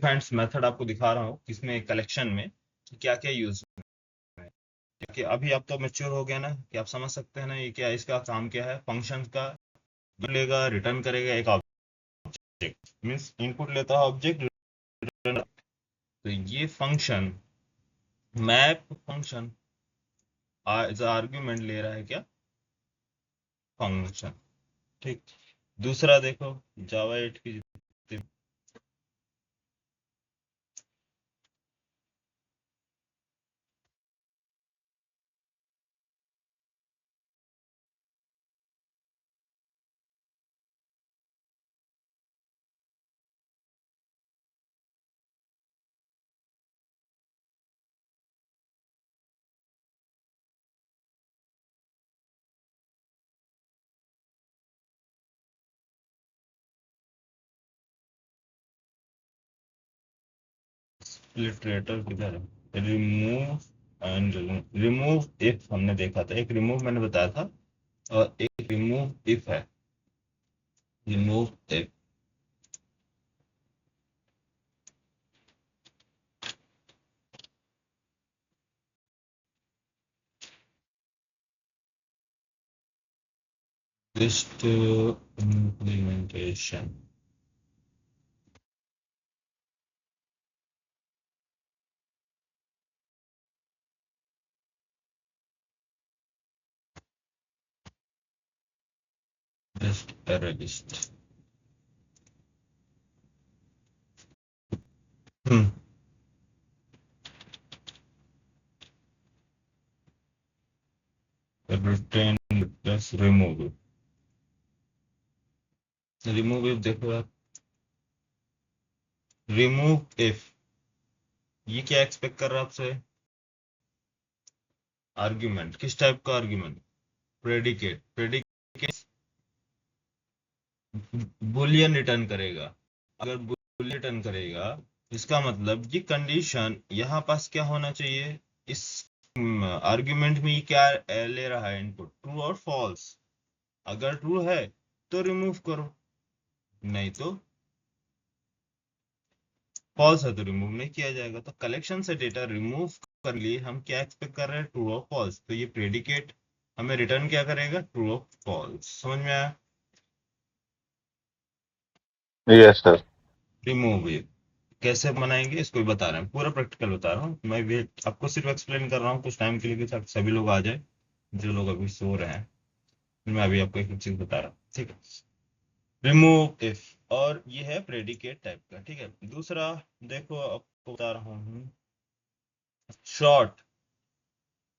Different method आपको दिखा रहा हूँ किसमें कलेक्शन में क्या क्या यूज है। क्योंकि अभी आप तो मैच्योर हो गया ना कि आप समझ सकते हैं ना ये क्या, इसका काम क्या है। फंक्शन का लेगा, रिटर्न करेगा एक ऑब्जेक्ट, मीन्स इनपुट लेता है ऑब्जेक्ट, रिटर्न। तो ये function map function as argument ले रहा है क्या, फंक्शन। ठीक। दूसरा देखो जावा 8 की लिटरेटर किधर है, रिमूव एंड रिमूव इफ हमने देखा था, एक रिमूव मैंने बताया था और एक रिमूव इफ है, remove if. List implementation, list array list. Return plus remove, remove if देखो आप, रिमूव इफ ये क्या एक्सपेक्ट कर रहा है आपसे, आर्ग्यूमेंट किस टाइप का argument, predicate, predicate Boolean return करेगा। अगर बुलियन रिटर्न करेगा इसका मतलब ये कंडीशन यहाँ पास क्या होना चाहिए, इस आर्ग्यूमेंट में ये क्या ले रहा है इनपुट, ट्रू और फॉल्स। अगर ट्रू है तो रिमूव करो, नहीं तो फॉल्स है तो रिमूव नहीं किया जाएगा। तो कलेक्शन से डेटा रिमूव कर लिए हम क्या एक्सपेक्ट कर रहे हैं, ट्रू और फॉल्स। तो ये प्रेडिकेट हमें रिटर्न क्या करेगा, ट्रू और फॉल्स। समझ में आया। Yes sir. रिमूव ये कैसे बनाएंगे इसको भी बता रहे हैं, पूरा प्रैक्टिकल बता रहा हूँ मैं भी, आपको सिर्फ एक्सप्लेन कर रहा हूँ कुछ टाइम के लिए कि ताकि सभी लोग आ जाए जो लोग अभी सो रहे हैं। फिर मैं अभी आपको एक चीज बता रहा हूँ, ठीक है। रिमूव इफ और ये है प्रेडिकेट टाइप का, ठीक है। दूसरा देखो आपको बता रहा हूँ, शॉर्ट।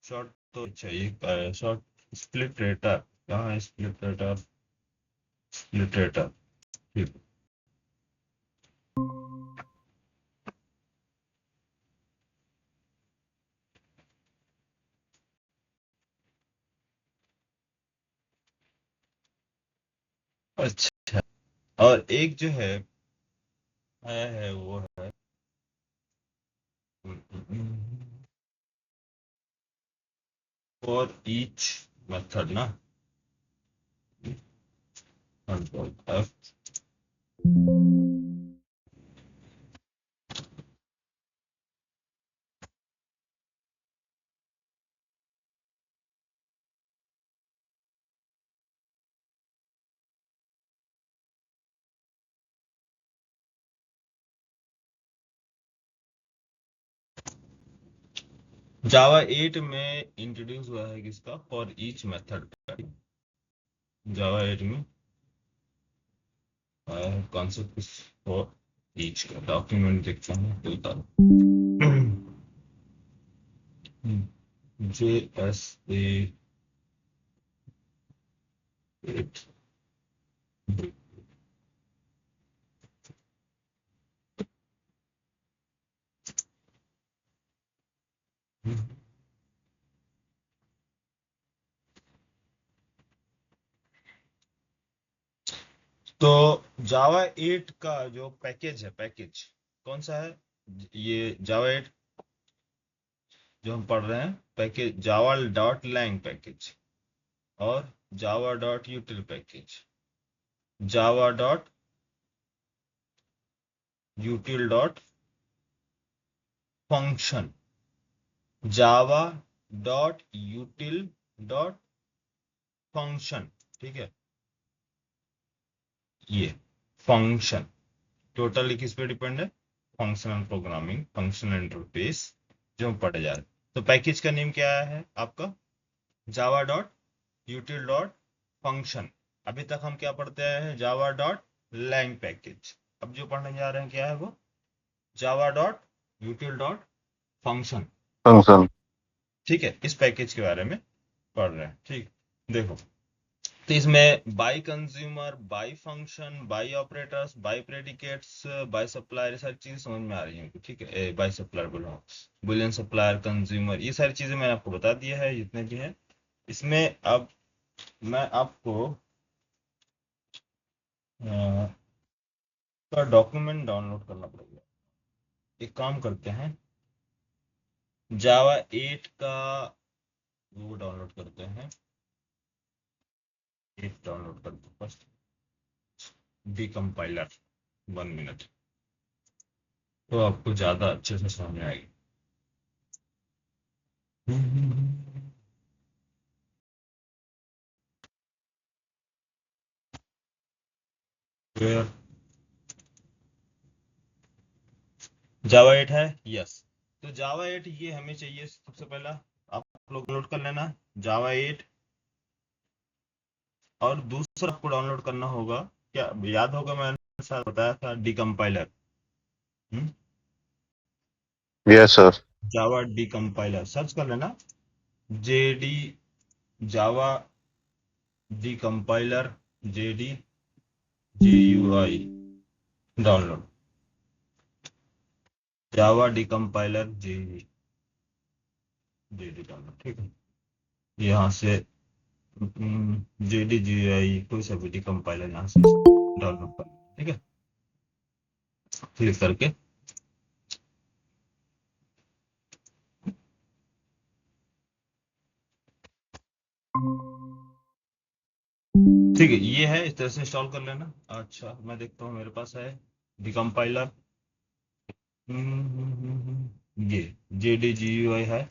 शॉर्ट तो चाहिए, शॉर्ट स्प्लिट रेटर, कहाँ है स्प्लिट रेटर, स्प्लिट रेटर, ठीक। अच्छा, और एक जो है वो है फॉर ईच मेथड ना, कंट्रोल एफ। जावा 8 में इंट्रोड्यूस हुआ है किसका, फॉर ईच मेथड का। जावा 8 में कॉन्सेप्ट फॉर ईच का डॉक्यूमेंट देखता हूँ तो बता जे एस ए 8। तो जावा 8 का जो पैकेज है, पैकेज कौन सा है, ये जावा 8 जो हम पढ़ रहे हैं, पैकेज जावा डॉट लैंग पैकेज और जावा डॉट यूटिल पैकेज, जावा dot util dot function java dot util dot function, ठीक है। ये फंक्शन टोटली किस पे डिपेंड है? फंक्शनल प्रोग्रामिंग, फंक्शनल इंटरफेस जो हम पढ़े जा रहे हैं। तो पैकेज का नेम क्या है आपका? Java dot util dot function. अभी तक हम क्या पढ़ते आए हैं? Java dot lang package. अब जो पढ़ने जा रहे हैं क्या है वो? Java dot util dot function, function. ठीक है। इस पैकेज के बारे में पढ़ रहे हैं, ठीक। देखो, तो इसमें by consumer, by function, by operators, by predicates, by supplier, सारी चीजें समझ में आ रही हैं, ठीक है। बाई सप्लायर बोलो, बुलियन सप्लायर, कंज्यूमर, ये सारी चीजें मैंने आपको बता दिया है, जितने भी हैं इसमें। अब मैं आपको का डॉक्यूमेंट डाउनलोड करना पड़ेगा। एक काम करते हैं, जावा 8 का वो डाउनलोड करते हैं। 8 डाउनलोड करते हैं फर्स्ट, डिकम्पाइलर। 1 मिनट, तो आपको ज्यादा अच्छे से समझ में आएगी। Where जावा 8 है, यस। तो जावा 8 ये हमें चाहिए। सबसे पहला आप लोग डाउनलोड कर लेना जावा 8। और दूसरा आपको डाउनलोड करना होगा, क्या याद होगा मैंने शायद बताया था, decompiler. Yes sir. Java decompiler search कर लेना, JD java decompiler, JD GUI download, java decompiler JD JD download, ठीक है। यहाँ से JDGI कोई सा भी डिकम्पाइलर यहाँ से डाउनलोड कर, ठीक है। क्लिक करके ठीक है, ये है, इस तरह से इंस्टॉल कर लेना। अच्छा, मैं देखता हूँ मेरे पास है डिकम्पाइलर। ये JDGUI है,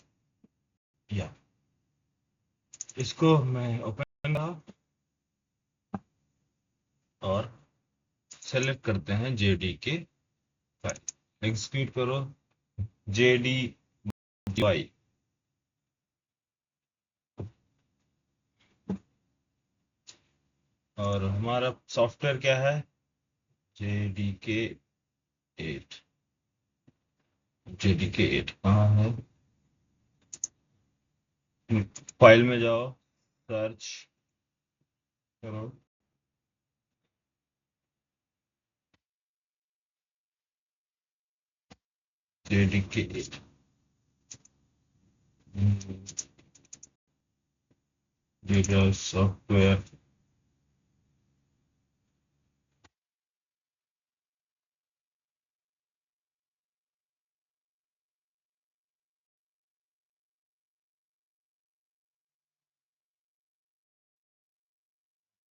या इसको मैं ओपन और सेलेक्ट करते हैं JDK फाइल, एग्जीक्यूट करो JDGUI। और हमारा सॉफ्टवेयर क्या है? JDK 8। JDK 8 कहाँ है? फाइल में जाओ, सर्च करो, JDK 8। डेटा सॉफ्टवेयर,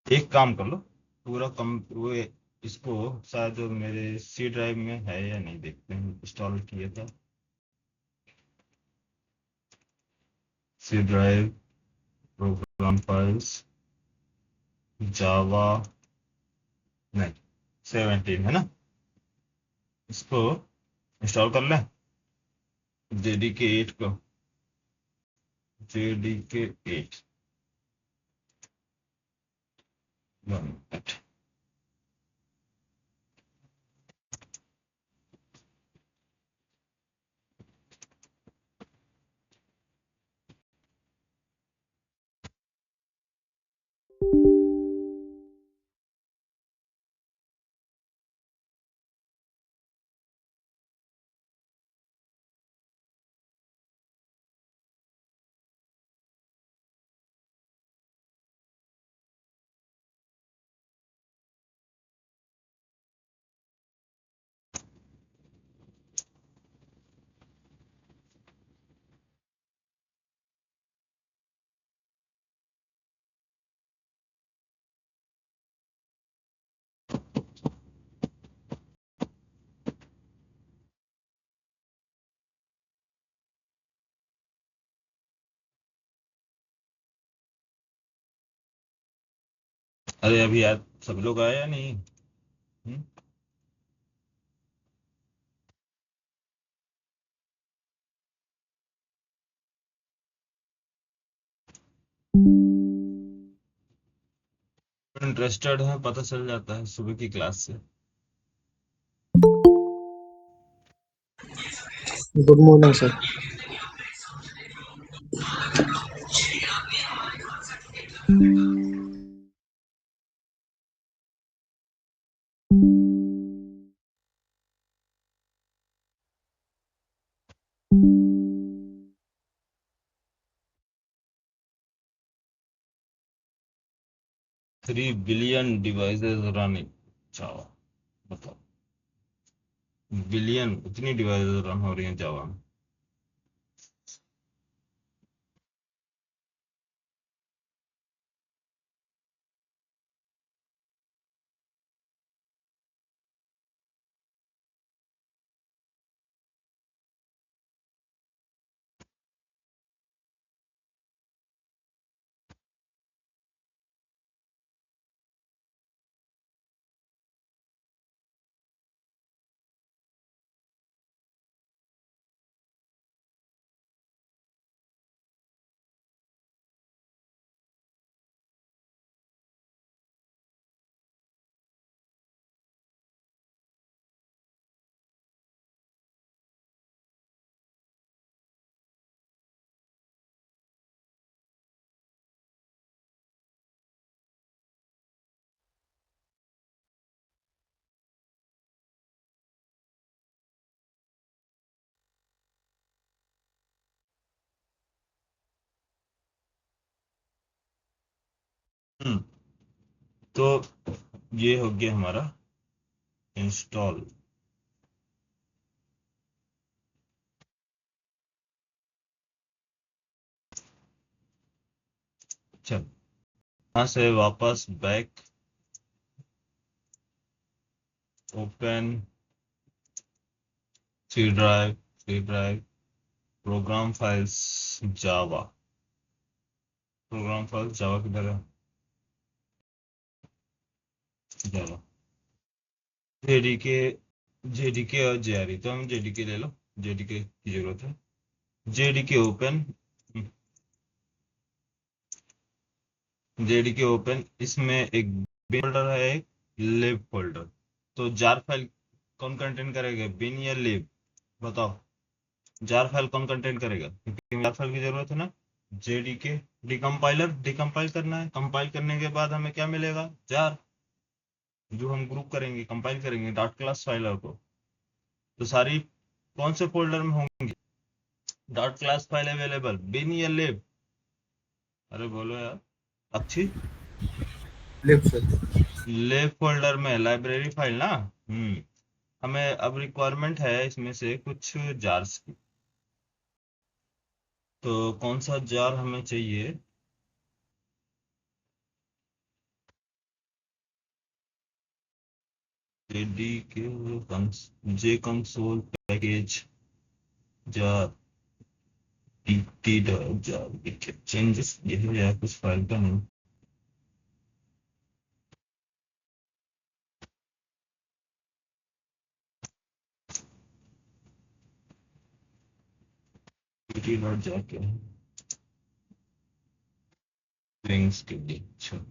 एक काम कर लो, पूरा कम वो इसको शायद मेरे C ड्राइव में है या नहीं, देखते हैं। इंस्टॉल किया था C ड्राइव, प्रोग्राम फाइल्स, जावा, नहीं 17 है ना। इसको इंस्टॉल कर लें, JDK 8 को, JDK 8। 1 मिनट। अरे अभी यार सब लोग आए या नहीं? हम्म? इंटरेस्टेड है पता चल जाता है सुबह की क्लास से। Good morning sir. 3 billion devices running java. बताओ, बिलियन इतनी डिवाइसेस रन हो रही हैं जावा में। हम्म। तो ये हो गया हमारा इंस्टॉल। चल, यहाँ से वापस back, open C drive program files java. Program files java किधर है? Java JDK. जेडीके और जेआरई, तो हम जेडीके ले लो, जेडीके की जरूरत है। जेडीके ओपन, जेडीके ओपन, इसमें एक बिन फोल्डर है, एक लिब फोल्डर। तो जार फाइल कौन कंटेंट करेगा, बिन या लिब? बताओ, जार फाइल कौन कंटेंट करेगा, क्योंकि जार फाइल की जरूरत है ना। जेडीके डिकम्पाइलर, डिकम्पाइल करना है, कंपाइल करने के बाद हमें क्या मिलेगा, जार, जो हम ग्रुप करेंगे, कंपाइल करेंगे डॉट क्लास फाइलर को। तो सारी कौन से फोल्डर में होंगी डॉट क्लास फाइल अवेलेबल, बिन या लिब? अरे बोलो यार, अच्छी। Lip sir. लिब फोल्डर में लाइब्रेरी फाइल ना। हमें अब रिक्वायरमेंट है इसमें से कुछ जार्स की। तो कौन सा जार हमें चाहिए? JDK J console package jar, T jar changes, ये है या कुछ फाइल का नहीं। टी डॉट जार क्या है, विंग्स के लिए, अच्छा।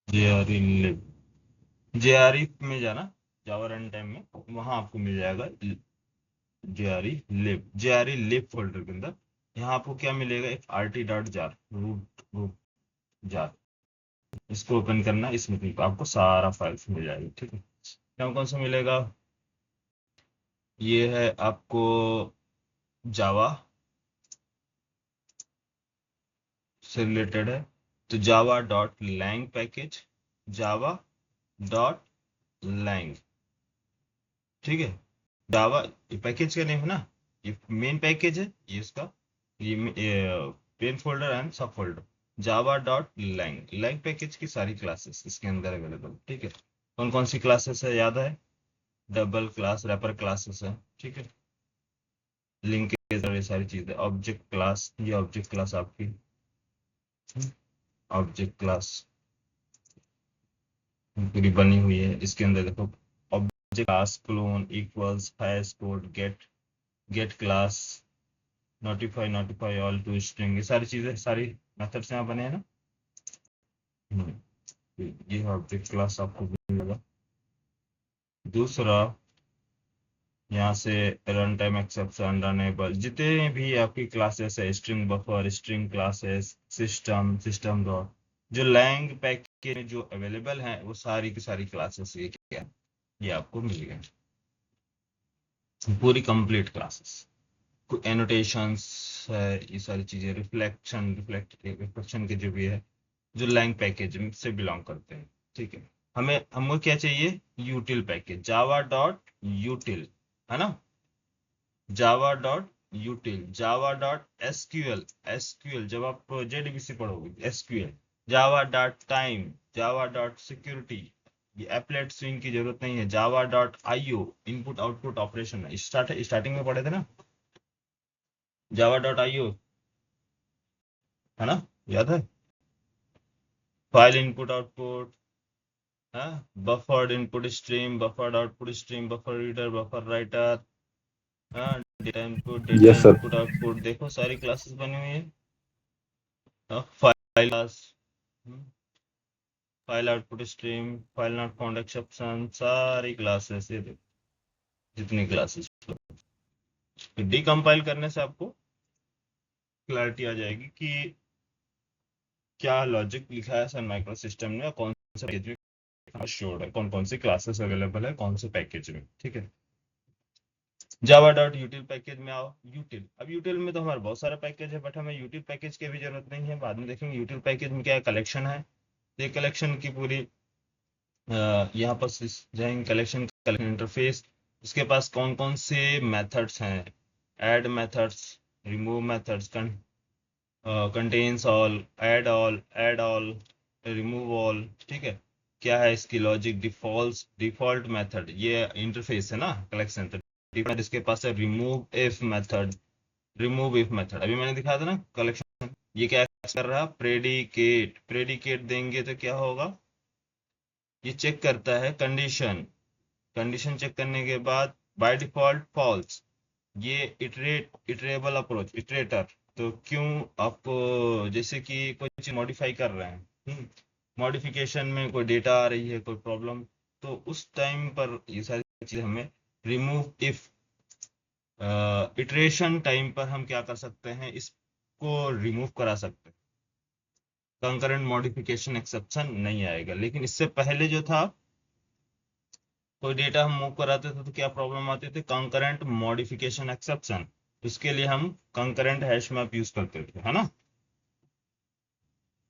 जेआरई लिब, जेआरई में जाना, जावा रन टाइम में, वहां आपको मिल जाएगा जेआरई लिब फोल्डर के अंदर। यहाँ आपको क्या मिलेगा, एक RT dot jar, root root jar. इसको ओपन करना, इसमें भी आपको सारा फाइल्स मिल जाएगी, ठीक है। क्या कौन सा मिलेगा, ये है आपको जावा से रिलेटेड है, तो जावा डॉट लैंग पैकेज, जावा डॉट लैंग, ठीक है। जावा, ये पैकेज का नेम है ना, ये मेन पैकेज है, ये इसका, ये मेन फोल्डर एंड सब फोल्डर, java.lang, lang पैकेज की सारी क्लासेस इसके अंदर अवेलेबल, ठीक है। कौन कौन सी क्लासेस है याद है? डबल क्लास, रैपर क्लासेस है, ठीक है, लिंकेज और ये सारी चीजें, ऑब्जेक्ट क्लास, ये ऑब्जेक्ट क्लास आपकी, ऑब्जेक्ट क्लास पूरी बनी हुई है। इसके अंदर देखो object class, clone, equals, hash code, get class, notify all to string, ये सारी चीजें, सारी मेथड्स यहाँ बने हैं ना। ये ऑब्जेक्ट क्लास आपको मिलेगा। दूसरा यहाँ से रन टाइम एक्सेप्शन, रनेबल, जितने भी आपकी क्लासेस है, string buffer, string classes, system dot, जो लैंग पैकेज में जो अवेलेबल हैं वो सारी की सारी क्लासेस ये क्या है, ये आपको मिल गया, पूरी कंप्लीट क्लासेस। एनोटेशंस है, ये सारी चीजें, रिफ्लेक्शन के जो भी है, जो लैंग पैकेज से बिलोंग करते हैं, ठीक है। हमको क्या चाहिए? यूटिल पैकेज, जावा डॉट यूटिल, है ना, जावा डॉट यूटिल, जावा डॉट एसक्यूएल जब आप जेडीबीसी पढ़ोगे, SQL, Java dot time, Java dot security, ये एप्लेट स्विंग की जरूरत नहीं है, Java dot IO, input output operation है, स्टार्टिंग में पढ़े थे ना, जावा डॉट आईओ, है ना, याद है, file input output, buffered input stream, buffered output stream, buffer reader, buffer writer, data input, data Yes, sir. Input output, देखो सारी क्लासेस बनी हुई है। File class, file output stream, file not found exception, सारी क्लासेस, ये देखो जितनी classes, डीकंपाइल करने से आपको क्लैरिटी आ जाएगी कि क्या लॉजिक लिखा है सन माइक्रो सिस्टम में, कौन से पैकेज में श्योर है, कौन कौन सी क्लासेस अवेलेबल है कौन से पैकेज में, ठीक है। जावा डॉट यूटिल पैकेज में आओ, यूटिल, अब यूटिल में तो हमारा बहुत सारा पैकेज है, बट हमें यूटिल पैकेज की भी जरूरत नहीं है, बाद में देखेंगे यूटिल पैकेज में क्या कलेक्शन है। ये कलेक्शन की पूरी यहाँ पर जाएंगे, कलेक्शन इंटरफेस, उसके पास कौन कौन से मेथड्स हैं, add methods, remove methods, contains all, add all, remove all, ठीक है। क्या है इसकी लॉजिक? डिफॉल्ट मेथड, ये इंटरफेस है ना कलेक्शन, तो इसके पास है रिमूव इफ मेथड, अभी मैंने दिखाया था ना कलेक्शन, ये क्या कर रहा है? प्रेडिकेट देंगे तो क्या होगा, ये चेक करता है कंडीशन चेक करने के बाद बाय डिफॉल्ट फॉल्स, ये इटरेबल अप्रोच, इटरेटर, तो क्यों आपको, जैसे कि कोई चीज मॉडिफाई कर रहे हैं, मॉडिफिकेशन में कोई डेटा आ रही है, कोई प्रॉब्लम, तो उस टाइम पर ये सारी चीजें हमें रिमूव इफ, इटरेशन टाइम पर हम क्या कर सकते हैं, इसको रिमूव करा सकते हैं, कंकरेंट मॉडिफिकेशन एक्सेप्शन नहीं आएगा। लेकिन इससे पहले जो था, कोई डेटा हम मूव कराते थे तो क्या प्रॉब्लम आती थी? कंकरेंट मॉडिफिकेशन एक्सेप्शन, इसके लिए हम कंकरेंट हैश मैप यूज करते थे, है ना।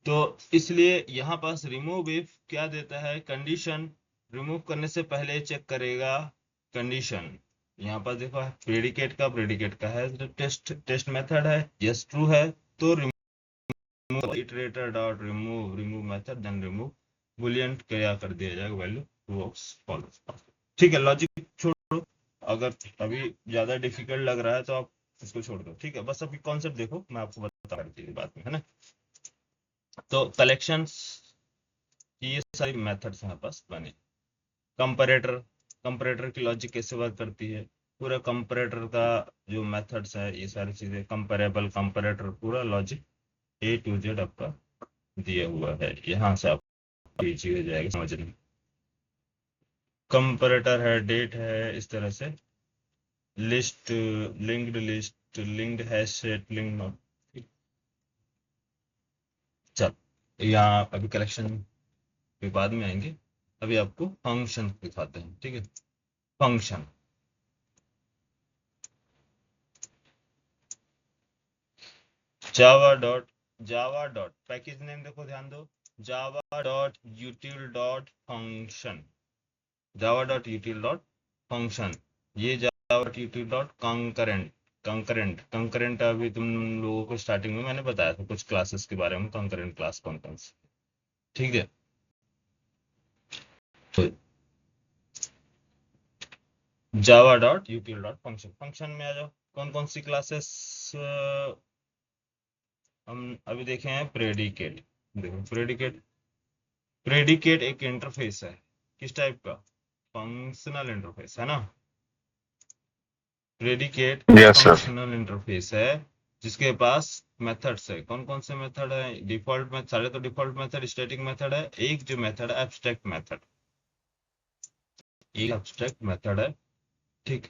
तो इसलिए यहाँ पास रिमूव इफ क्या देता है, कंडीशन रिमूव करने से पहले चेक करेगा कंडीशन, यहाँ पर देखो प्रेडिकेट का है, तो टेस्ट मेथड है, यस ट्रू है तो remove, iterator dot remove method, then remove boolean क्या कर दिया जाएगा, वैल्यू ट्रू फॉल्स, ठीक है। लॉजिक छोड़ो, अगर अभी ज्यादा डिफिकल्ट लग रहा है तो आप इसको छोड़ दो, ठीक है। बस अभी कॉन्सेप्ट देखो, मैं आपको बता रही थी बात में, है ना। तो कलेक्शंस की ये सारी मेथड्स हमारे पास बने। कंपैरेटर की लॉजिक कैसे वर्क करती है, पूरा कंपैरेटर का जो मेथड्स है, ये सारी चीजें, कंपैरेबल, कंपैरेटर, पूरा लॉजिक A to Z आपका दिया हुआ है, यहाँ से आप इजी हो जाएगा समझने। कंपैरेटर है, डेट है, इस तरह से list, linked hash set, link note, चल यहाँ अभी कलेक्शन के बाद में आएंगे, अभी आपको फंक्शन दिखाते हैं, ठीक है। Function, java dot package name देखो, ध्यान दो, java dot util dot function, java dot util dot function, ये java dot util dot concurrent, concurrent अभी तुम लोगों को स्टार्टिंग में मैंने बताया था कुछ क्लासेस के बारे में, कंकरेंट क्लास कौन कौन सी, ठीक है। तो Java dot UTL dot function, function में आ जाओ। कौन कौन सी क्लासेस हम अभी देखे हैं? प्रेडिकेट। देखो प्रेडिकेट, प्रेडिकेट एक इंटरफेस है, किस टाइप का? फंक्शनल इंटरफेस है ना। प्रेडिकेट एक Yes, sir. फंक्शनल इंटरफेस है जिसके पास मेथड्स है। कौन कौन से मेथड है? डिफॉल्ट मेथड, सारे तो डिफॉल्ट मेथड स्टैटिक मेथड है। एक जो मेथड है एब्स्ट्रैक्ट मेथड, एक एब्स्ट्रैक्ट मेथड है, ठीक।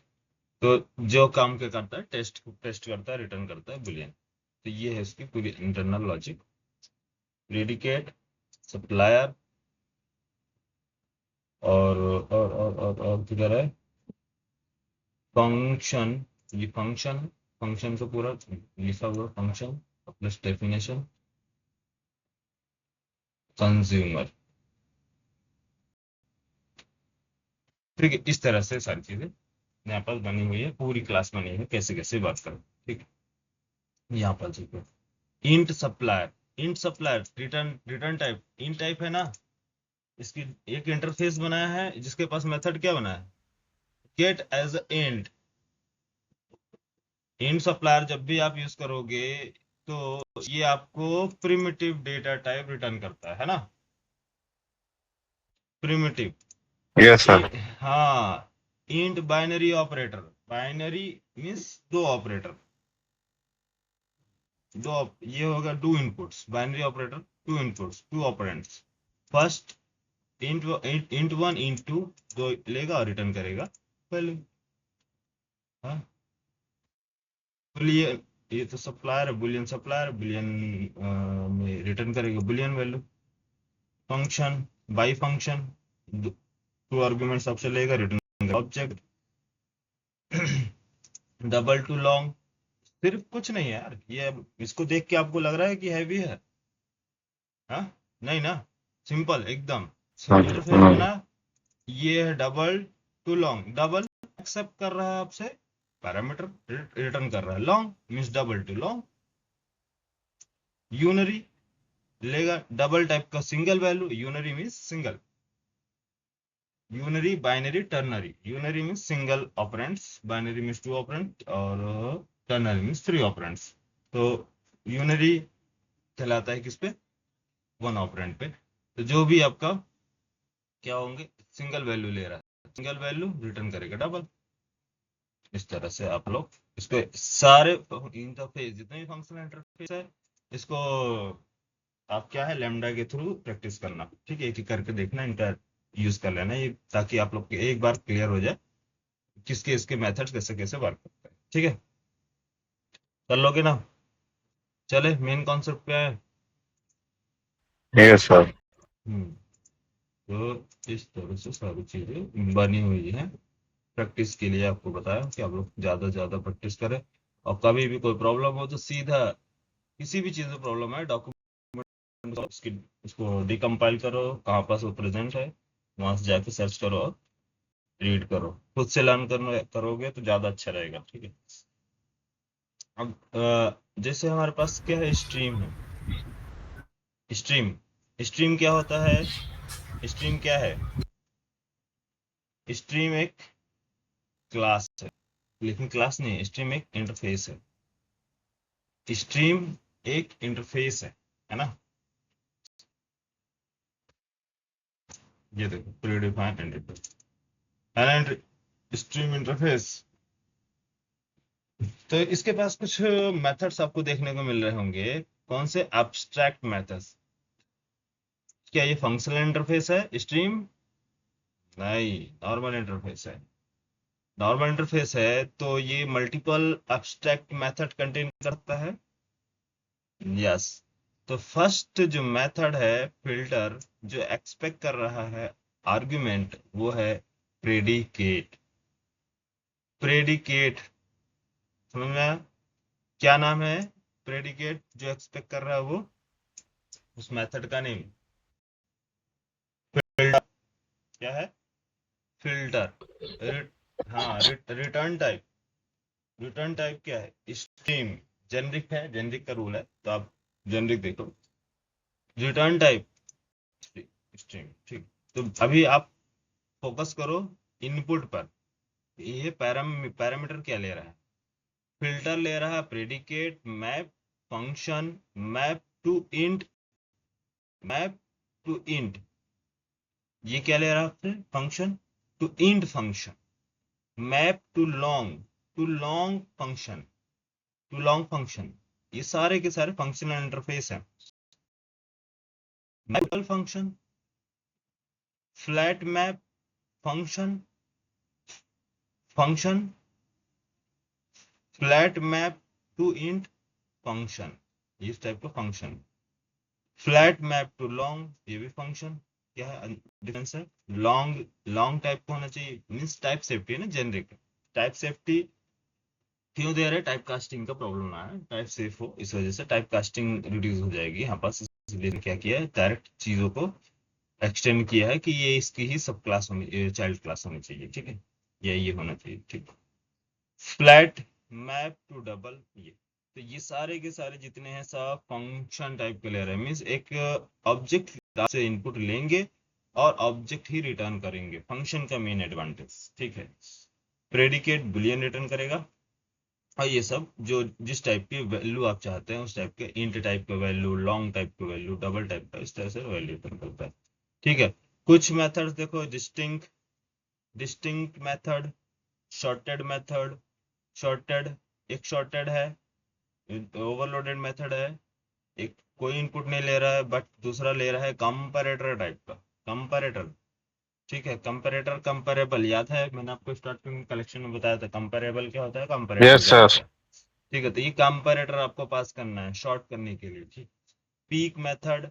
तो जो काम क्या करता है, टेस्ट टेस्ट करता है, रिटर्न करता है बुलियन। तो ये है इसकी पूरी इंटरनल लॉजिक। प्रेडिकेट, सप्लायर, और किधर है फंक्शन। ये फंक्शन, फंक्शन से पूरा लिखा हुआ फंक्शन प्लस डेफिनेशन, कंज्यूमर, ठीक है। इस तरह से सारी चीजें यहाँ पर बनी हुई है, पूरी क्लास बनी हुई है, कैसे कैसे बात करें, ठीक है। यहाँ पर देखो int supplier, int supplier return, return type int type है ना। इसकी एक इंटरफेस बनाया है जिसके पास मेथड क्या बना है, get as int. Int supplier जब भी आप यूज करोगे तो ये आपको प्रिमिटिव डेटा टाइप रिटर्न करता है ना, प्रिमिटिव। Yes, sir. हाँ, int binary operator, binary means दो ऑपरेटर, ये होगा two inputs, binary operator two inputs, two operands. First int one int two, दो लेगा और रिटर्न करेगा वैल्यू। हाँ, बुलियन, ये तो सप्लायर है, बुलियन सप्लायर, बुलियन में रिटर्न करेगा boolean value. Function, bi function, two argument सबसे लेगा, return object. Double to long, सिर्फ कुछ नहीं है यार, ये इसको देख के आपको लग रहा है कि हैवी है? हाँ, नहीं ना, सिंपल एकदम इंटरफेस Mm. बना। ये है double to long, double accept कर रहा है आपसे पैरामीटर, रिटर्न कर रहा है long means double to long. Unary लेगा डबल टाइप का single value, unary means single, unary binary ternary, unary means single operands, binary means two operand, और टर्नरी मीन्स थ्री ऑपरेंड्स। तो यूनरी कहलाता है किस पे, वन ऑपरेंड पे। तो जो भी आपका क्या होंगे, सिंगल वैल्यू ले रहा है, सिंगल वैल्यू रिटर्न करेगा डबल। इस तरह से आप लोग इसको सारे इंटरफेस जितने भी फंक्शनल इंटरफेस है इसको आप क्या है लैम्डा के थ्रू प्रैक्टिस करना, ठीक है। एक एक करके देखना, इंटर यूज कर लेना ये, ताकि आप लोग एक बार क्लियर हो जाए किसके इसके मेथड्स कैसे कैसे वर्क करते हैं, ठीक है। कर लोगे ना? चले मेन कॉन्सेप्ट क्या है। Yes, sir. हम्म, तो इस तरह से सारी चीजें बनी हुई हैं। प्रैक्टिस के लिए आपको बताया कि आप लोग ज्यादा से ज्यादा प्रैक्टिस करें, और कभी भी कोई प्रॉब्लम हो तो सीधा, किसी भी चीज में प्रॉब्लम है डॉक्यूमेंट उसकी, उसको डिकम्पाइल करो, कहाँ पास वो प्रेजेंट है, वहां से जाके सर्च करो और रीड करो, खुद से लर्न करोगे तो ज्यादा अच्छा रहेगा, ठीक है। अब जैसे हमारे पास क्या है, स्ट्रीम है। स्ट्रीम, स्ट्रीम क्या होता है? स्ट्रीम क्या है? स्ट्रीम एक क्लास है, लेकिन क्लास नहीं है, स्ट्रीम एक इंटरफेस है। स्ट्रीम एक इंटरफेस है ना। ये देखो predefined interface and stream interface. तो इसके पास कुछ मेथड्स आपको देखने को मिल रहे होंगे। कौन से? Abstract methods. क्या ये फंक्शनल इंटरफेस है स्ट्रीम? नहीं, नॉर्मल इंटरफेस है। नॉर्मल इंटरफेस है तो ये मल्टीपल एब्स्ट्रैक्ट मेथड कंटेन करता है। यस। तो फर्स्ट जो मेथड है फिल्टर, जो एक्सपेक्ट कर रहा है आर्गुमेंट, वो है प्रेडिकेट। प्रेडिकेट समझ में आया? क्या नाम है प्रेडिकेट जो एक्सपेक्ट कर रहा है वो, उस मेथड का नेम फिल्टर। क्या है? फिल्टर। हाँ, रिटर्न टाइप, रिटर्न टाइप क्या है? स्ट्रीम। जेनरिक है, जेनरिक का रूल है, तो आप जेनरिक देखो। रिटर्न टाइप स्ट्रीम, ठीक। तो अभी आप फोकस करो इनपुट पर। ये पैरामीटर क्या ले रहा है? फिल्टर ले रहा है, predicate, map, function, map to int, map to int. ये क्या ले रहा है आपसे? Function to int function, map to long function, to long function. ये सारे के सारे फंक्शनल इंटरफेस है। Map function, flat map function, function flat map to int function, इस टाइप का function. Flat map to long, ये भी फंक्शन। क्या है डिफरेंस है? लॉन्ग, लॉन्ग टाइप का होना चाहिए, मीन्स टाइप सेफ्टी है ना, जेनरिक। टाइप सेफ्टी क्यों दे रहे हैं? टाइप कास्टिंग का प्रॉब्लम ना है, टाइप सेफ हो, इस वजह से टाइप कास्टिंग रिड्यूस हो जाएगी यहाँ पास। इसलिए क्या किया है, डायरेक्ट चीजों को एक्सटेंड किया है कि ये इसकी ही सब क्लास होनी, चाइल्ड क्लास होनी चाहिए, ठीक है। ये होना चाहिए, ठीक। फ्लैट मैप टू डबल, ये तो ये सारे के सारे जितने हैं सब फंक्शन टाइप के ले रहे हैं, मीन्स एक ऑब्जेक्ट से इनपुट लेंगे और ऑब्जेक्ट ही रिटर्न करेंगे। फंक्शन का मेन एडवांटेज, ठीक है। प्रेडिकेट बुलियन रिटर्न करेगा, और ये सब जो जिस टाइप की वैल्यू आप चाहते हैं उस टाइप के, इंट टाइप का वैल्यू, लॉन्ग टाइप का वैल्यू, डबल टाइप का, इस तरह से वैल्यू रिटर्न करता है, ठीक है। कुछ मेथड्स देखो, distinct, distinct method, shorted method, shorted, एक शॉर्टेड है, ओवरलोडेड मेथड है, एक कोई इनपुट नहीं ले रहा है बट दूसरा ले रहा है, कंपैरेटर टाइप का, कंपैरेटर, ठीक है। कंपैरेटर, कंपैरेबल याद है, मैंने आपको स्टार्टिंग कलेक्शन में बताया था कंपैरेबल क्या होता है, कंपैरेटर Yes, क्या sir. होता है, ठीक है। तो ये कंपैरेटर आपको पास करना है शॉर्ट करने के लिए, ठीक। पीक मेथड,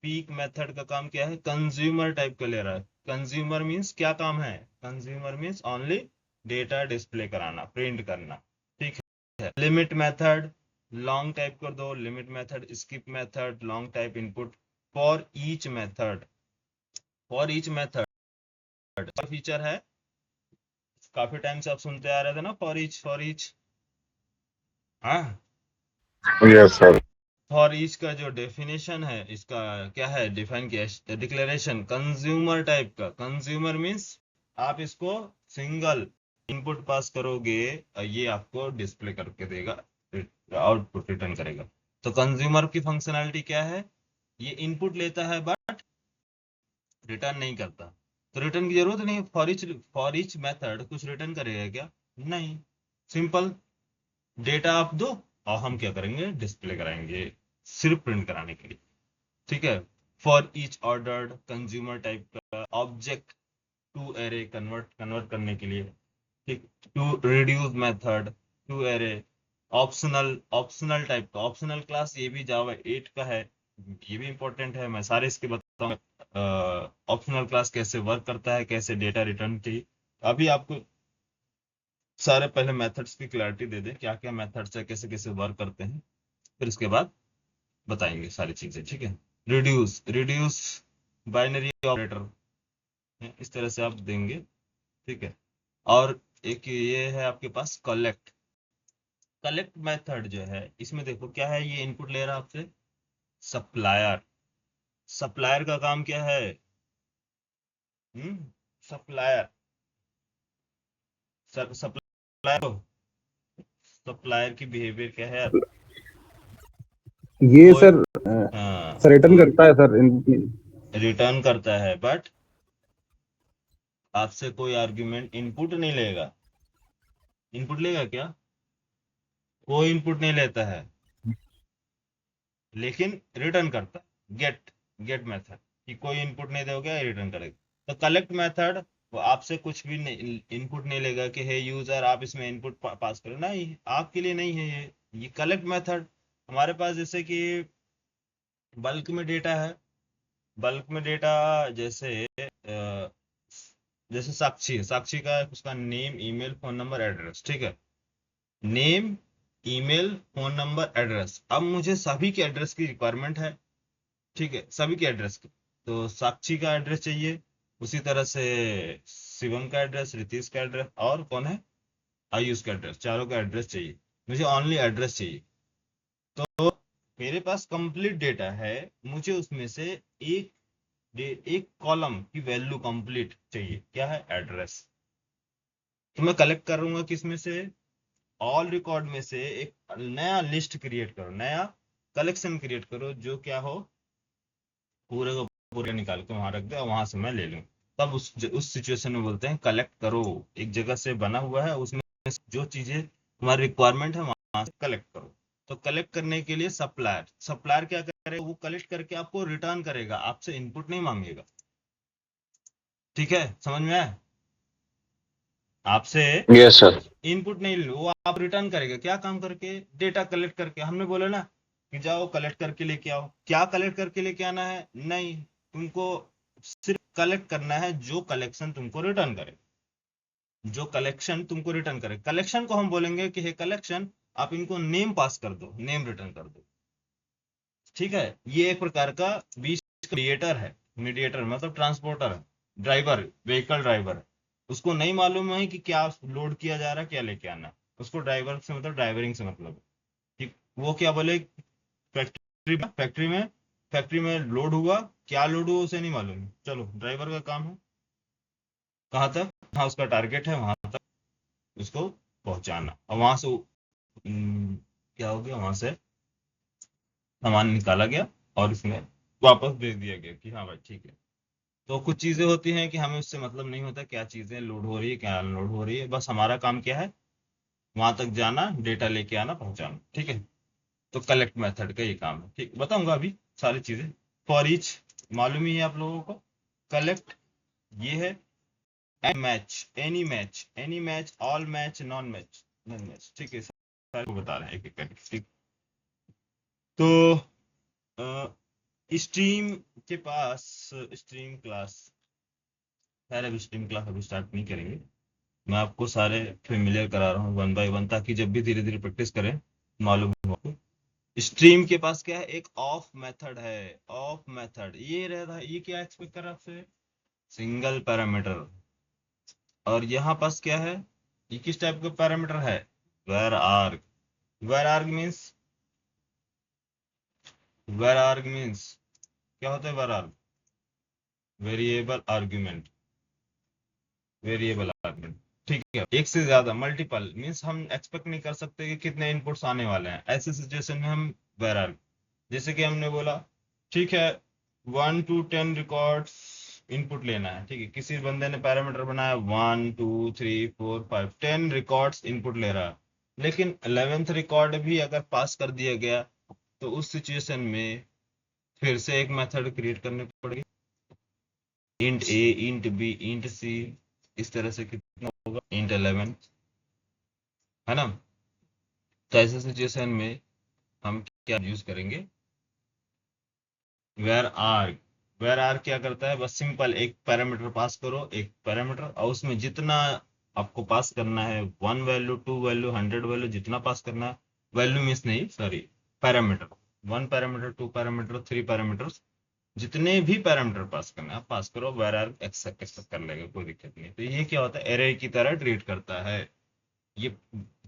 पीक मेथड का काम क्या है? कंज्यूमर टाइप का ले रहा है। कंज्यूमर मीन्स क्या काम है? Consumer means only data display कराना, प्रिंट करना, ठीक है। लिमिट मेथड, लॉन्ग टाइप कर दो, limit method, skip method, long type input. For each method, for each method feature है, काफी टाइम से आप सुनते आ रहे थे ना, फॉर ईच, फॉर ईच। हाँ, Yes, sir. फॉर ईच का जो डेफिनेशन है, इसका क्या है, डिफाइन किया, डिक्लेरेशन कंज्यूमर टाइप का। कंज्यूमर मीन्स आप इसको सिंगल इनपुट पास करोगे, ये आपको डिस्प्ले करके देगा, आउटपुट रिटर्न करेगा। तो कंज्यूमर की फंक्शनैलिटी क्या है? ये इनपुट लेता है बट रिटर्न नहीं करता। तो रिटर्न की जरूरत नहीं, फॉर ईच मेथड कुछ रिटर्न करेगा क्या? नहीं, सिंपल डेटा आप दो और हम क्या करेंगे, डिस्प्ले कराएंगे, सिर्फ प्रिंट कराने के लिए, ठीक है। For each ordered consumer type का object to array, convert convert करने के लिए, ठीक। To reduce method to array, optional, optional type का, ऑप्शनल क्लास ये भी जावा 8 का है, ये भी इंपॉर्टेंट है, मैं सारे इसके बताऊंगा। ऑप्शनल क्लास कैसे वर्क करता है, कैसे डेटा रिटर्न की। अभी आपको सारे पहले मेथड्स की क्लैरिटी दे दें, क्या क्या मेथड्स है, कैसे कैसे वर्क करते हैं, फिर इसके बाद बताएंगे सारी चीजें, ठीक है। रिड्यूस, रिड्यूस बाइनरी ऑपरेटर, इस तरह से आप देंगे, ठीक है। और एक ये है आपके पास कलेक्ट, कलेक्ट मेथड जो है, इसमें देखो क्या है, ये इनपुट ले रहा है आपसे सप्लायर। सप्लायर का काम क्या है? सप्लायर, सप्लायर, सप्लायर की बिहेवियर क्या है? ये कोई, सर हाँ, रिटर्न करता है सर इन रिटर्न करता है बट आपसे कोई आर्ग्यूमेंट इनपुट नहीं लेगा। इनपुट लेगा क्या? कोई इनपुट नहीं लेता है, लेकिन रिटर्न करता है। गेट, गेट मेथड कि कोई इनपुट नहीं दोगे, रिटर्न करेगा। तो कलेक्ट मेथड वो आपसे कुछ भी नहीं, इनपुट नहीं लेगा कि हे यूजर आप इसमें इनपुट पास करो, नहीं, आपके लिए नहीं है ये कलेक्ट मेथड। हमारे पास जैसे कि बल्क में डेटा है, बल्क में डेटा, जैसे जैसे साक्षी है, साक्षी का उसका name, email, phone number, address, ठीक है। Name, email, phone number, address. अब मुझे सभी के एड्रेस की रिक्वायरमेंट है, ठीक है, सभी के एड्रेस की। तो साक्षी का एड्रेस चाहिए, उसी तरह से शिवम का एड्रेस, रितीश का एड्रेस, और कौन है, आयुष का एड्रेस, चारों का एड्रेस चाहिए, मुझे ओनली एड्रेस चाहिए। तो मेरे पास कंप्लीट डेटा है, मुझे उसमें से एक एक कॉलम की वैल्यू कंप्लीट चाहिए, क्या है, एड्रेस। तो मैं कलेक्ट करूंगा किसमें से, ऑल रिकॉर्ड में से एक नया लिस्ट क्रिएट करो, नया कलेक्शन क्रिएट करो, जो क्या हो, पूरे को पूरे निकाल के वहां रख दे और वहां से मैं ले लूं। तब उस सिचुएशन में बोलते हैं कलेक्ट करो। एक जगह से बना हुआ है, उसमें जो चीजें तुम्हारी रिक्वायरमेंट है वहां से कलेक्ट करो। तो कलेक्ट करने के लिए सप्लायर, सप्लायर क्या करेगा, वो कलेक्ट करके आपको रिटर्न करेगा, आपसे इनपुट नहीं मांगेगा। ठीक है, समझ में आया? आपसे Yes, sir. इनपुट नहीं लो, वो आप रिटर्न करेगा, क्या काम करके, डेटा कलेक्ट करके। हमने बोला ना कि जाओ कलेक्ट करके लेके आओ, क्या कलेक्ट करके लेके आना है, नहीं, तुमको सिर्फ कलेक्ट करना है जो कलेक्शन तुमको रिटर्न करे, जो कलेक्शन तुमको रिटर्न करे। कलेक्शन को हम बोलेंगे कि हे कलेक्शन, आप इनको नेम पास कर दो, नेम रिटर्न कर दो। ठीक है, ये एक प्रकार का बीच मीडिएटर है, मीडिएटर मतलब ट्रांसपोर्टर है, ड्राइवर, व्हीकल ड्राइवर है। उसको नहीं मालूम है कि क्या लोड किया जा रहा है, क्या लेके आना है, उसको ड्राइवर से मतलब ड्राइवरिंग से मतलब है। ठीक, वो क्या बोले, फैक्ट्री में लोड हुआ, क्या लोड हुआ उसे नहीं मालूम, चलो ड्राइवर का काम है कहाँ तक, हाँ उसका टारगेट है वहां तक उसको पहुंचाना, और वहां से क्या हो गया, वहां से सामान निकाला गया और इसमें वापस भेज दिया गया कि हाँ भाई ठीक है। तो कुछ चीजें होती हैं कि हमें उससे मतलब नहीं होता क्या चीजें लोड हो रही है, क्या अनलोड हो रही है, बस हमारा काम क्या है, वहां तक जाना, डेटा लेके आना, पहुंचाना। ठीक है, तो कलेक्ट मेथड का ये काम है। ठीक, बताऊंगा अभी सारी चीजें। फॉर ईच मालूम ही है आप लोगों को, कलेक्ट ये है, any match, all match, non match, non match. ठीक है, सारे को बता रहे हैं एक एक करके। ठीक, तो स्ट्रीम के पास, स्ट्रीम क्लास, खैर अभी स्ट्रीम क्लास अभी स्टार्ट नहीं करेंगे, मैं आपको सारे फेमिलियर करा रहा हूँ वन बाय वन, ताकि जब भी धीरे धीरे प्रैक्टिस करें मालूम हो आपको। स्ट्रीम के पास क्या है, एक ऑफ मेथड है, ऑफ मेथड ये रहता है, ये क्या एक्सपेक्ट कर रहा है आपसे, सिंगल पैरामीटर। और यहाँ पास क्या है, ये किस टाइप का पैरामीटर है, var arg. Var arg means, var arg means क्या होता है, var arg, variable argument, variable argument. ठीक है, एक से ज्यादा, मल्टीपल मीन्स हम एक्सपेक्ट नहीं कर सकते कि कितने इनपुट्स आने वाले हैं, ऐसे सिचुएशन में हम वेर आर्ग, जैसे कि हमने बोला ठीक है 1 to 10 रिकॉर्ड्स इनपुट लेना है। ठीक है, किसी बंदे ने पैरामीटर बनाया 1 2 3 4 5 10 रिकॉर्ड्स इनपुट ले रहा है, लेकिन 11th रिकॉर्ड भी अगर पास कर दिया गया, तो उस सिचुएशन में फिर से एक मेथड क्रिएट करनी पड़ेगी, इंट ए, इंट बी, इंट सी, इस तरह से कितना होगा, इंट 11, है ना। तो ऐसे सिचुएशन में हम क्या यूज करेंगे, वेर आर्ग। वेर आर्ग क्या करता है, बस सिंपल एक पैरामीटर पास करो, एक पैरामीटर, और उसमें जितना आपको पास करना है, 1 वैल्यू, 2 वैल्यू, 100 वैल्यू, जितना पास करना है, वैल्यू मीन्स नहीं, sorry, parameter, 1 parameter, 2 parameter, 3 parameters, जितने भी पैरामीटर पास करना है आप पास करो, वेर आर्ग एक्सेप्ट कर लेगा, कोई दिक्कत नहीं। तो ये क्या होता है, एरे की तरह ट्रीट करता है ये,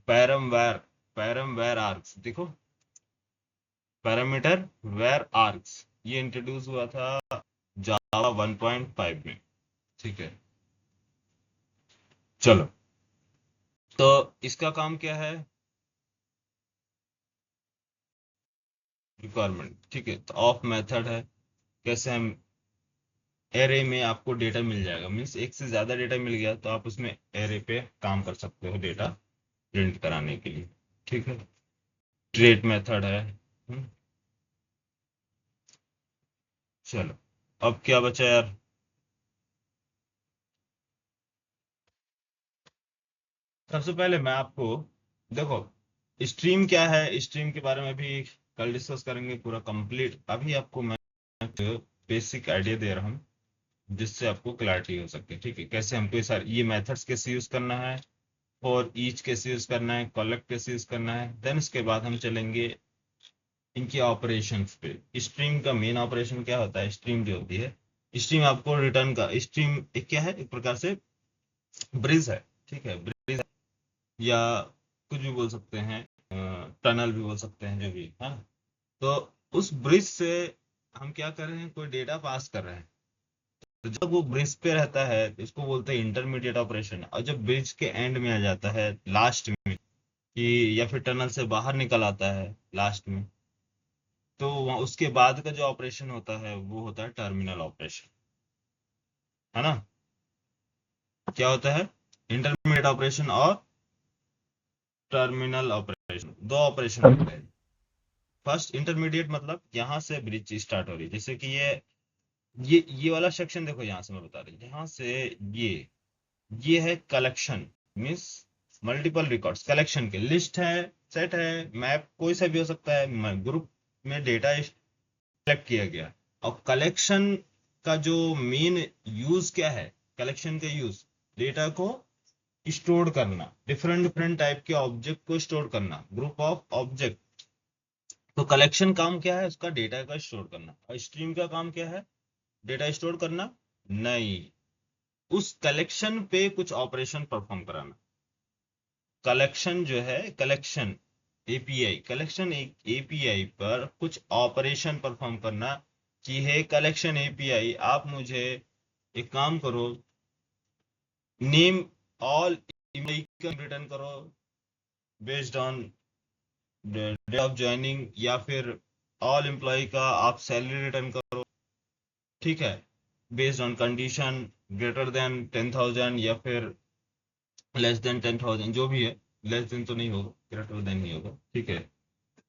param where, param where args. देखो, पैरामीटर वेर आर्ग्स, ये इंट्रोड्यूस हुआ था जावा 1.5 में। ठीक है, चलो, तो इसका काम क्या है, रिक्वायरमेंट। ठीक है, तो ऑफ मेथड है, कैसे हम एरे में आपको डेटा मिल जाएगा, मीन्स एक से ज्यादा डेटा मिल गया तो आप उसमें एरे पे काम कर सकते हो डेटा प्रिंट कराने के लिए। ठीक है, ट्रेट मेथड है। चलो, अब क्या बचा यार, सबसे पहले मैं आपको, देखो स्ट्रीम क्या है, स्ट्रीम के बारे में भी कल डिस्कस करेंगे पूरा कंप्लीट। अभी आपको मैं बेसिक आइडिया दे रहा हूँ जिससे आपको क्लैरिटी हो सके। ठीक है, कैसे हमको ये सारे ये मेथड्स कैसे यूज करना है, और ईच कैसे यूज करना है, कलेक्ट कैसे यूज करना है, देन उसके बाद हम चलेंगे इनके ऑपरेशंस पे। स्ट्रीम का मेन ऑपरेशन क्या होता है, स्ट्रीम जो होती है, स्ट्रीम आपको रिटर्न का, स्ट्रीम एक क्या है, एक प्रकार से ब्रिज है। ठीक है, ब्रिज, या कुछ भी बोल सकते हैं, टनल भी बोल सकते हैं, जो भी है ना। तो उस ब्रिज से हम क्या कर रहे हैं, कोई डेटा पास कर रहे हैं। तो जब वो ब्रिज पे रहता है तो इसको बोलते हैं इंटरमीडिएट ऑपरेशन। और जब ब्रिज के एंड में आ जाता है, लास्ट में, कि या फिर टनल से बाहर निकल आता है लास्ट में, तो वहाँ उसके बाद का जो ऑपरेशन होता है वो होता है टर्मिनल ऑपरेशन, है ना। क्या होता है, इंटरमीडिएट ऑपरेशन और टर्मिनल ऑपरेशन, दो ऑपरेशन होते हैं। फर्स्ट इंटरमीडिएट मतलब यहाँ से ब्रिज स्टार्ट हो रही है, जैसे कि ये वाला सेक्शन देखो, यहाँ से मैं बता रही हूँ, यहाँ से ये है collection, means multiple records, collection के लिस्ट है, सेट है, मैप कोई सा भी हो सकता है, ग्रुप में डेटा कलेक्ट किया गया। और कलेक्शन का जो मेन यूज क्या है, कलेक्शन का यूज डेटा को स्टोर करना, डिफरेंट डिफरेंट टाइप के ऑब्जेक्ट को स्टोर करना, ग्रुप ऑफ ऑब्जेक्ट। तो कलेक्शन काम क्या है, उसका डेटा का स्टोर करना। और स्ट्रीम का काम क्या है, डेटा स्टोर करना नहीं, उस कलेक्शन पे कुछ ऑपरेशन परफॉर्म कराना। कलेक्शन जो है, कलेक्शन एपीआई, कलेक्शन एक एपीआई पर कुछ ऑपरेशन परफॉर्म करना, कि है कलेक्शन एपीआई आप मुझे एक काम करो, नेम ऑल रिटर्न करो based on date of joining, या फिर ऑल एम्प्लॉय का आप सैलरी रिटर्न करो, ठीक है, based on condition greater than 10,000 या फिर लेस देन 10,000, जो भी है, लेस देन तो नहीं होगा, ग्रेटर देन नहीं होगा, ठीक है।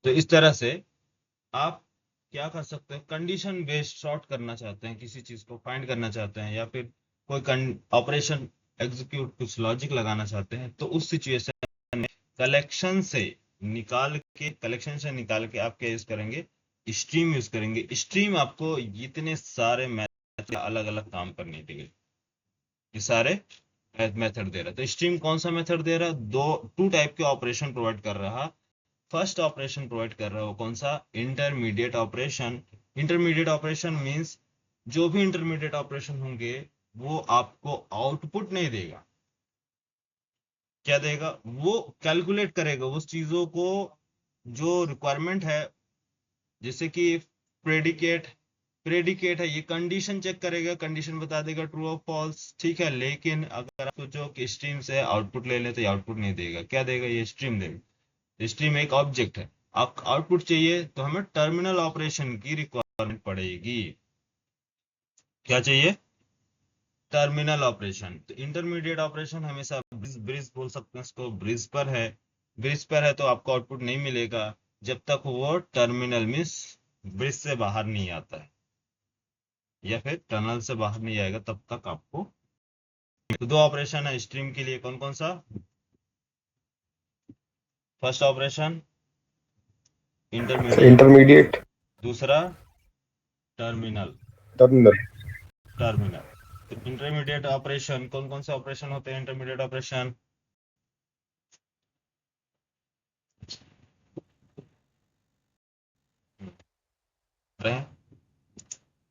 तो इस तरह से आप क्या कर सकते हैं, कंडीशन बेस्ड सॉर्ट करना चाहते हैं, किसी चीज को फाइंड करना चाहते हैं, या फिर कोई ऑपरेशन एग्जीक्यूट, कुछ लॉजिक लगाना चाहते हैं, तो उस सिचुएशन में कलेक्शन से निकाल के आप क्या यूज करेंगे, स्ट्रीम यूज करेंगे। स्ट्रीम आपको इतने सारे मैथड अलग अलग काम करने देंगे, ये सारे मेथड दे रहा है। तो स्ट्रीम कौन सा मेथड दे रहा है, टू टाइप के ऑपरेशन प्रोवाइड कर रहा। फर्स्ट ऑपरेशन प्रोवाइड कर रहा है वो कौन सा, intermediate operation. Intermediate operation means जो भी इंटरमीडिएट ऑपरेशन होंगे वो आपको आउटपुट नहीं देगा, क्या देगा, वो कैलकुलेट करेगा उस चीजों को, जो रिक्वायरमेंट है, जैसे कि प्रेडिकेट, प्रेडिकेट है, ये कंडीशन चेक करेगा, कंडीशन बता देगा ट्रू और फॉल्स, ठीक है। लेकिन अगर आप सोचो कि स्ट्रीम से आउटपुट ले ले, तो आउटपुट नहीं देगा, क्या देगा, ये स्ट्रीम देगा। स्ट्रीम एक ऑब्जेक्ट है, आप आउटपुट चाहिए तो हमें टर्मिनल ऑपरेशन की रिक्वायरमेंट पड़ेगी। क्या चाहिए, टर्मिनल ऑपरेशन। तो इंटरमीडिएट ऑपरेशन हमेशा ब्रिज ब्रिज बोल सकते हैं इसको, ब्रिज पर है, ब्रिज पर है तो आपको आउटपुट नहीं मिलेगा जब तक वो टर्मिनल मीन्स ब्रिज से बाहर नहीं आता है, या फिर टनल से बाहर नहीं आएगा तब तक आपको। तो दो ऑपरेशन है स्ट्रीम के लिए, कौन कौन सा, फर्स्ट ऑपरेशन इंटरमीडिएट, इंटरमीडिएट दूसरा टर्मिनल, टर्मिनल। टर्मिनल। तो इंटरमीडिएट ऑपरेशन कौन कौन से ऑपरेशन होते हैं, इंटरमीडिएट ऑपरेशन,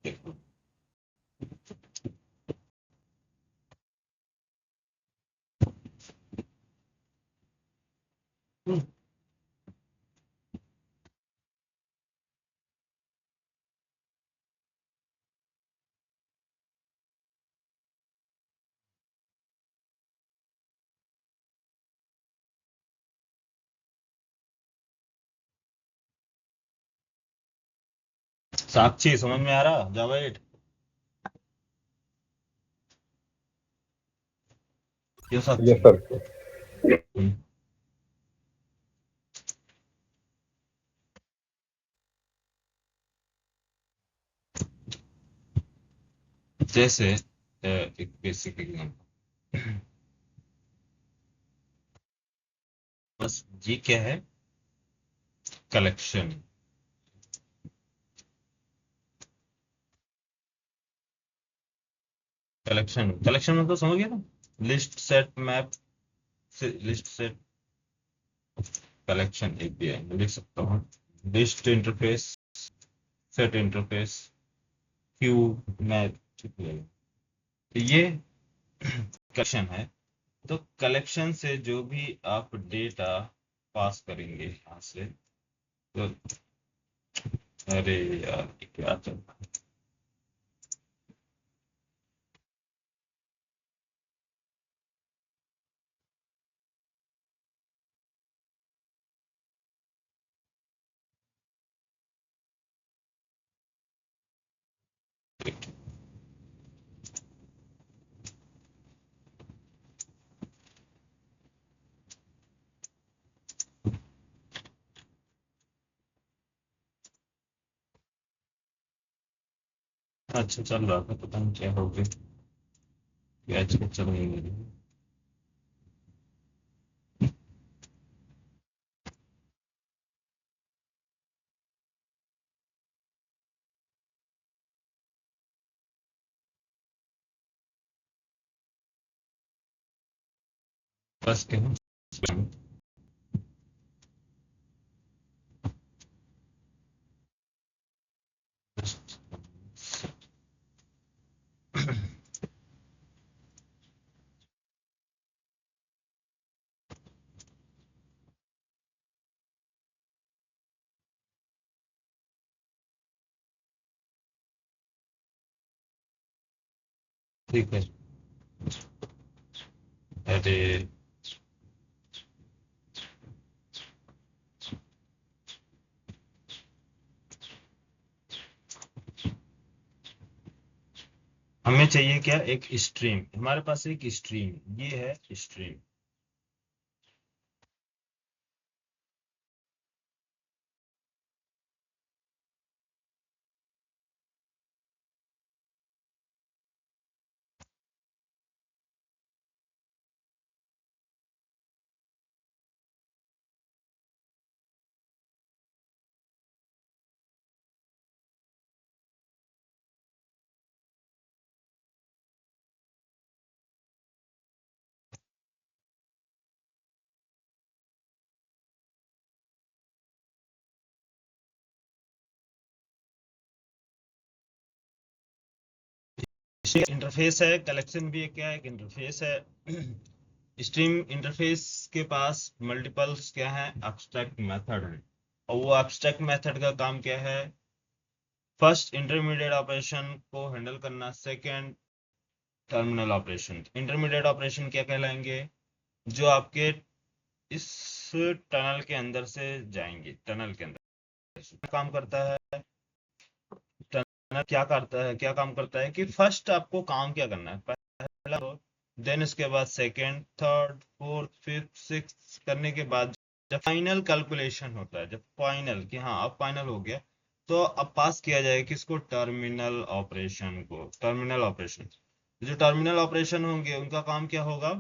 देखो, साक्षी समझ में आ रहा, जावा 8, क्यों यस साक्षी। सर। हम्म, जैसे एक बेसिक एग्जाम्पल, बस ये क्या है, कलेक्शन, कलेक्शन कलेक्शन मतलब समझ गया ना, list set map, list set, collection API मैं लिख सकता हूँ, list interface, set interface, Q map, तो ये कलेक्शन है, तो कलेक्शन से जो भी आप डेटा पास करेंगे यहाँ से, तो अरे यार ये क्या चल रहा है? अच्छा चल रहा था, पता नहीं क्या हो गया, क्या चल नहीं रही। बस के हम ठीक है। अरे हमें चाहिए क्या, एक स्ट्रीम, हमारे पास एक स्ट्रीम, ये है स्ट्रीम। इंटरफेस है, कलेक्शन भी एक क्या है, एक इंटरफेस है। स्ट्रीम इंटरफेस के पास मल्टीपल्स क्या है, एब्स्ट्रैक्ट मेथड है। और वो एब्स्ट्रैक्ट मेथड का काम क्या है, फर्स्ट इंटरमीडिएट ऑपरेशन को हैंडल करना, second terminal operation. Intermediate operation क्या कहलाएंगे, जो आपके इस टनल के अंदर से जाएंगे, टनल के अंदर से काम करता है। टनल क्या काम करता है कि फर्स्ट आपको काम क्या करना है, पहला तो, देन उसके बाद second, third, fourth, fifth, six करने के बाद जब फाइनल कैलकुलेशन होता है, जब फाइनल कि हाँ अब फाइनल हो गया, तो अब पास किया जाए किसको, टर्मिनल ऑपरेशन को। टर्मिनल ऑपरेशन, जो टर्मिनल ऑपरेशन होंगे उनका काम क्या होगा,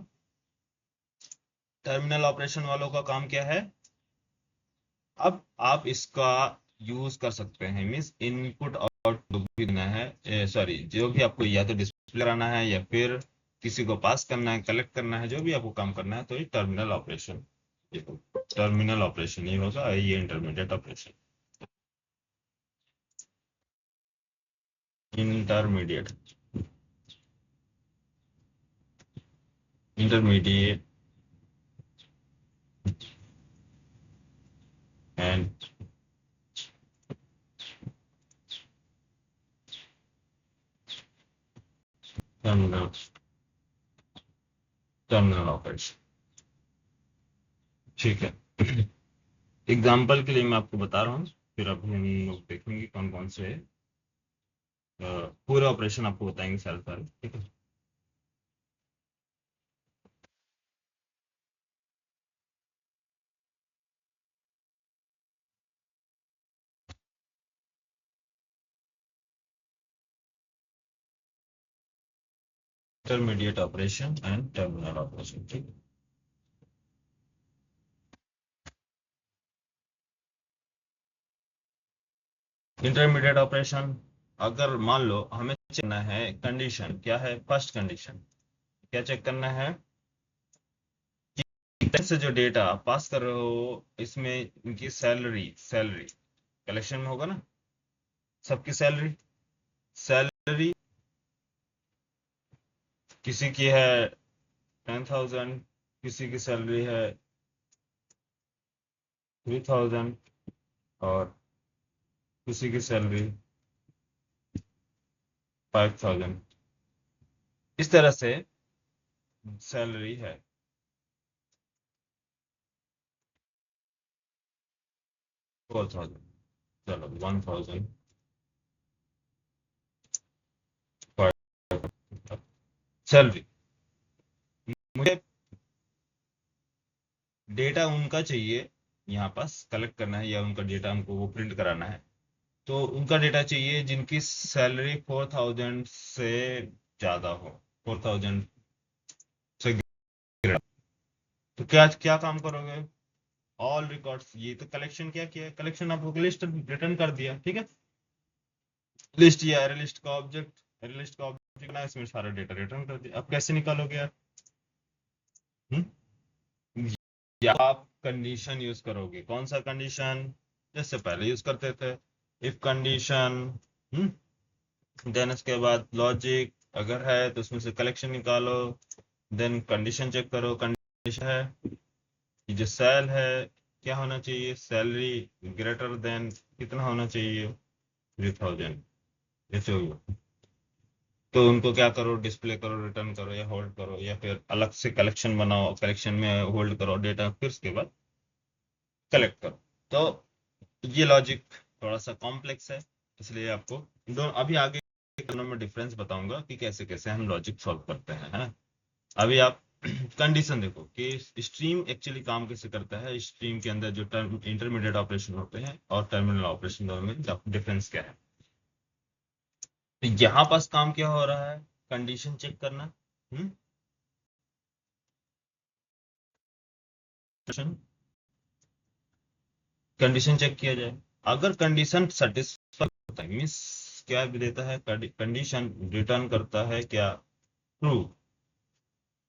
टर्मिनल ऑपरेशन वालों का काम क्या है, अब आप इसका यूज कर सकते हैं, मीन्स इनपुट आउटपुट भी देना है, सॉरी जो भी आपको या तो डिस्प्ले कराना है या फिर किसी को पास करना है, कलेक्ट करना है, जो भी आपको काम करना है, तो ये टर्मिनल ऑपरेशन, टर्मिनल ऑपरेशन ये होगा, ये intermediate operation. Intermediate, intermediate and terminal, terminal operation, ठीक है। एग्जाम्पल के लिए मैं आपको बता रहा हूँ, फिर अभी हम लोग देखेंगे कौन कौन से पूरे ऑपरेशन आपको बताएंगे सारे सारे, ठीक है। Intermediate operation and terminal operation, ठीक है। इंटरमीडिएट ऑपरेशन, अगर मान लो हमें चेक करना है, कंडीशन क्या है, फर्स्ट कंडीशन क्या चेक करना है कि से जो डेटा पास कर रहे हो इसमें इनकी सैलरी, सैलरी कलेक्शन में होगा ना, सबकी सैलरी, सैलरी किसी की है 10,000, किसी की सैलरी है 3,000 और किसी की सैलरी 5,000। इस तरह से सैलरी है। फोर थाउजेंड, चलो 1,000 सैलरी। मुझे डेटा उनका चाहिए, यहाँ पास कलेक्ट करना है या उनका डेटा हमको वो प्रिंट कराना है। तो उनका डेटा चाहिए जिनकी सैलरी 4,000 से ज़्यादा हो, 4,000 से greater। तो क्या क्या काम करोगे? ऑल रिकॉर्ड्स, ये तो कलेक्शन क्या किया, कलेक्शन आपको लिस्ट रिटर्न कर दिया, ठीक है। लिस्ट या एरे लिस्ट का ऑब्जेक्ट, एरे लिस्ट का ऑब्जेक्ट ना, इसमें सारा डेटा रिटर्न कर दिया। अब कैसे निकालोगे यार? हम्म? या आप कंडीशन यूज करोगे, कौन सा कंडीशन? जैसे पहले यूज करते थे, इफ कंडीशन, देन उसके बाद लॉजिक, अगर है तो उसमें से कलेक्शन निकालो, देन कंडीशन चेक करो। कंडीशन है कि जो सेल है क्या होना चाहिए, सैलरी ग्रेटर देन कितना होना चाहिए, 3,000। जैसे हो गया, तो उनको क्या करो, डिस्प्ले करो, रिटर्न करो या होल्ड करो, या फिर अलग से कलेक्शन बनाओ, कलेक्शन में होल्ड करो डेटा, फिर उसके बाद कलेक्ट करो। तो ये लॉजिक थोड़ा सा कॉम्प्लेक्स है, इसलिए आपको दो अभी आगे दोनों में डिफरेंस बताऊंगा कि कैसे कैसे हम लॉजिक सॉल्व करते हैं, है ना। अभी आप कंडीशन देखो कि स्ट्रीम एक्चुअली काम कैसे करता है। स्ट्रीम के अंदर जो टर्म इंटरमीडिएट ऑपरेशन होते हैं और टर्मिनल ऑपरेशन दोनों में डिफरेंस क्या है। तो यहाँ पास काम क्या हो रहा है, कंडीशन चेक करना। कंडीशन चेक किया जाए, अगर कंडीशन सेटिस्फाई होता है, मीन्स क्या भी देता है, कंडीशन रिटर्न करता है क्या, ट्रू।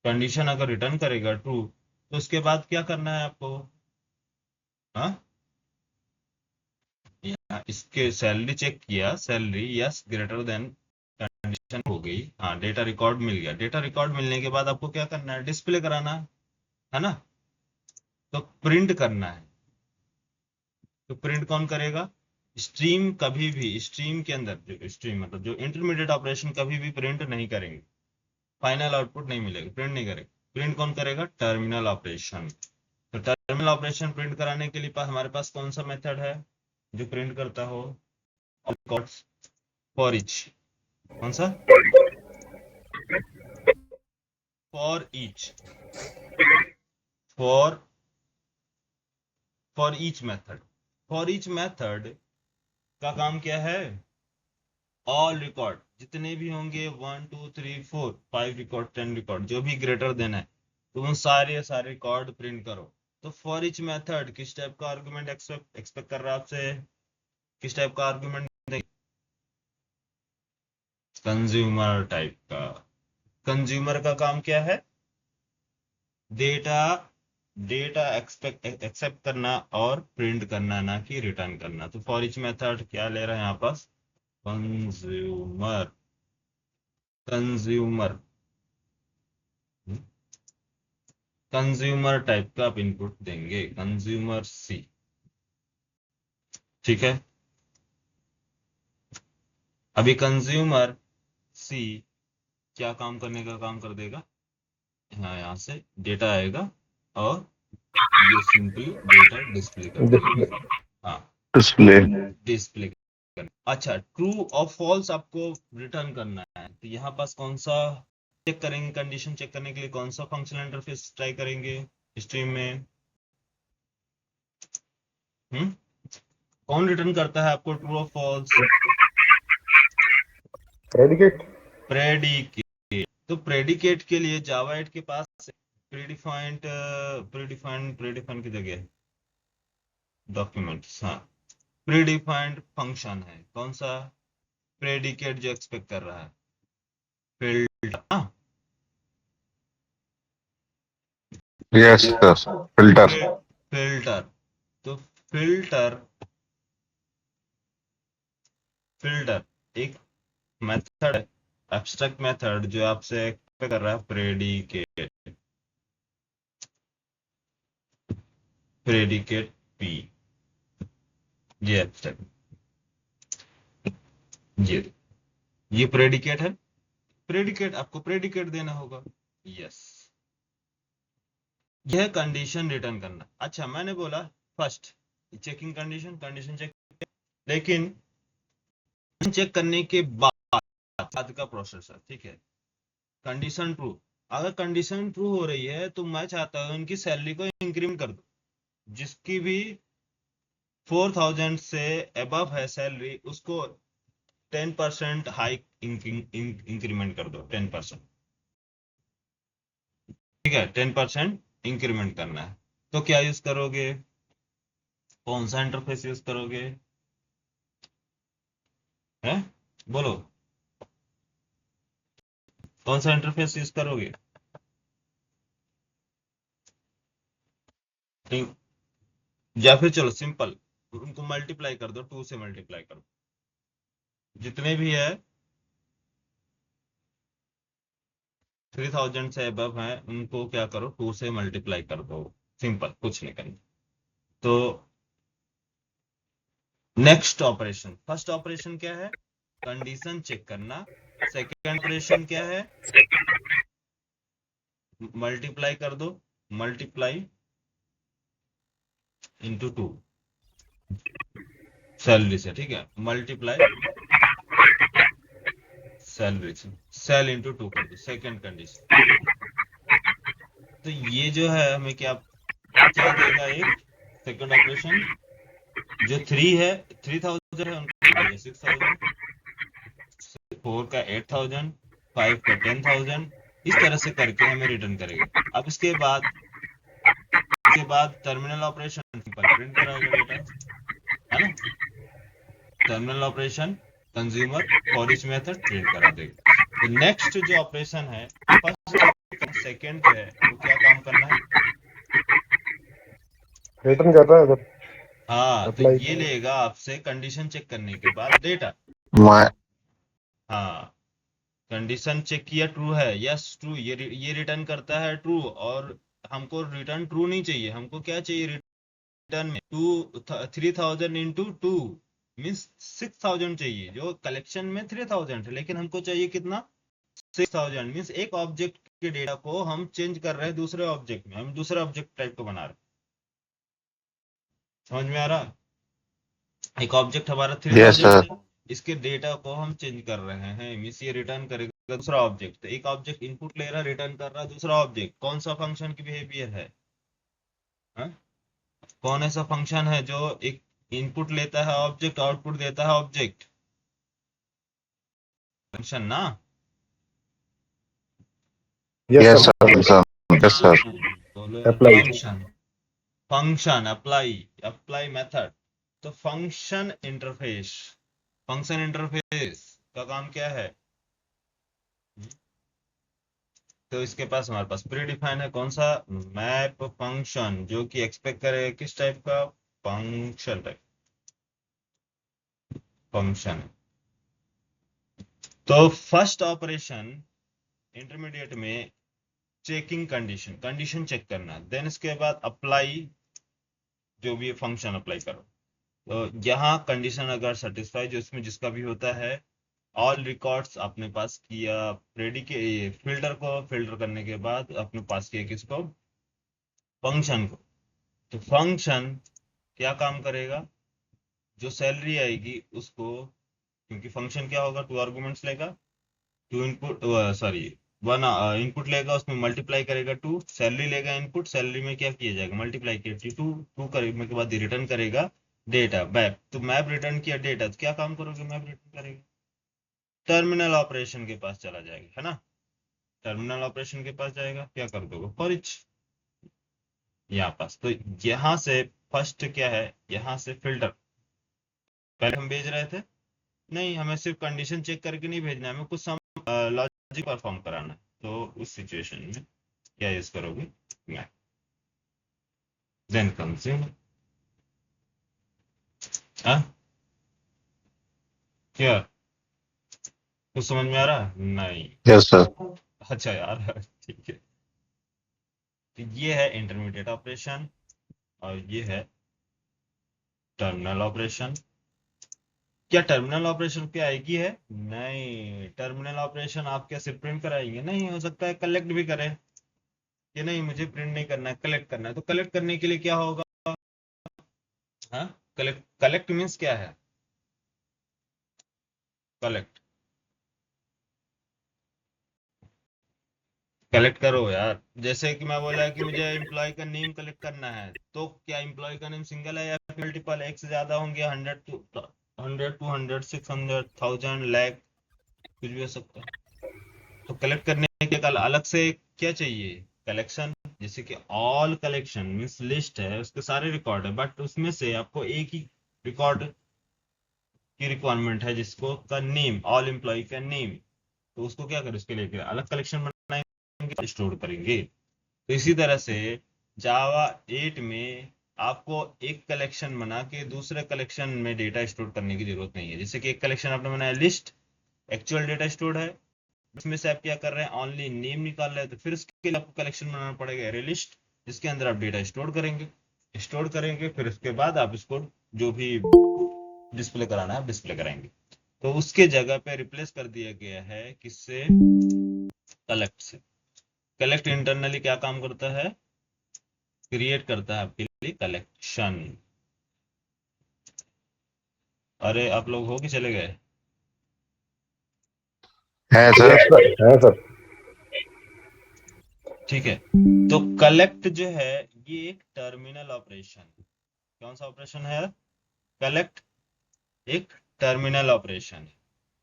कंडीशन अगर रिटर्न करेगा ट्रू, तो उसके बाद क्या करना है आपको? हाँ, इसके सैलरी चेक किया, salary yes greater than, condition हो गई, हाँ डेटा रिकॉर्ड मिल गया। डेटा रिकॉर्ड मिलने के बाद आपको क्या करना है, डिस्प्ले कराना है ना। तो प्रिंट करना है, तो प्रिंट कौन करेगा? स्ट्रीम कभी भी, स्ट्रीम के अंदर जो स्ट्रीम मतलब जो इंटरमीडिएट ऑपरेशन कभी भी प्रिंट नहीं करेंगे, फाइनल आउटपुट नहीं मिलेगा, प्रिंट नहीं करेगा। प्रिंट कौन करेगा? Terminal operation. तो टर्मिनल ऑपरेशन प्रिंट कराने के लिए हमारे पास कौन सा मेथड है जो प्रिंट करता हो? For each. कौन सा? For each, for for each method. For each method का काम क्या है? ऑल रिकॉर्ड जितने भी होंगे, 1 2 3 4 5 रिकॉर्ड, 10 रिकॉर्ड, जो भी ग्रेटर देन है, तो उन सारे रिकॉर्ड प्रिंट करो। तो फॉर ईच मेथड किस टाइप का आर्गुमेंट एक्सपेक्ट कर रहा है आपसे? किस टाइप का आर्गुमेंट? कंज्यूमर टाइप का। कंज्यूमर का काम क्या है? डेटा डेटा एक्सेप्ट करना और प्रिंट करना, ना कि रिटर्न करना। तो फॉर ईच मेथड क्या ले रहे हैं यहाँ पास? कंज्यूमर, कंज्यूमर, कंज्यूमर टाइप का आप इनपुट देंगे, कंज्यूमर सी, ठीक है। अभी कंज्यूमर सी क्या काम करने का काम कर देगा, हाँ यहाँ से डेटा आएगा और ये सिंपली डेटा डिस्प्ले कर देगा। हाँ, डिस्प्ले। डिस्प्ले करना। अच्छा, ट्रू और फॉल्स आपको रिटर्न करना है, तो यहाँ पास कौन सा चेक करेंगे? कंडीशन चेक करने के लिए कौन सा फंक्शनल इंटरफेस ट्राई करेंगे स्ट्रीम में? हम्म कौन रिटर्न करता है आपको ट्रू और फॉल्स? प्रेडिकेट। प्रेडिकेट। तो प्रेडिकेट के लिए जावा 8 के पास प्रीडिफाइंड, प्रीडिफाइंड की जगह डॉक्यूमेंट्स, हाँ, प्रीडिफाइंड फंक्शन है। कौन सा? प्रेडिकेट जो एक्सपेक्ट कर रहा है, फिल्टर, हाँ, यस सर, फिल्टर। फिल्टर। तो फिल्टर, फिल्टर एक मेथड है, एब्स्ट्रैक्ट मेथड जो आपसे एक्सपेक्ट कर रहा है प्रेडिकेट। प्रेडिकेट पी, ये एब्स्ट्रैक्ट, ये प्रेडिकेट है। प्रेडिकेट आपको प्रेडिकेट देना होगा। यस, यह कंडीशन रिटर्न करना। अच्छा, मैंने बोला first checking condition, condition check, लेकिन चेक करने के बाद का प्रोसेस है, ठीक है। कंडीशन ट्रू, अगर कंडीशन ट्रू हो रही है तो मैं चाहता हूं उनकी सैलरी को इंक्रीमेंट कर दो। जिसकी भी 4000 से अबव है सैलरी, उसको 10% हाइक इंक्रीमेंट कर दो, 10%, ठीक है। 10% इंक्रीमेंट करना है तो क्या यूज करोगे, कौन सा इंटरफेस यूज करोगे, है बोलो, कौन सा इंटरफेस यूज करोगे। नहीं, या फिर चलो सिंपल, उनको मल्टीप्लाई कर दो, 2 से मल्टीप्लाई कर दो, जितने भी है 3000 से अबव है उनको क्या करो, 2 से मल्टीप्लाई कर दो, सिंपल, कुछ नहीं करना। तो नेक्स्ट ऑपरेशन, फर्स्ट ऑपरेशन क्या है, कंडीशन चेक करना। सेकेंड ऑपरेशन क्या है, मल्टीप्लाई कर दो, मल्टीप्लाई इंटू 2 सैलरी से, ठीक है। मल्टीप्लाई सैलरी से, सेल इंटू 2 कर दो, सेकेंड कंडीशन। तो ये जो है हमें क्या क्या देगा, एक सेकेंड ऑपरेशन जो 3 है, 3000 है उनको देगा 6000, 4 का 8000, 5 का 10000, इस तरह से करके हमें रिटर्न करेगा। अब इसके बाद टर्मिनल ऑपरेशन, सिंपल प्रिंट कराएगा डेटा, है ना। Terminal operation consumer for each method print करा देगा। तो नेक्स्ट जो ऑपरेशन है, फर्स्ट सेकंड जो है वो क्या काम करना है, रिटर्न कर रहा है सर, हाँ, तो अप्लाई। ये लेगा आपसे कंडीशन चेक करने के बाद डेटा। मैं हाँ, कंडीशन चेक किया, ट्रू है, यस ट्रू, ये रिटर्न करता है ट्रू। और हमको रिटर्न ट्रू नहीं चाहिए, हमको क्या चाहिए रिटर्न में, 3000 इंटू 2 मीन्स 6000 चाहिए। जो कलेक्शन में 3000 है, लेकिन हमको चाहिए कितना, 6000, मीन्स एक ऑब्जेक्ट के डेटा को हम चेंज कर रहे हैं दूसरे ऑब्जेक्ट में, हम दूसरे ऑब्जेक्ट टाइप को बना रहे हैं। समझ में आ रहा, एक ऑब्जेक्ट हमारा यस 3000 सर। है, इसके डेटा को हम चेंज कर रहे हैं, मीन्स ये रिटर्न करेगा दूसरा ऑब्जेक्ट। तो एक ऑब्जेक्ट इनपुट ले रहा है, रिटर्न कर रहा है दूसरा ऑब्जेक्ट। कौन सा फंक्शन की बिहेवियर है, हाँ? कौन ऐसा फंक्शन है जो एक इनपुट लेता है ऑब्जेक्ट, आउटपुट देता है ऑब्जेक्ट, फंक्शन ना। Yes yes sir, sir sir yes sir. बोलो apply. Function, function apply, apply method. तो फंक्शन इंटरफेस का काम क्या है, तो इसके पास हमारे पास प्री डिफाइन है कौन सा, मैप फंक्शन, जो कि एक्सपेक्ट करेगा किस टाइप का, फंक्शन टाइप, फंक्शन। तो फर्स्ट ऑपरेशन इंटरमीडिएट में चेकिंग कंडीशन, कंडीशन चेक करना, देन इसके बाद अप्लाई, जो भी फंक्शन अप्लाई करो। तो यहाँ कंडीशन अगर सेटिस्फाई, जो इसमें जिसका भी होता है, ऑल रिकॉर्ड्स अपने पास किया, रेडी के फिल्टर को फिल्टर करने के बाद अपने पास किया किसको, फंक्शन को। तो फंक्शन क्या काम करेगा, जो सैलरी आएगी उसको, क्योंकि फंक्शन क्या होगा, 2 आर्गुमेंट्स लेगा, 2 इनपुट, सॉरी 1 इनपुट लेगा, उसमें मल्टीप्लाई करेगा 2, सैलरी लेगा इनपुट, सैलरी में क्या किया जाएगा, मल्टीप्लाई किया 2, 2 करने के बाद रिटर्न करेगा डेटा बैक। तो मैप रिटर्न किया डेटा, तो क्या काम करोगे, मैप रिटर्न करेगा, टर्मिनल ऑपरेशन के पास चला जाएगा, है ना। टर्मिनल ऑपरेशन के पास जाएगा, क्या कर दोगे, फॉर ईच, यहाँ पास। तो यहाँ से फर्स्ट क्या है, यहाँ से फिल्टर, पहले हम भेज रहे थे, नहीं हमें सिर्फ कंडीशन चेक करके नहीं भेजना है, हमें कुछ लॉजिक परफॉर्म कराना है। तो उस सिचुएशन में क्या यूज करोगे, मैप, देन कंज्यूम, हाँ, क्या कुछ समझ में आ रहा है? नहीं, यस सर। अच्छा यार ठीक है। तो ये है इंटरमीडिएट ऑपरेशन। और ये है टर्मिनल ऑपरेशन। क्या टर्मिनल ऑपरेशन क्या एक ही है? नहीं, टर्मिनल ऑपरेशन आप क्या सिर्फ प्रिंट कराएंगे? नहीं, हो सकता है कलेक्ट भी करें कि नहीं मुझे प्रिंट नहीं करना है, कलेक्ट करना है। तो कलेक्ट करने के लिए क्या होगा? हाँ, कलेक्ट कलेक्ट मीन्स क्या है? कलेक्ट कलेक्ट करो यार। जैसे कि मैं बोला कि मुझे एम्प्लॉय का नेम कलेक्ट करना है, तो क्या एम्प्लॉय का नेम सिंगल है या फिर मल्टीपल? एक से ज्यादा होंगे, 100 200 600 1000 लाख, कुछ भी हो सकता है। तो कलेक्ट करने के कल अलग से क्या चाहिए? कलेक्शन। जैसे कि ऑल कलेक्शन मीन्स लिस्ट है, उसके सारे रिकॉर्ड है, बट उसमें से आपको एक ही रिकॉर्ड की रिक्वायरमेंट है जिसको का नेम, ऑल एम्प्लॉय का नेम। तो उसको क्या करें? उसके लिए अलग कलेक्शन बनाएंगे, स्टोर करेंगे। तो इसी तरह से जावा 8 में आपको एक कलेक्शन बना के दूसरे कलेक्शन में डेटा स्टोर करने की जरूरत नहीं है। जैसे कि एक कलेक्शन आपने बनाया लिस्ट, एक्चुअल डेटा स्टोर है, इसमें से आप क्या कर रहे हैं? ऑनली नेम निकाल रहे हैं, तो फिर उसके लिए आपको कलेक्शन बनाना पड़ेगा एरे लिस्ट, जिसके अंदर आप डेटा स्टोर करेंगे। फिर उसके बाद आप इसको जो भी डिस्प्ले कराना है आप डिस्प्ले कराएंगे। तो उसके जगह पे रिप्लेस कर दिया गया है किससे? कलेक्ट से। कलेक्ट इंटरनली क्या काम करता है? क्रिएट करता है आपके लिए कलेक्शन। अरे आप लोग हो कि चले गए? है सर। यस सर, है सर। ठीक है। तो कलेक्ट जो है ये एक टर्मिनल ऑपरेशन। कौन सा ऑपरेशन है? कलेक्ट एक टर्मिनल ऑपरेशन है।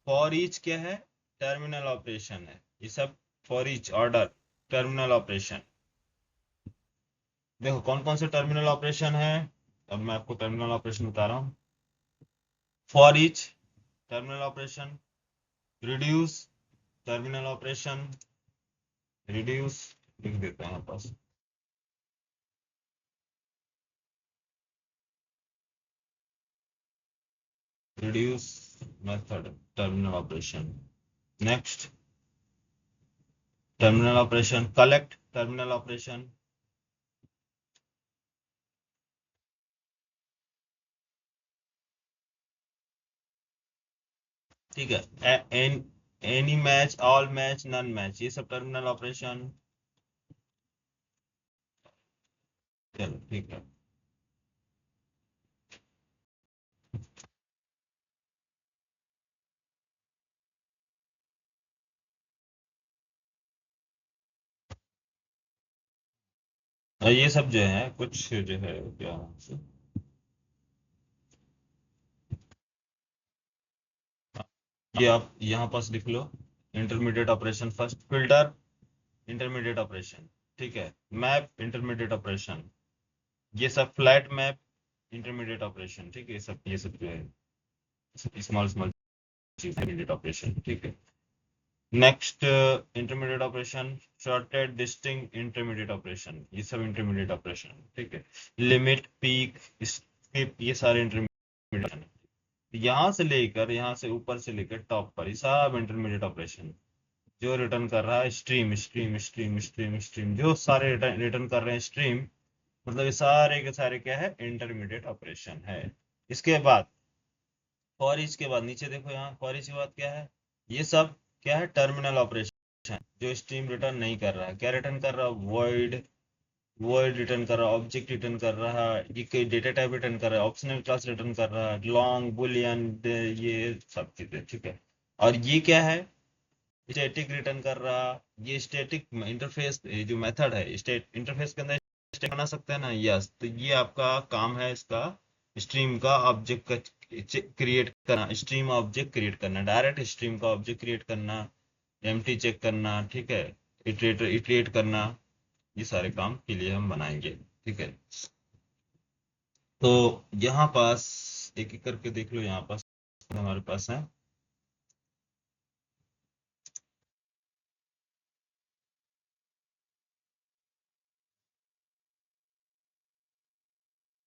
फॉर ईच क्या है? टर्मिनल ऑपरेशन है। ये सब for each order terminal operation. देखो कौन कौन से टर्मिनल ऑपरेशन है। अब मैं आपको टर्मिनल ऑपरेशन बता रहा हूँ। For each terminal operation, reduce terminal operation, reduce लिख देते हैं यहाँ पास, reduce method terminal operation. Next terminal operation, collect terminal operation. ठीक है। Any match, all match, none match, ये सब टर्मिनल ऑपरेशन। चलो ठीक है। और ये सब जो है कुछ जो है क्या, ये आप यहाँ पास लिख लो। Intermediate operation first, filter intermediate operation, ठीक है। मैप इंटरमीडिएट ऑपरेशन, ये सब फ्लैट मैप इंटरमीडिएट ऑपरेशन, ठीक है। ये सब जो है स्मॉल स्मॉल चीज इंटरमीडिएट ऑपरेशन, ठीक है। Next intermediate operation, shorted distinct intermediate operation, ये सब इंटरमीडिएट ऑपरेशन, ठीक है। लिमिट, पीक, स्किप, ये सारे इंटरमीडिएट। यहाँ से लेकर यहाँ से ऊपर से लेकर टॉप पर ये सब इंटरमीडिएट ऑपरेशन। जो रिटर्न कर रहा है stream stream stream stream stream, जो सारे रिटर्न कर रहे हैं स्ट्रीम, मतलब ये सारे के सारे क्या है? इंटरमीडिएट ऑपरेशन है। इसके बाद फॉर ईच के बाद नीचे देखो, यहाँ फॉर ईच के बाद क्या है? ये सब क्या है? Terminal operation. जो स्ट्रीम रिटर्न नहीं कर रहा है, क्या रिटर्न कर रहा है? वॉइड, वॉइड रिटर्न कर रहा है, ऑब्जेक्ट रिटर्न कर रहा है, ये कोई डेटा टाइप रिटर्न कर रहा है, ऑप्शनल क्लास रिटर्न कर रहा है, लॉन्ग बुलियन, ये सब चीजें, ठीक है। और ये क्या है? स्टैटिक रिटर्न कर रहा। ये स्टैटिक इंटरफेस जो मेथड है, स्टेट इंटरफेस के अंदर स्टैटिक बना सकते हैं ना? यस। तो ये आपका काम है इसका, स्ट्रीम का ऑब्जेक्ट का क्रिएट करना, स्ट्रीम ऑब्जेक्ट क्रिएट करना, डायरेक्ट स्ट्रीम का ऑब्जेक्ट क्रिएट करना, एम्प्टी चेक करना, ठीक है। इटरेट करना, ये सारे काम के लिए हम बनाएंगे, ठीक है। तो यहाँ पास एक एक करके देख लो। यहाँ पास हमारे पास है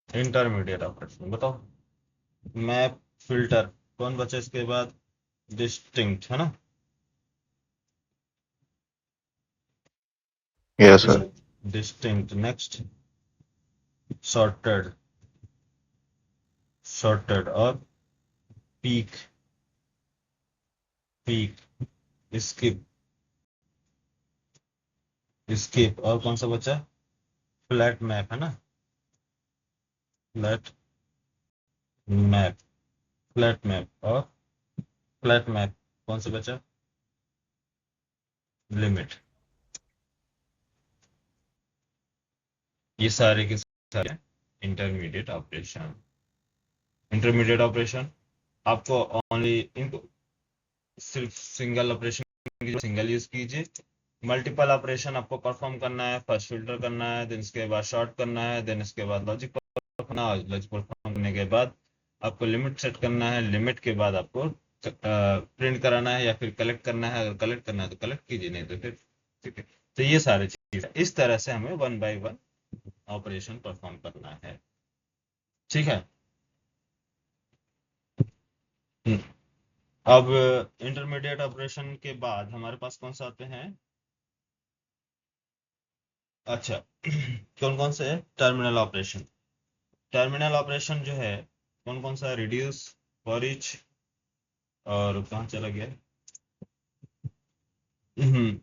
इंटरमीडिएट ऑपरेशन, बताओ। मैप, फिल्टर, कौन बचा इसके बाद? डिस्टिंक्ट, है ना? Yes sir. Distinct. Next sorted, sorted और पीक, पीक, स्किप, स्किप और कौन सा बचा? फ्लैट मैप है ना, फ्लैट मैप, फ्लैट मैप और फ्लैट मैप, कौन सा बचा? लिमिट। ये सारे के सारे इंटरमीडिएट ऑपरेशन। इंटरमीडिएट ऑपरेशन आपको ओनली इनको सिर्फ सिंगल ऑपरेशन सिंगल यूज कीजिए। मल्टीपल ऑपरेशन आपको परफॉर्म करना है, फर्स्ट फिल्टर करना है, देन इसके बाद शॉर्ट करना है, देन इसके बाद लॉजिक परफॉर्म करना है, लॉजिक परफॉर्म करने के बाद आपको लिमिट सेट करना है, लिमिट के बाद आपको प्रिंट कराना है या फिर कलेक्ट करना है। अगर कलेक्ट करना है तो कलेक्ट कीजिए, नहीं तो फिर ठीक है। तो ये सारी चीज है, इस तरह से हमें one by one operation perform करना है। ठीक है। हम्म, अब इंटरमीडिएट ऑपरेशन के बाद हमारे पास कौन सा आते हैं? अच्छा कौन कौन से है? Terminal operation. टर्मिनल ऑपरेशन जो है कौन कौन सा? रिड्यूस, फॉर ईच, और कहाँ चला गया? हम्म,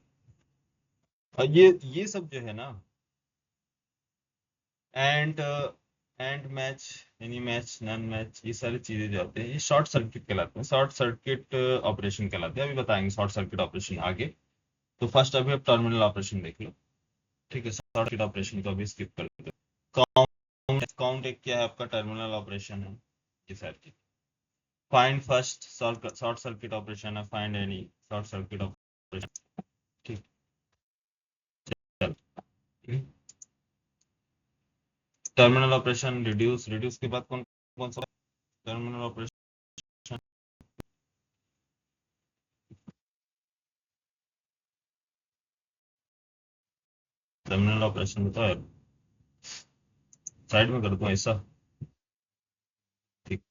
और ये सब जो है ना, and and match, any match, none match, ये सारी चीजें जो आते हैं ये शॉर्ट सर्किट कहलाते हैं, शॉर्ट सर्किट ऑपरेशन कहलाते हैं। अभी बताएंगे शॉर्ट सर्किट ऑपरेशन आगे। तो फर्स्ट अभी आप टर्मिनल ऑपरेशन देख लो। ठीक है, शॉर्ट सर्किट ऑपरेशन को अभी स्किप कर दो। काउंट, काउंट एक क्या है आपका? टर्मिनल ऑपरेशन है ये सारी। Find first, short circuit operation है। Find any, short circuit operation. ठीक, चल। टर्मिनल ऑपरेशन, रिड्यूस, रिड्यूस के बाद कौन कौन सा? टर्मिनल ऑपरेशन, टर्मिनल ऑपरेशन बताओ यार, साइड में कर दूं ऐसा? ठीक।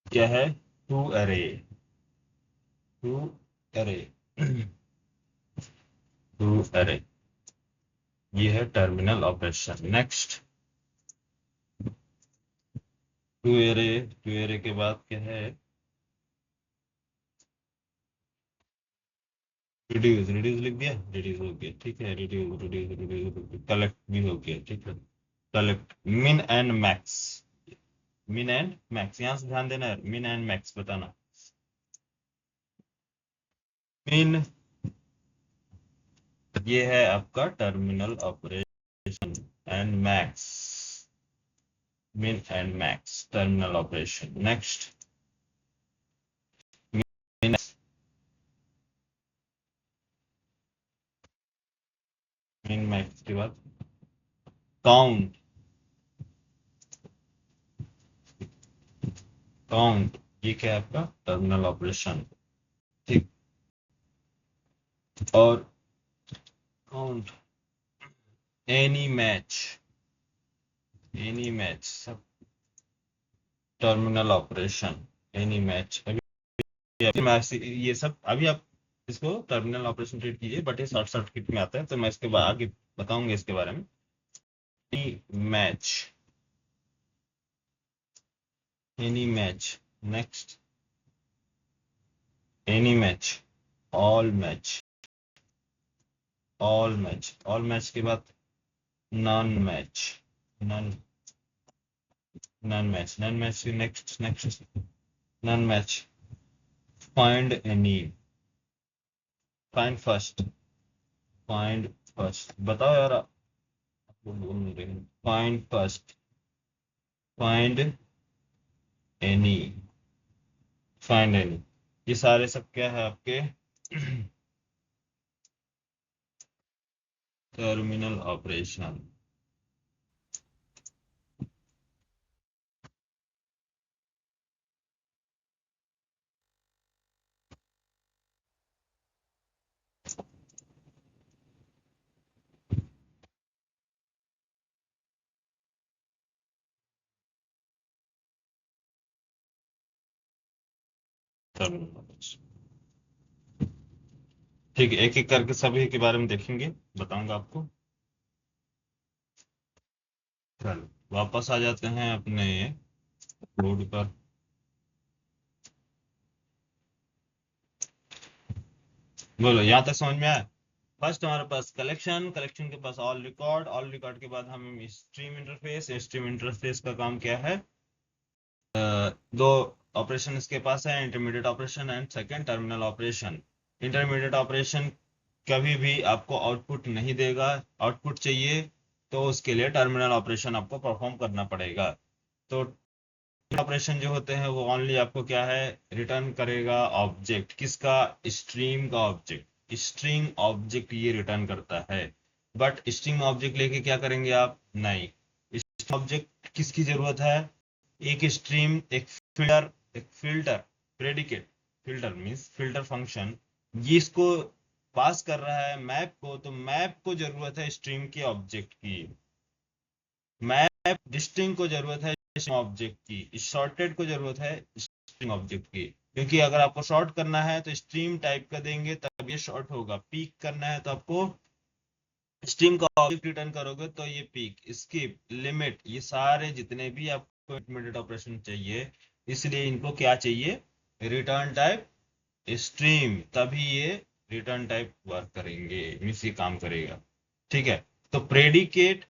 क्या है? टू अरे, टू अरे, टू अरे, ये है terminal operation. Next, to array, to array के बाद क्या है? रिड्यूस, रिड्यूस लिख दिया, रिड्यूस हो गया। ठीक है, रिड्यूस, रिड्यूस, रिड्यूस, कलेक्ट भी हो गया। ठीक है, कलेक्ट, मिन एंड मैक्स, मिन एंड मैक्स, यहां से ध्यान देना है, मिन एंड मैक्स बताना। मिन, ये है आपका टर्मिनल ऑपरेशन, एंड मैक्स, मिन and max terminal operation. Next, मिन, मिन मैक्स के बाद काउंट, काउंट, ये क्या है आपका? Terminal operation. ठीक, और count, any match, any match, सब टर्मिनल ऑपरेशन, एनी मैच। अभी मैच ये सब अभी आप इसको टर्मिनल ऑपरेशन ट्रीट कीजिए, बट ये शॉर्ट सर्किट में आता है, तो मैं इसके बाद आगे बताऊंगा इसके बारे में। Any match, any match. Next, any match, all match, all match, all match के बाद non match, non, non match, non match. Next, next, non match, find any, find first, find first बताओ यार, आप बोल नहीं रहे। Find first, find any, find any, ये सारे सब क्या है आपके? Terminal operation. टर्मिनल ऑपरेशन, ठीक है, एक एक करके सभी के बारे में देखेंगे, बताऊंगा आपको। चलो वापस आ जाते हैं अपने बोर्ड पर। बोलो, यहाँ तक समझ में आया? फर्स्ट हमारे पास कलेक्शन, कलेक्शन के पास ऑल रिकॉर्ड, ऑल रिकॉर्ड के बाद हम स्ट्रीम इंटरफेस। स्ट्रीम इंटरफेस का काम क्या है? दो ऑपरेशन इसके पास है, intermediate operation and second terminal operation. Intermediate operation कभी भी आपको आउटपुट नहीं देगा, आउटपुट चाहिए तो उसके लिए टर्मिनल ऑपरेशन आपको परफॉर्म करना पड़ेगा। तो ऑपरेशन जो होते हैं वो ओनली आपको क्या है, रिटर्न करेगा ऑब्जेक्ट। किसका? स्ट्रीम का ऑब्जेक्ट। स्ट्रिंग ऑब्जेक्ट ये रिटर्न करता है। बट स्ट्रिंग ऑब्जेक्ट लेके क्या करेंगे आप? नहीं, ऑब्जेक्ट किसकी जरूरत है? एक स्ट्रीम, एक filter predicate. Filter means filter function, ये इसको पास कर रहा है मैप को, तो मैप को जरूरत है स्ट्रीम के ऑब्जेक्ट की। मैप डिस्टिंग को जरूरत है ऑब्जेक्ट की, शॉर्टेड को जरूरत है स्ट्रिंग ऑब्जेक्ट की। क्योंकि अगर आपको शॉर्ट करना है तो स्ट्रीम टाइप का देंगे तब ये शॉर्ट होगा, पीक करना है तो आपको स्ट्रिंग का ऑब्जेक्ट रिटर्न करोगे तो ये पीक, स्किप, लिमिट, ये सारे जितने भी आपको इंटरमीडिएट ऑपरेशन चाहिए, इसलिए इनको क्या चाहिए? रिटर्न टाइप स्ट्रीम, तभी ये रिटर्न टाइप वर्क करेंगे, मीन्स ये काम करेगा। ठीक है, तो प्रेडिकेट,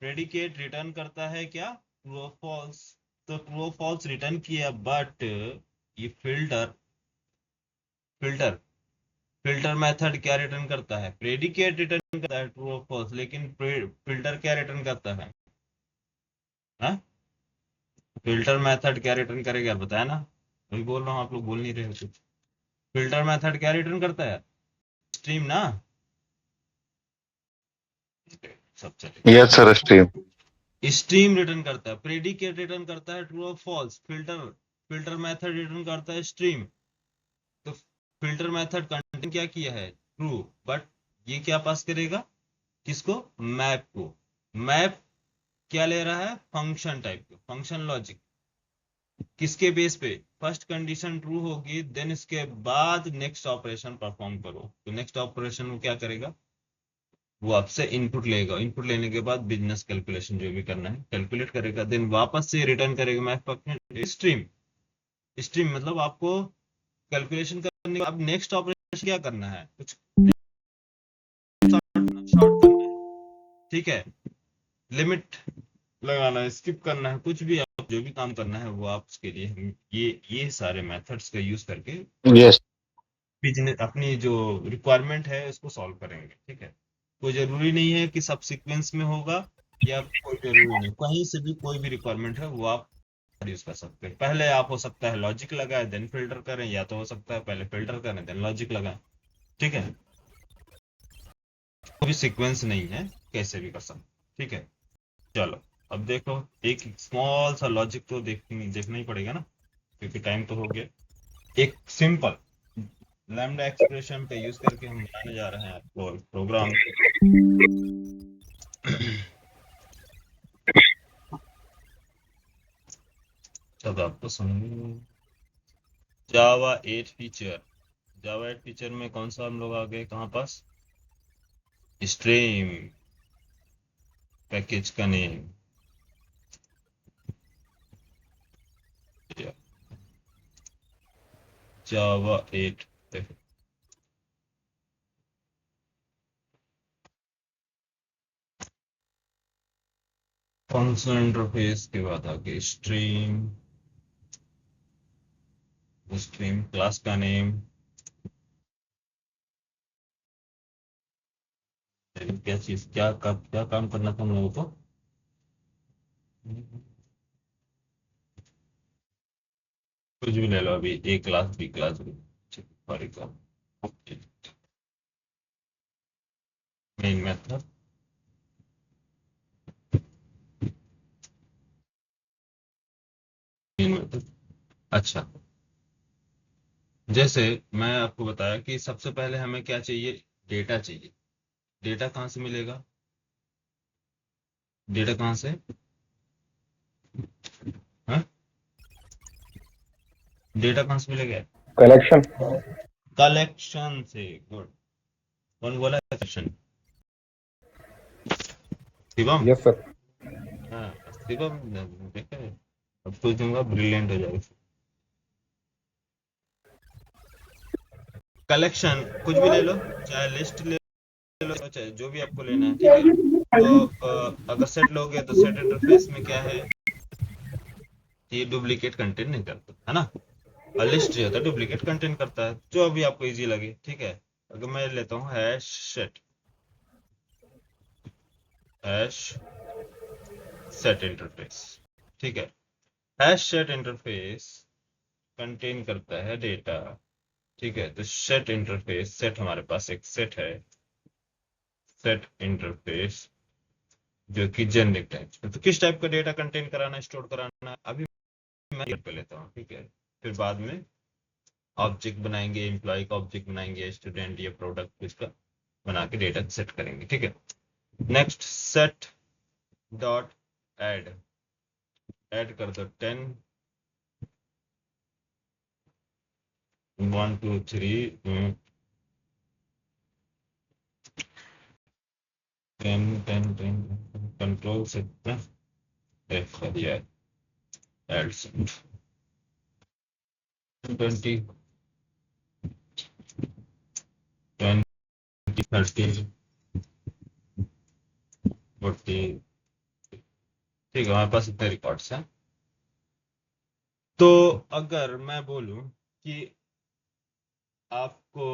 प्रेडिकेट रिटर्न करता है क्या? ट्रू और फॉल्स। तो ट्रू और फॉल्स रिटर्न किया, बट ये फिल्टर फिल्टर फिल्टर मेथड क्या रिटर्न करता है? प्रेडिकेट रिटर्न करता है ट्रू और फॉल्स, लेकिन फिल्टर क्या रिटर्न करता है? हाँ, फिल्टर मेथड क्या रिटर्न करेगा बताया ना? वही बोल रहा हूँ, आप लोग बोल नहीं रहे हो कुछ। फिल्टर मेथड क्या रिटर्न करता है? स्ट्रीम ना, सब चलेगा। Yes, sir, stream. Stream return करता है, प्रेडिकेट रिटर्न करता है ट्रू और false, filter filter method return करता है स्ट्रीम। तो फिल्टर मेथड कंटेंट क्या किया है? ट्रू, बट ये क्या पास करेगा? किसको? मैप को। मैप क्या ले रहा है? फंक्शन टाइप का, फंक्शन लॉजिक। किसके बेस पे? फर्स्ट कंडीशन ट्रू होगी, देन इसके बाद नेक्स्ट ऑपरेशन परफॉर्म करो। तो नेक्स्ट ऑपरेशन वो क्या करेगा? वो आपसे इनपुट लेगा, इनपुट लेने के बाद बिजनेस कैलकुलेशन जो भी करना है कैलकुलेट करेगा, देन वापस से रिटर्न करेगा मैप फंक्शन स्ट्रीम। स्ट्रीम मतलब आपको कैलकुलेशन करने के बाद नेक्स्ट ऑपरेशन क्या करना है? कुछ शॉर्ट करना है, ठीक है, लिमिट लगाना है, स्किप करना है, कुछ भी आप जो भी काम करना है वो आप उसके लिए हम ये सारे मेथड्स का यूज करके Yes. बिजनेस अपनी जो रिक्वायरमेंट है उसको सॉल्व करेंगे। ठीक है, कोई जरूरी नहीं है कि सब सीक्वेंस में होगा, या कोई जरूरी नहीं, कहीं से भी कोई भी रिक्वायरमेंट है वो आप यूज कर सकते हैं। पहले आप हो सकता है लॉजिक लगाए देन फिल्टर करें, या तो हो सकता है पहले फिल्टर करें देन लॉजिक लगाएं। ठीक है, कोई सीक्वेंस नहीं है, कैसे भी कर सकते। ठीक है, चलो अब देखो, एक स्मॉल सा लॉजिक तो देखना ही पड़ेगा ना, क्योंकि टाइम तो हो गया। एक सिंपल लैम्डा एक्सप्रेशन का यूज करके हम बनाने जा रहे हैं आपको प्रोग्राम। तब आपको समझ। जावा 8 फीचर में कौन सा हम लोग आ गए कहाँ पास? स्ट्रीम पैकेज का नेम, जावा 8। फंक्शन इंटरफेस के बाद आगे स्ट्रीम, स्ट्रीम क्लास का नेम, क्या चीज, क्या काम करना था हम लोगों को? कुछ भी ले लो अभी, A class B class for example, main method, main method. अच्छा, जैसे मैं आपको बताया कि सबसे पहले हमें क्या चाहिए? डेटा चाहिए। डेटा कहाँ से मिलेगा? डेटा कहाँ से? हाँ, डेटा कहाँ से मिलेगा? कलेक्शन। कलेक्शन से। गुड, कौन बोला है क्वेश्चन? शिवम? Yes sir. हाँ शिवम, देखा है? अब कुछ दूंगा ब्रिलियंट हो जाएगा। कलेक्शन कुछ भी ले लो, चाहे लिस्ट ले लो, चाहे जो भी आपको लेना है, ठीक है। तो अगर सेट लोगे तो सेट इंटरफेस में क्या है, ये डुप्लीकेट कंटेंट नहीं करता है ना। और लिस्ट जो होता है डुप्लीकेट कंटेंट करता है, जो अभी आपको इजी लगे, ठीक है। अगर मैं लेता हूँ हैश सेट इंटरफेस, ठीक है। हैश सेट इंटरफेस कंटेन करता है डेटा, ठीक है। तो सेट इंटरफेस, सेट हमारे पास एक सेट है, सेट इंटरफेस जो कि जेनेरिक टाइप, तो किस टाइप का डेटा कंटेन कराना, स्टोर कराना, अभी मैं पे लेता हूँ, ठीक है। फिर बाद में ऑब्जेक्ट बनाएंगे, एम्प्लॉय का ऑब्जेक्ट बनाएंगे, स्टूडेंट या प्रोडक्ट कुछ का बना के डेटा सेट करेंगे, ठीक है। Next set dot add, add कर दो 10 1 2 3 10 10 10 कंट्रोल से एफ कर दिया, ऐड सेट 20 20 30 40, ठीक है। हमारे पास इतने रिकॉर्ड्स हैं। तो अगर मैं बोलूं कि आपको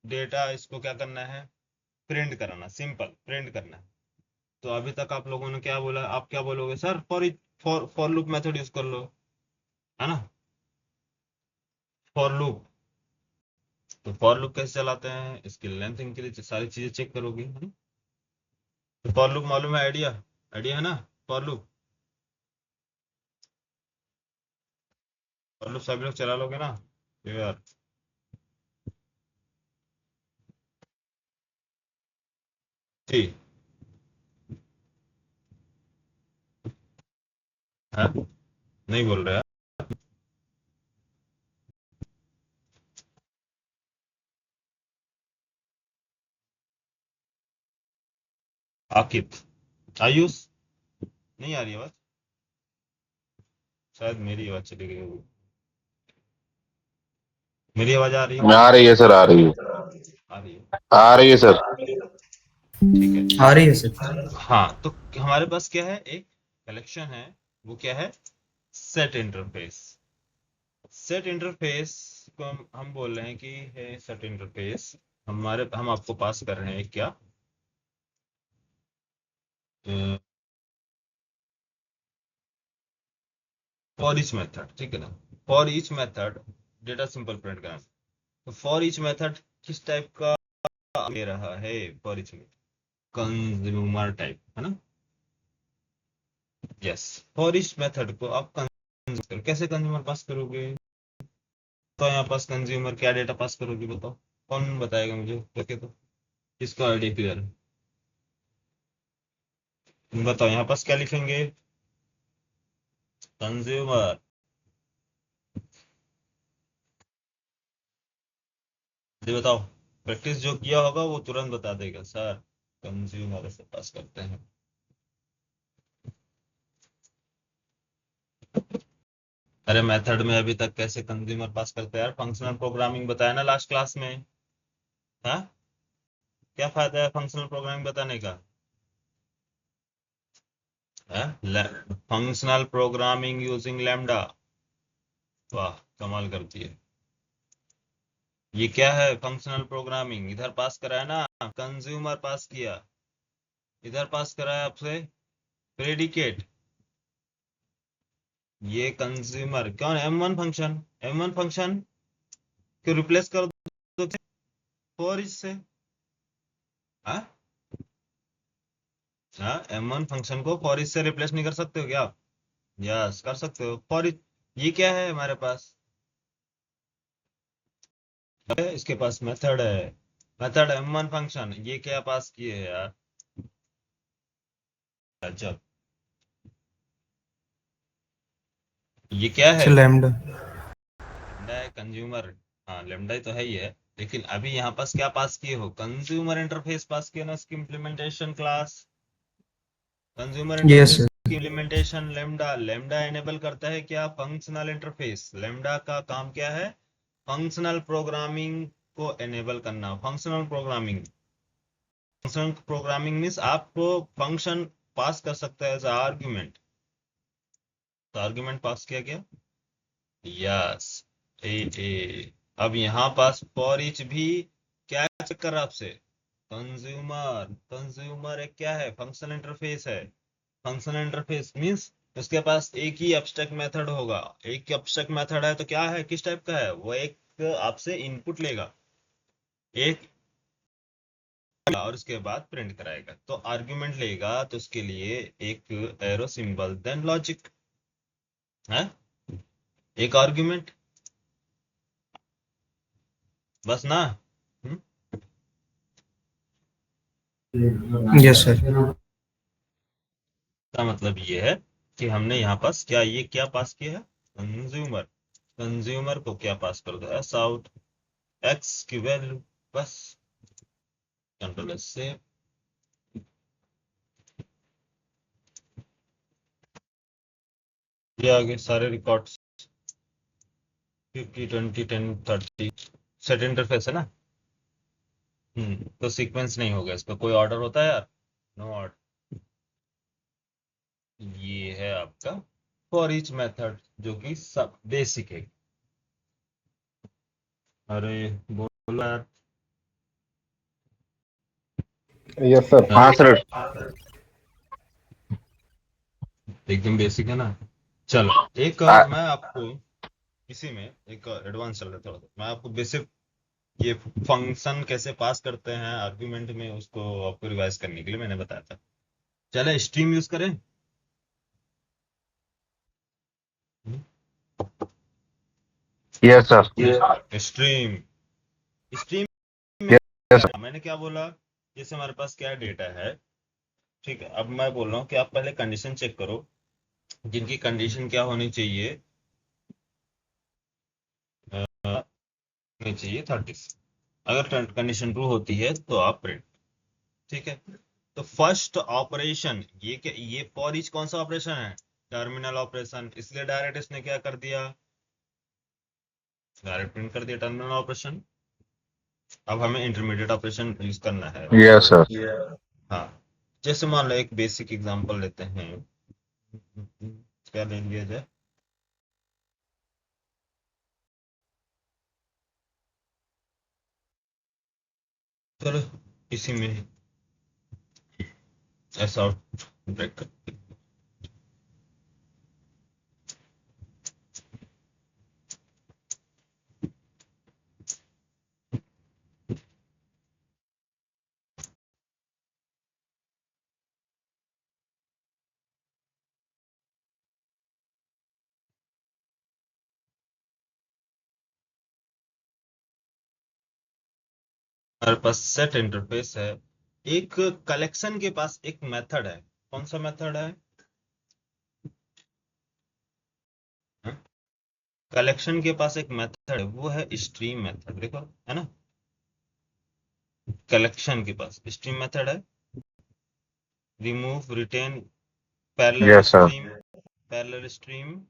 डेटा इसको क्या करना है, प्रिंट कराना, सिंपल प्रिंट करना है, तो अभी तक आप लोगों ने क्या बोला, आप क्या बोलोगे sir, for loop method use कर लो, है ना। फॉर लूप, तो फॉर लूप कैसे चलाते हैं, इसकी लेंथ इंक्रीज सारी चीजें चेक करोगे, है ना। तो फॉर लूप मालूम है, आइडिया, आइडिया है ना। फॉर लूप, फॉर लूप सभी लोग चला लोगे ना यार। जी, है, नहीं बोल रहे हैं। आकिब, आयुष, नहीं आ रही आवाज, शायद मेरी आवाज चली गई होगी। मेरी आवाज आ रही है? आ रही है सर, आ रही है। आ रही है, आ रही है सर। ठीक है। आ रही है सर। हाँ, तो हमारे पास क्या है, एक कलेक्शन है, वो क्या है, सेट इंटरफेस। सेट इंटरफेस को हम बोल रहे हैं कि है सेट इंटरफेस, हम आपको पास कर रहे हैं क्या, फॉर ईच मेथड, ठीक है ना। For each method data simple print करना, तो फॉर ईच मेथड किस टाइप का ले रहा है, फॉर ईच में कंज्यूमर टाइप, है ना। यस, फॉर ईच मेथड को आप कैसे कंज्यूमर पास करोगे, तो यहाँ पास कंज्यूमर क्या डेटा पास करोगे, बताओ, कौन बताएगा मुझे, रखे तो किसका आइडिया क्लियर है, बताओ। यहाँ पास क्या लिखेंगे, कंज्यूमर, जी बताओ। प्रैक्टिस जो किया होगा वो तुरंत बता देगा, सर कंज्यूमर से पास करते हैं। अरे मेथड में अभी तक कैसे कंज्यूमर पास करते हैं यार, फंक्शनल प्रोग्रामिंग बताया ना लास्ट क्लास में। हाँ, क्या फायदा है फंक्शनल प्रोग्रामिंग बताने का, फंक्शनल प्रोग्रामिंग यूजिंग लैम्डा, वाह कमाल करती है। ये क्या है फंक्शनल प्रोग्रामिंग, इधर पास करा है ना, कंज्यूमर पास किया, इधर पास करा है आपसे प्रेडिकेट, ये कंज्यूमर कौन, M1 फंक्शन, M1 फंक्शन को रिप्लेस कर दो फॉर इच से, हाँ हाँ, M1 फंक्शन को फॉर इच से रिप्लेस नहीं कर सकते हो क्या आप, यस कर सकते हो। फॉर इच, ये क्या है हमारे पास, इसके पास मेथड है, मेथड M1 फंक्शन, ये क्या पास किए है यार, अच्छा ये क्या है, अच्छा लैम्डा। लेमडा है कंज्यूमर, हाँ लेमडा ही तो है ही है, लेकिन अभी यहाँ पास क्या पास किए हो, कंज्यूमर इंटरफेस पास किया ना, उसकी implementation class, consumer yes interface sir. की इम्प्लीमेंटेशन लेमडा, लेमडा एनेबल करता है क्या, फंक्शनल इंटरफेस। लेमडा का काम क्या है, फंक्शनल प्रोग्रामिंग को एनेबल करना। Functional programming, functional programming means आपको फंक्शन पास कर सकता है एज आर्ग्यूमेंट। तो आर्ग्यूमेंट पास किया गया, यस, ए। अब यहाँ पास फॉर ईच भी क्या चेक कर रहा है आपसे, कंज्यूमर। कंज्यूमर एक क्या है, फंक्शनल इंटरफेस है। फंक्शनल इंटरफेस मींस उसके पास एक ही एब्स्ट्रैक्ट मेथड होगा। एक ही एब्स्ट्रैक्ट मेथड है तो क्या है, किस टाइप का है वो, एक आपसे इनपुट लेगा एक, और उसके बाद प्रिंट कराएगा। तो आर्ग्यूमेंट लेगा तो उसके लिए एक एरो सिंबल देन लॉजिक है, एक आर्ग्यूमेंट बस ना। हम्म? Yes sir. का मतलब ये है कि हमने यहाँ पास क्या, ये क्या पास किया है, कंज्यूमर। कंज्यूमर को क्या पास कर दो, एस आउट, एक्स की वैल्यू, बस। कंट्रोल एस से ये आगे सारे रिकॉर्ड्स 50 20 10 30 सेट इंटरफेस है ना। तो सीक्वेंस नहीं होगा, इसका कोई ऑर्डर होता है यार, नो ऑर्डर। ये है आपका फॉर ईच मेथड जो कि सब बेसिक है। अरे बोलो यार। Yes sir. हाँ सर। एकदम बेसिक है ना। चलो एक आ- मैं आपको इसी में एक एडवांस चल रहा है थोड़ा सा, मैं आपको बेसिक ये फंक्शन कैसे पास करते हैं आर्गुमेंट में, उसको आपको रिवाइज करने के लिए मैंने बताया था। चले स्ट्रीम यूज करें। Yes sir. Stream, stream yes sir. मैंने क्या बोला, जैसे हमारे पास क्या डेटा है, ठीक है। अब मैं बोल रहा हूँ कि आप पहले कंडीशन चेक करो, जिनकी कंडीशन क्या होनी चाहिए, होनी चाहिए 30। अगर कंडीशन ट्रू होती है तो आप प्रिंट, ठीक है। तो फर्स्ट ऑपरेशन ये क्या, ये फॉर ईच कौन सा ऑपरेशन है, टर्मिनल ऑपरेशन, इसलिए डायरेक्ट इसने क्या कर दिया, डायरेक्ट प्रिंट कर दिया टर्मिनल ऑपरेशन। अब हमें इंटरमीडिएट ऑपरेशन यूज करना है। Yes sir. हाँ, जैसे मान लो एक बेसिक एग्जांपल लेते हैं, क्या ले लिया जाए, चलो इसी में ऐसा ब्रेक कर। हमारे पास सेट इंटरफेस है, एक कलेक्शन के पास एक मेथड है, कौन सा मेथड है, कलेक्शन के पास एक मेथड है, वो है स्ट्रीम मेथड, देखो है ना। कलेक्शन के पास स्ट्रीम मेथड है, remove, retain, parallel yes sir. Stream, parallel stream,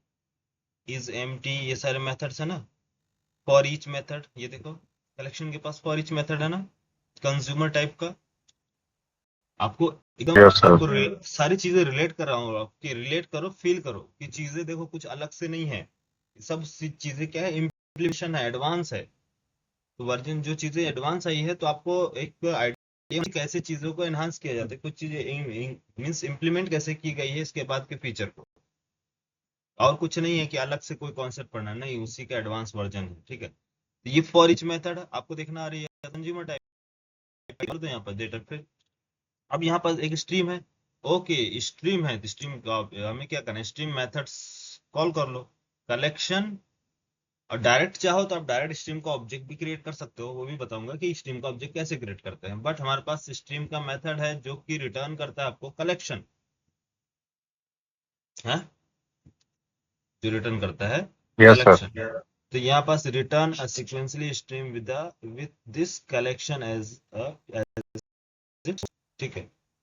is empty, ये सारे मेथड्स है ना। फॉर ईच मेथड, ये देखो कलेक्शन के पास फॉर ईच मेथड है ना, कंज्यूमर टाइप का। आपको एकदम यस सर। आपको सारी चीजें रिलेट कर रहा हूँ, आपकी रिलेट करो, फील करो कि चीजें देखो कुछ अलग से नहीं है, सब चीजें क्या है, इम्प्लीमेंटेशन है, एडवांस है। तो वर्जन जो चीजें एडवांस आई है तो आपको एक आइडिया कैसे चीजों को एनहांस किया जाता है, कुछ चीजें मीन्स इम्प्लीमेंट कैसे की गई है इसके बाद के फीचर को। और कुछ नहीं है कि अलग से कोई कॉन्सेप्ट पढ़ना, नहीं, उसी का एडवांस वर्जन है, ठीक है। तो ये फॉर ईच मेथड आपको देखना आ रही है, कंज्यूमर टाइप कर दो यहाँ पर डेटा फिर। अब यहाँ पर एक स्ट्रीम है, ओके स्ट्रीम है, तो स्ट्रीम का हमें क्या करना है, स्ट्रीम मेथड्स कॉल कर लो, कलेक्शन। और डायरेक्ट चाहो तो आप डायरेक्ट स्ट्रीम का ऑब्जेक्ट भी क्रिएट कर सकते हो, वो भी बताऊंगा कि स्ट्रीम का ऑब्जेक्ट कैसे क्रिएट करते हैं। बट हमारे पास स्ट्रीम का मेथड है जो कि रिटर्न करता है आपको कलेक्शन, है, जो रिटर्न करता है यस सर। कलेक्शन। तो यहाँ पास return a sequentially stream with this collection as ठीक है।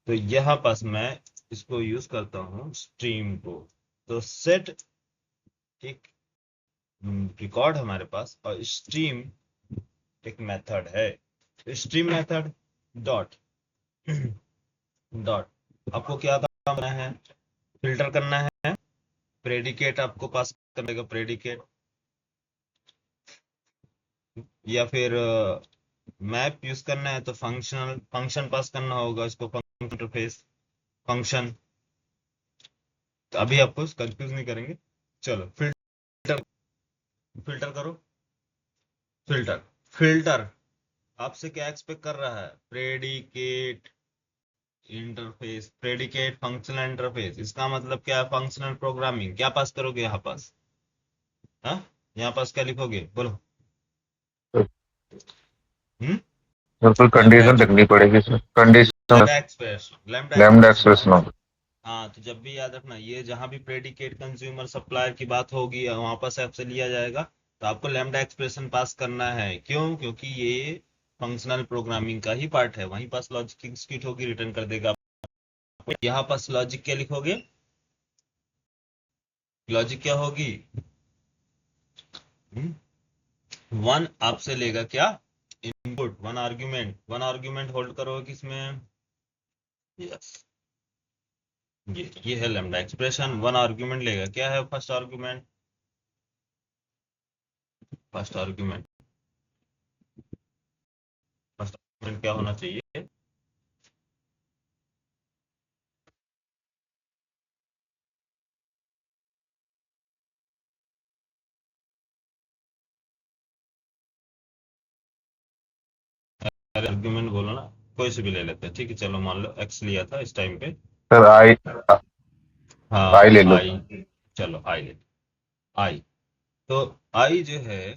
तो यहाँ पास मैं इसको यूज करता हूँ स्ट्रीम को। तो सेट एक रिकॉर्ड हमारे पास और स्ट्रीम एक मेथड है। स्ट्रीम मेथड डॉट डॉट आपको क्या करना है, फिल्टर करना है, प्रेडिकेट आपको पास करने का प्रेडिकेट, या फिर मैप यूज करना है तो फंक्शन पास करना होगा इसको, फंक्शन इंटरफेस फंक्शन। तो अभी आपको कंफ्यूज नहीं करेंगे। चलो फिल्टर, फिल्टर करो। फिल्टर फिल्टर आपसे क्या एक्सपेक्ट कर रहा है, predicate interface, predicate functional interface. इसका मतलब क्या है, फंक्शनल प्रोग्रामिंग। क्या पास करोगे यहाँ पास, हाँ यहाँ पास क्या लिखोगे बोलो। हम्म बिल्कुल लैम्डा कंडीशन लिखनी पड़ेगी sir, condition lambda expression, lambda lambda expression. Expression होगा। हाँ तो जब भी याद रखना, ये जहां भी प्रेडिकेट कंज्यूमर सप्लायर की बात होगी वहां पर से आपसे लिया जाएगा। तो आपको लैम्डा एक्सप्रेशन पास करना है। क्यों? क्योंकि ये फंक्शनल प्रोग्रामिंग का ही पार्ट है। वहीं पास लॉजिक एग्जीक्यूट होगी, रिटर्न कर देगा। यहाँ पास लॉजिक क्या लिखोगे, लॉजिक क्या होगी, वन आपसे लेगा क्या, इनपुट, वन आर्ग्यूमेंट होल्ड करोगे किसमें, यस ये है लैम्डा एक्सप्रेशन। वन आर्ग्यूमेंट लेगा, क्या है first argument, first argument first argument क्या होना चाहिए, आर्ग्यूमेंट बोलो ना, कोई से भी ले लेते हैं, ठीक है। चलो मान लो एक्स लिया था इस टाइम पे, सर आई आई हाँ ले लो। आई, चलो आई ले, आई। तो आई जो है,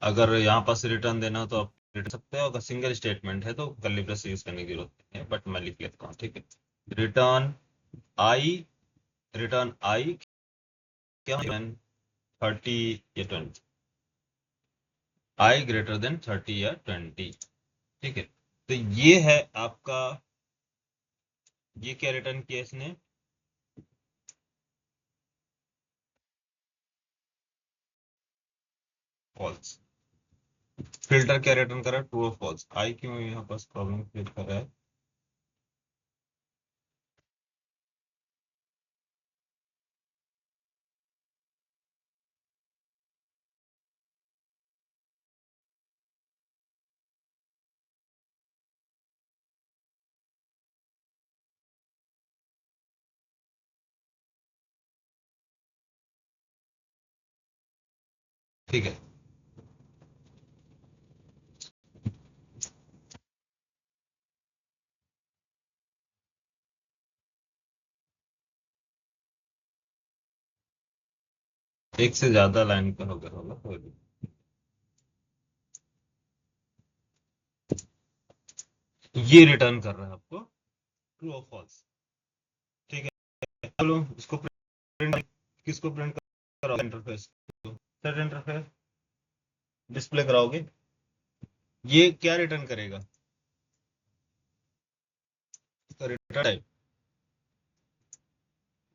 अगर यहाँ पास रिटर्न देना हो तो आप रिटर्न सकते हो। अगर सिंगल स्टेटमेंट है तो कर्ली ब्रेस यूज करने की जरूरत नहीं है, बट मैं लिख लेता हूँ, ठीक है। रिटर्न आई, रिटर्न आई क्या, 30 या 20, आई ग्रेटर देन 30 या 20, ठीक है। तो ये है आपका, ये क्या रिटर्न किया इसने, फॉल्स। फिल्टर क्या रिटर्न कर रहा है, ट्रू और फॉल्स। आई क्यों यहाँ पास प्रॉब्लम क्रिएट कर रहा है, ठीक है। एक से ज्यादा लाइन का होगा कोई भी। ये रिटर्न कर रहा है आपको ट्रू और फॉल्स, ठीक है। चलो इसको प्रिंट, किसको प्रिंट कराओगे, इंटरफेस, सेट इंटरफेस डिस्प्ले कराओगे। ये क्या रिटर्न करेगा, रिटर्न टाइप।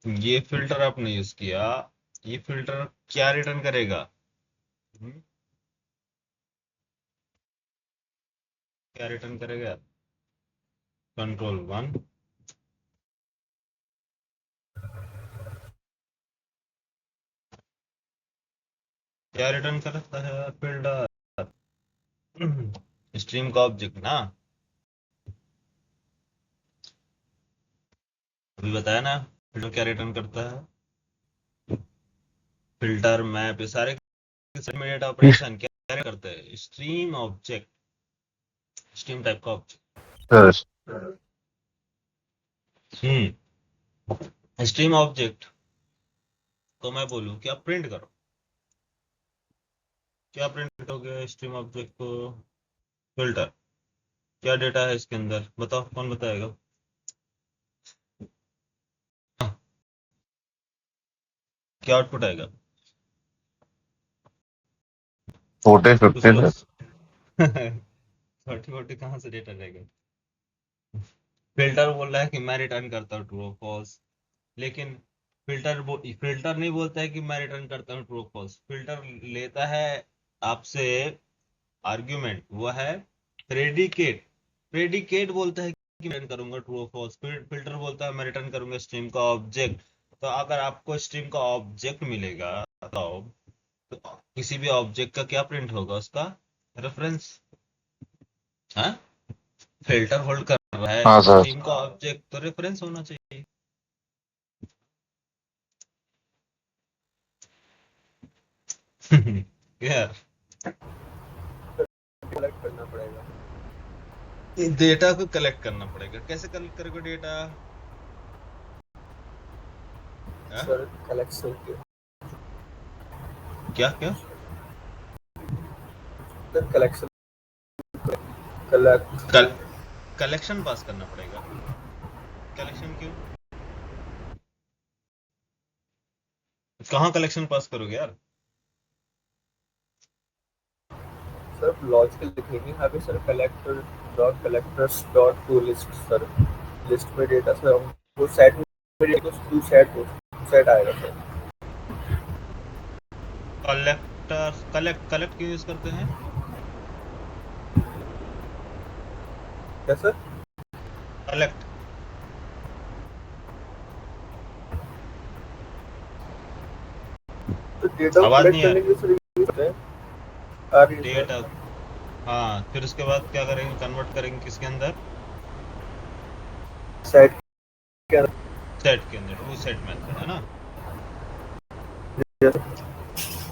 ये फिल्टर आपने यूज किया, ये फिल्टर क्या रिटर्न करेगा, हम्म, क्या रिटर्न करेगा, कंट्रोल 1, क्या रिटर्न करता है फिल्टर, स्ट्रीम का ऑब्जेक्ट ना, अभी बताया ना। फिल्टर क्या रिटर्न करता है, फिल्टर मैप ये सारे इमीडिएट इस ऑपरेशन क्या करते हैं, स्ट्रीम ऑब्जेक्ट, स्ट्रीम टाइप का सर ऑब्जेक्ट। स्ट्रीम ऑब्जेक्ट तो मैं बोलूं कि आप प्रिंट करो, क्या प्रिंट करोगे स्ट्रीम ऑब्जेक्ट को, फिल्टर। क्या डेटा है इसके अंदर बताओ, कौन बताएगा। क्या आउटपुट आएगा? छोटे कुछ 50 लोग सर। 40 कहाँ से डेटा रहेगा? फिल्टर बोल रहा है कि मैं रिटर्न करता हूँ ट्रू और फॉल्स, लेकिन फिल्टर नहीं बोलता है कि मैं रिटर्न करता हूँ ट्रू और फॉल्स। फिल्टर लेता है आपसे आर्ग्यूमेंट, वो है प्रेडिकेट। प्रेडिकेट बोलता है कि मैं रिटर्न करूंगा ट्रू और फॉल्स, फिल्टर बोलता है मैं रिटर्न करूंगा स्ट्रीम का ऑब्जेक्ट। तो अगर आपको स्ट्रीम का ऑब्जेक्ट मिलेगा तो किसी भी ऑब्जेक्ट का क्या प्रिंट होगा? उसका रेफरेंस। हाँ, फिल्टर होल्ड कर रहा है हाँ सर। स्ट्रीम का ऑब्जेक्ट, तो रेफरेंस होना चाहिए। यार, कलेक्ट करना पड़ेगा डेटा को कलेक्ट करना पड़ेगा। कैसे कलेक्ट करोगे डेटा? हाँ? सर। कलेक्शन के क्या क्या? सर कलेक्शन कलेक्ट कल कलेक्शन पास करना पड़ेगा। कलेक्शन क्यों? कहाँ कलेक्शन पास करोगे यार? सर लॉजिकल लिखेंगे यहाँ पे sir. Collector dot collectors dot to list sir. List में डेटा सर वो सेट में डेटा टू सेट आएगा सर। कलेक्टर कलेक्ट कलेक्ट क्यों यूज करते हैं? क्या सर? कलेक्ट। तो डेटा को आवाज कलेक्ट नहीं आ करने रही। के लिए सर यूज करते हैं। आ रही है सर। डेटा। हाँ, फिर उसके बाद क्या करेंगे? कन्वर्ट करेंगे किसके अंदर? सेट के अंदर। सेट के अंदर, टू सेट मेथड है ना।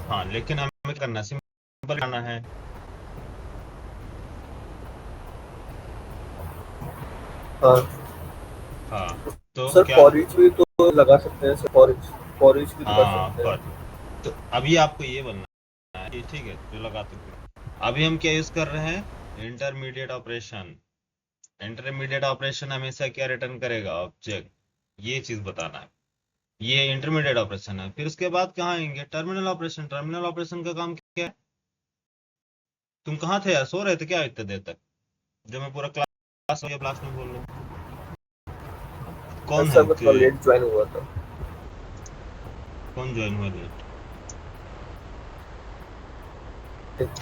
हाँ, लेकिन हमें करना सिंपल करना है। हाँ हाँ, तो सर क्या? फॉर ईच भी तो लगा सकते हैं सर। फॉर ईच भी तो कर हाँ, सकते पर हैं। तो अभी आपको ये बनना है ये, ठीक है, जो लगाते थे। अभी हम क्या यूज कर रहे हैं? Intermediate operation. इंटरमीडिएट ऑपरेशन हमेशा क्या रिटर्न करेगा? ऑब्जेक्ट। ये चीज बताना है। ये इंटरमीडिएट ऑपरेशन है। फिर उसके बाद कहाँ आएंगे? Terminal operation. टर्मिनल ऑपरेशन का काम क्या है? तुम कहाँ थे यार? सो रहे थे क्या इतने देर तक? जो मैं पूरा क्लास या क्लास में बोल रहा हूँ। कौन सर है मैं कि थोड़ा लेट ज्वाइन हुआ था। कौन ज्वाइन हुआ लेट?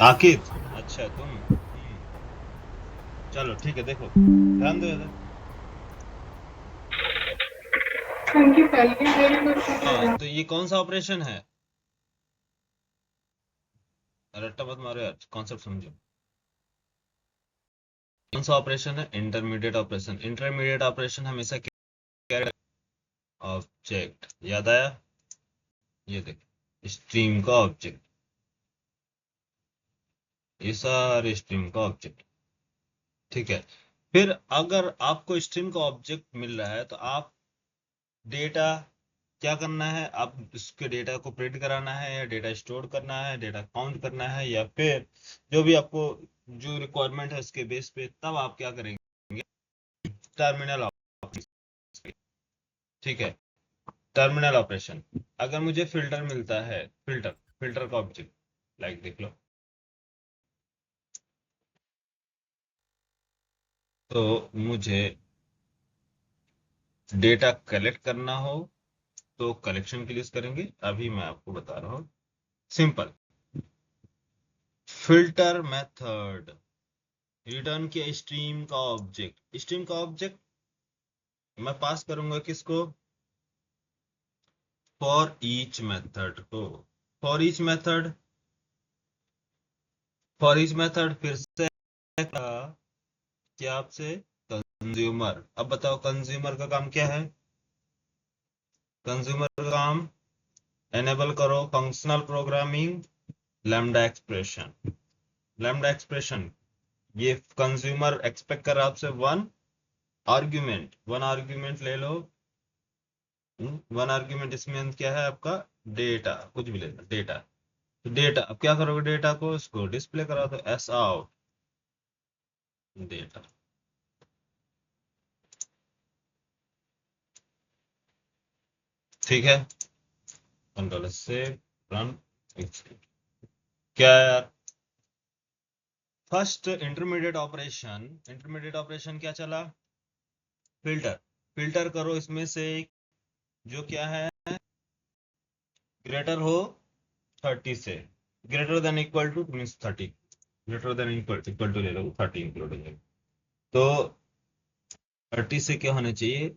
आकिब। अच्छा, तुम। चलो ठीक है, देखो ध्यान दो इधर। हाँ, तो ये कौन सा ऑपरेशन है? रट्टा मत मारो यार, कॉन्सेप्ट समझो। कौन सा ऑपरेशन है? Intermediate operation. इंटरमीडिएट ऑपरेशन हमेशा क्या? ऑब्जेक्ट। याद आया? ये देखो, स्ट्रीम का ऑब्जेक्ट। ये सारे स्ट्रीम का ऑब्जेक्ट। ठीक है। फिर अगर आपको स्ट्रीम का ऑब्जेक्ट मिल रहा है तो आप डेटा क्या करना है? आप उसके डेटा को प्रिंट कराना है, या डेटा स्टोर करना है, डेटा काउंट करना है, या फिर जो भी आपको जो रिक्वायरमेंट है उसके बेस पे तब आप क्या करेंगे? Terminal operation. ठीक है। Terminal operation. अगर मुझे फिल्टर मिलता है, फिल्टर फिल्टर का ऑब्जेक्ट, लाइक देख लो। तो मुझे डेटा कलेक्ट करना हो तो कलेक्शन के लिए यूज करेंगे। अभी मैं आपको बता रहा हूँ सिंपल। फिल्टर मेथड रिटर्न किया स्ट्रीम का ऑब्जेक्ट। स्ट्रीम का ऑब्जेक्ट मैं पास करूंगा किसको? फॉर ईच मेथड को। For each method. For each method फिर से क्या आपसे? कंज्यूमर। अब बताओ कंज्यूमर का काम क्या है? कंज्यूमर का काम एनेबल करो functional programming lambda expression. Lambda expression, ये कंज्यूमर एक्सपेक्ट कर रहा है आपसे वन आर्ग्यूमेंट ले लो। वन आर्ग्यूमेंट इसमें क्या है आपका? डेटा, कुछ भी लेना डेटा। तो डेटा अब क्या करोगे? डेटा को इसको डिस्प्ले करा दो, एस आउट डेटा। ठीक है। कंट्रोल से रन एग्जीक्यूट। क्या फर्स्ट इंटरमीडिएट ऑपरेशन क्या चला? फिल्टर। फिल्टर करो इसमें से जो क्या है ग्रेटर हो 30 से, greater than equal to means 30, greater than equal to ले लो 30 इंक्लूड हो जाएगा। तो 30 से क्या होना चाहिए?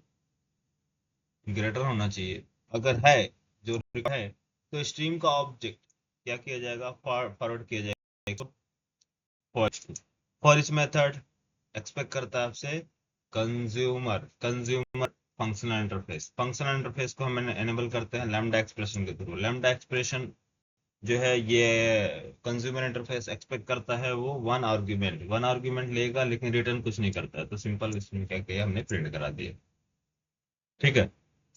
ग्रेटर होना चाहिए। अगर है जो है तो स्ट्रीम का ऑब्जेक्ट क्या किया जाएगा? फॉरवर्ड किया जाएगा फॉर इच मेथड एक्सपेक्ट करता है आपसे कंज्यूमर फंक्शनल इंटरफेस को हम एनेबल करते हैं लैम्डा एक्सप्रेशन के थ्रू। लैम्डा एक्सप्रेशन जो है ये कंज्यूमर इंटरफेस एक्सपेक्ट करता है वो वन आर्ग्यूमेंट लेगा, लेकिन रिटर्न कुछ नहीं करता है। तो सिंपल इसमें क्या किया हमने, प्रिंट करा दिया। ठीक है,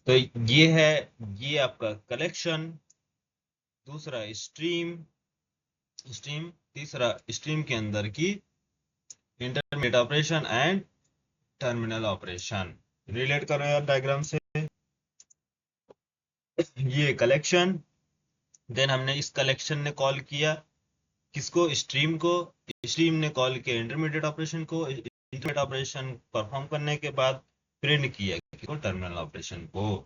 तो ये है, ये आपका कलेक्शन, दूसरा स्ट्रीम, तीसरा स्ट्रीम के अंदर की intermediate operation and terminal operation. Relate करो यार डायग्राम से। ये कलेक्शन, देन हमने इस कलेक्शन ने कॉल किया किसको? स्ट्रीम को। स्ट्रीम ने कॉल किया इंटरमीडिएट ऑपरेशन को। इंटरमीडिएट ऑपरेशन परफॉर्म करने के बाद प्रिंट किया किसको? टर्मिनल ऑपरेशन को।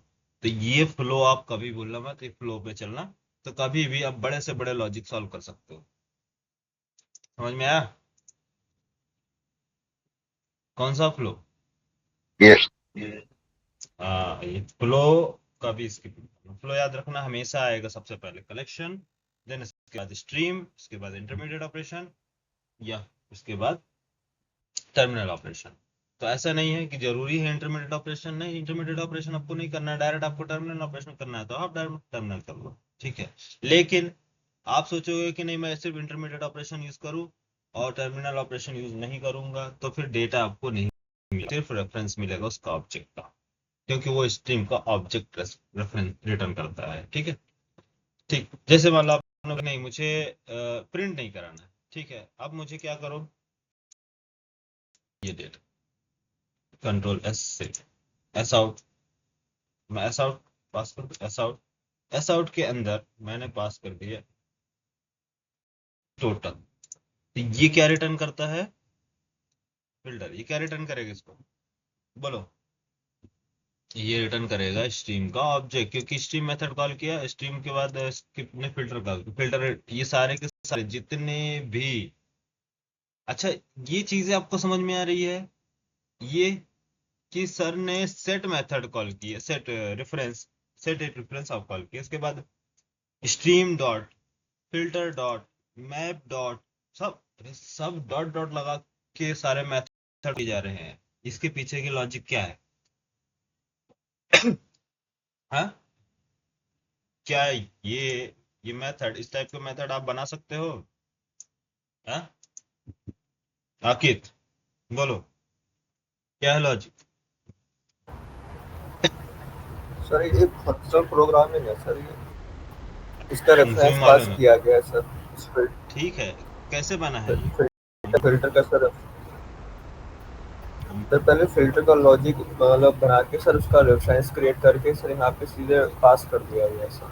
तो ये फ्लो आप कभी भूलना मत, एक फ्लो पे चलना, तो कभी भी आप बड़े से बड़े लॉजिक सॉल्व कर सकते हो। समझ में आया? कौन सा फ्लो? यस ये फ्लो कभी स्किप, फ्लो याद रखना हमेशा आएगा। सबसे पहले कलेक्शन, देन इसके बाद स्ट्रीम, इसके बाद इंटरमीडिएट ऑपरेशन, या उसके बाद टर्मिनल ऑपरेशन। तो ऐसा नहीं है कि जरूरी है इंटरमीडिएट ऑपरेशन, नहीं, इंटरमीडिएट ऑपरेशन आपको नहीं करना है, डायरेक्ट आपको टर्मिनल ऑपरेशन करना है तो आप डायरेक्ट टर्मिनल कर लो, ठीक है। लेकिन आप सोचोगे कि नहीं मैं सिर्फ इंटरमीडिएट ऑपरेशन यूज करूं और टर्मिनल ऑपरेशन यूज नहीं करूंगा, तो फिर डेटा आपको नहीं मिलेगा, सिर्फ रेफरेंस मिलेगा उसका ऑब्जेक्ट का, क्योंकि वो स्ट्रीम का ऑब्जेक्ट रेफरेंस रिटर्न करता है। ठीक है, ठीक। जैसे मान लो आप नहीं, मुझे प्रिंट नहीं कराना है, ठीक है, अब मुझे क्या करो, ये डेटा कंट्रोल एस से एस आउट, मैं एस आउट पास कर दूं, एस आउट के अंदर मैंने पास कर दिया टोटल। तो ये क्या रिटर्न करता है? फिल्टर। ये क्या रिटर्न करेगा इसको बोलो? ये रिटर्न करेगा स्ट्रीम का ऑब्जेक्ट, क्योंकि स्ट्रीम मेथड कॉल किया, स्ट्रीम के बाद ने फिल्टर कॉल, फिल्टर, ये सारे के सारे जितने भी। अच्छा, ये चीजें आपको समझ में आ रही है? ये कि सर ने सेट मेथड कॉल की है, सेट रेफरेंस आप कॉल किया, उसके बाद stream dot filter dot map dot सब डॉट डॉट लगा के सारे मेथड किए जा रहे हैं। इसके पीछे की लॉजिक क्या है? हाँ, क्या ये मेथड, इस टाइप के मेथड आप बना सकते हो? हाँ आकिब बोलो, क्या है लॉजिक? सर ये फंक्शनल प्रोग्रामिंग है सर, ये इसका तुम्हें रेफरेंस पास मालूम है? किया गया है सर इस ठीक है, कैसे बना है ये? फिल्टर का सर। सर पहले फिल्टर का लॉजिक मतलब बना के सर उसका रेफरेंस क्रिएट करके सर यहाँ पे सीधे पास कर दिया गया सर।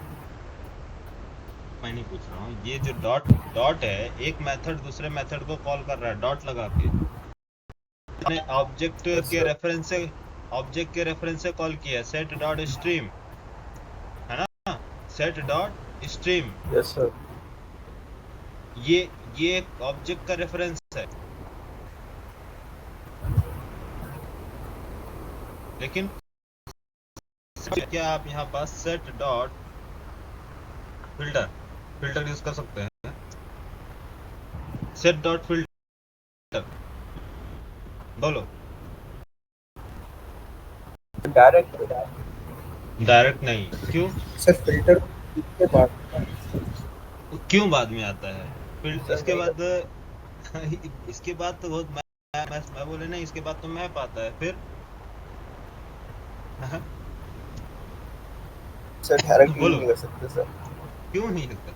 मैं नहीं पूछ रहा हूँ, ये जो डॉट डॉट है, एक मेथड दूसरे मेथड को कॉल कर रहा है डॉट लगा के, ऑब्जेक्ट के रेफरेंस से कॉल किया, सेट डॉट स्ट्रीम, है ना, set dot stream. Yes sir. ये एक ऑब्जेक्ट का रेफरेंस है, लेकिन क्या आप यहाँ पास सेट डॉट फिल्टर यूज कर सकते हैं? सेट डॉट फिल्टर बोलो। डायरेक्ट नहीं, क्यों? सर फिल्टर के बाद क्यों बाद में आता है? फिर इसके बाद इसके बाद तो बहुत मैं बोले ना, इसके बाद तो मैप आता है, फिर सर डायरेक्ट बोलो नहीं कर सकते सर। क्यों नहीं लगता?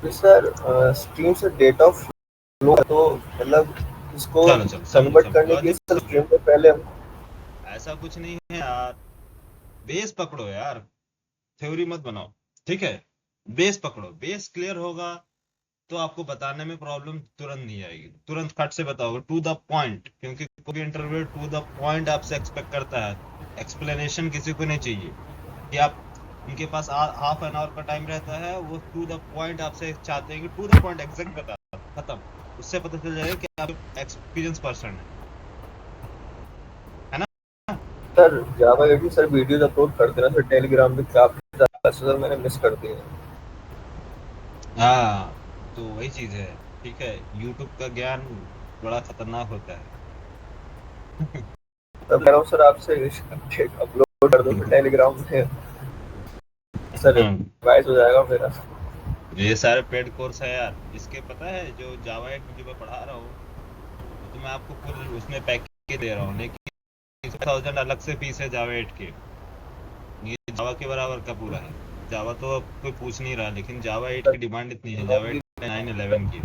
तो सर स्ट्रीम से डेटा फ्लो तो मतलब इसको चलो कन्वर्ट करने के लिए लॉजिक सर स्ट्रीम को पहले ऐसा कुछ नहीं है यार, बेस पकड़ो यार, थ्योरी मत बनाओ, ठीक है। बेस पकड़ो, बेस क्लियर होगा तो आपको बताने में प्रॉब्लम तुरंत नहीं आएगी, तुरंत फट से बताओगे, टू द पॉइंट, क्योंकि कोई भी इंटरव्यू टू द पॉइंट आपसे एक्सपेक्ट करता है। एक्सप्लेनेशन किसी को नहीं चाहिए कि आप, उनके पास हाफ एन आवर का टाइम रहता है, वो टू द पॉइंट आपसे चाहते हैं कि टू द पॉइंट एग्जैक्ट बता, खत्म। उससे पता चल जाएगा कि आप एक्सपीरियंस पर्सन है ना। सर जावा के भी सर वीडियोस अपलोड करते ना सर टेलीग्राम पे, काफी ज्यादा सर मैंने मिस कर दिए हैं। हाँ, तो वही चीज है, ठीक है। यूट्यूब का ज्ञान बड़ा खतरनाक होता है। तब कह रहा हूँ सर आपसे अपलोड कर दो फिर टेलीग्राम पे, सर हम्म, रिवाइज हो जाएगा मेरा। ये सारे पेड कोर्स है यार, इसके पता है जो जावा 8 जो मैं पढ़ा रहा हूँ, वो तो मैं आपको फुल उसमें पैकेज दे रहा हूँ, लेकिन 6,000 अलग से फीस है जावा 8 की। ये जावा के बराबर का पूरा है। जावा तो अब कोई पूछ नहीं रहा, लेकिन जावा 8 की डिमांड इतनी है, जावा 8 9 11 की।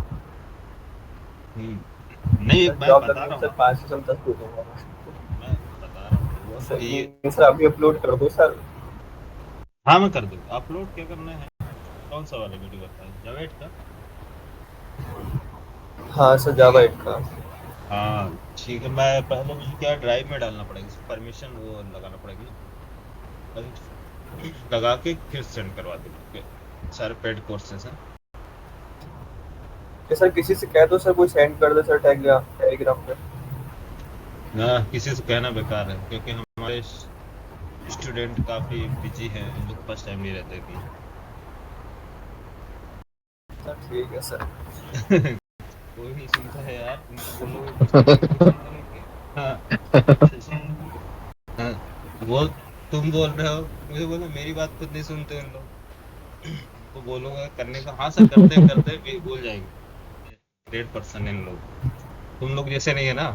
नहीं, सर मैं जॉब बता लगने में रहा सर हूँ, 5 से 10 पूछूंगा मैं बता रहा हूँ वो तो सर। ये। ये सर अभी अपलोड कर दो सर। हाँ, मैं कर दूंगा अपलोड, क्या करना है। कौन सा वाला वीडियो करता है, जावा 8 का? हाँ सर जावा 8 का। हाँ ठीक है, मैं पहले, मुझे क्या ड्राइव में डालना पड़ेगा, परमिशन वो लगाना पड़ेगी ना, लगा के फिर सेंड करवा दूंगा, ओके। सारे पेड कोर्सेज हैं। कि सर किसी से कह दो सर, कोई सेंड कर दे सर टेलीग्राम टेलीग्राम पे। ना, किसी से कहना बेकार है, क्योंकि हमारे स्टूडेंट काफी बिजी हैं, इन लोग के पास टाइम नहीं रहता इतना। सर ठीक है सर। कोई नहीं सुनता है यार, उनको बोलोगे कुछ तो वो भी सुन लेंगे। हाँ। हाँ, वो तुम बोल रहे हो, मुझे बोलो मेरी बात खुद नहीं सुनते उन लोग। उनको बोलूंगा करने का, हाँ सर करते करते भी भूल जाएंगे। ग्रेट पर्सन इन लोग, तुम लोग जैसे नहीं है ना।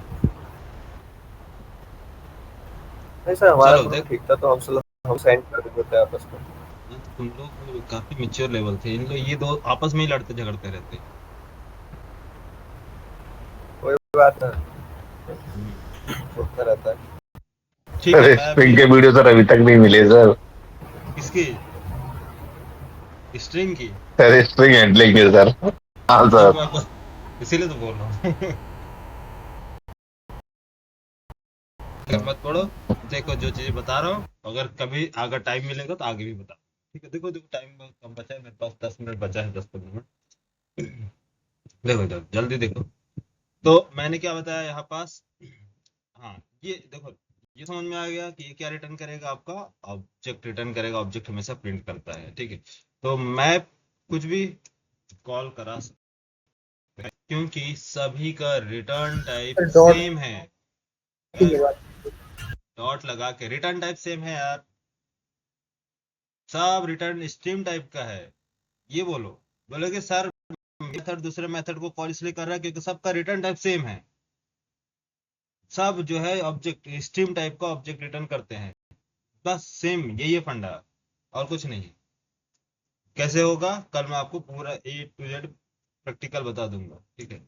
नहीं सर हमारा चलो ग्रुप देख, ठीक था तो हम सेंड कर देते थे आपस में। तुम लोग काफी मेच्योर लेवल थे, इन लोग ये दो आपस में ही लड़ते झगड़ते रहते। कोई बात नहीं, हम्म, होता रहता है। ठीक है, सर मैं स्प्रिंग अभी, के वीडियो सर अभी तक नहीं मिले सर। किसकी स्ट्रिंग की? सर स्प्रिंग हैंडलिंग के सर। हाँ तो सर। मैं इसीलिए तो बोल रहा हूँ। मत पढ़ो, देखो जो चीजें बता रहा हूँ, अगर कभी अगर टाइम मिलेगा तो आगे भी बता, ठीक है। देखो देखो टाइम कम बचा है मेरे पास, 10 मिनट बचा है, 10 15 मिनट। देखो इधर जल्दी देखो, तो मैंने क्या बताया यहाँ पास। हाँ, ये देखो, ये समझ में आ गया कि ये क्या रिटर्न करेगा, आपका ऑब्जेक्ट रिटर्न करेगा, ऑब्जेक्ट हमेशा प्रिंट करता है, ठीक है। तो मैं कुछ भी कॉल करा सकता हूं, क्योंकि सभी का return type sir dot same है। की बात। डॉट लगा के रिटर्न टाइप सेम है यार, सब रिटर्न स्ट्रीम टाइप का है। ये बोलो, बोलोगे सर मेथड दूसरे मेथड को कॉल इसलिए कर रहा है क्योंकि सबका रिटर्न टाइप सेम है, सब जो है ऑब्जेक्ट स्ट्रीम टाइप का ऑब्जेक्ट रिटर्न करते हैं, बस सेम यही है फंडा, और कुछ नहीं। कैसे होगा, कल मैं आपको पूरा A to Z प्रैक्टिकल बता दूंगा, ठीक है।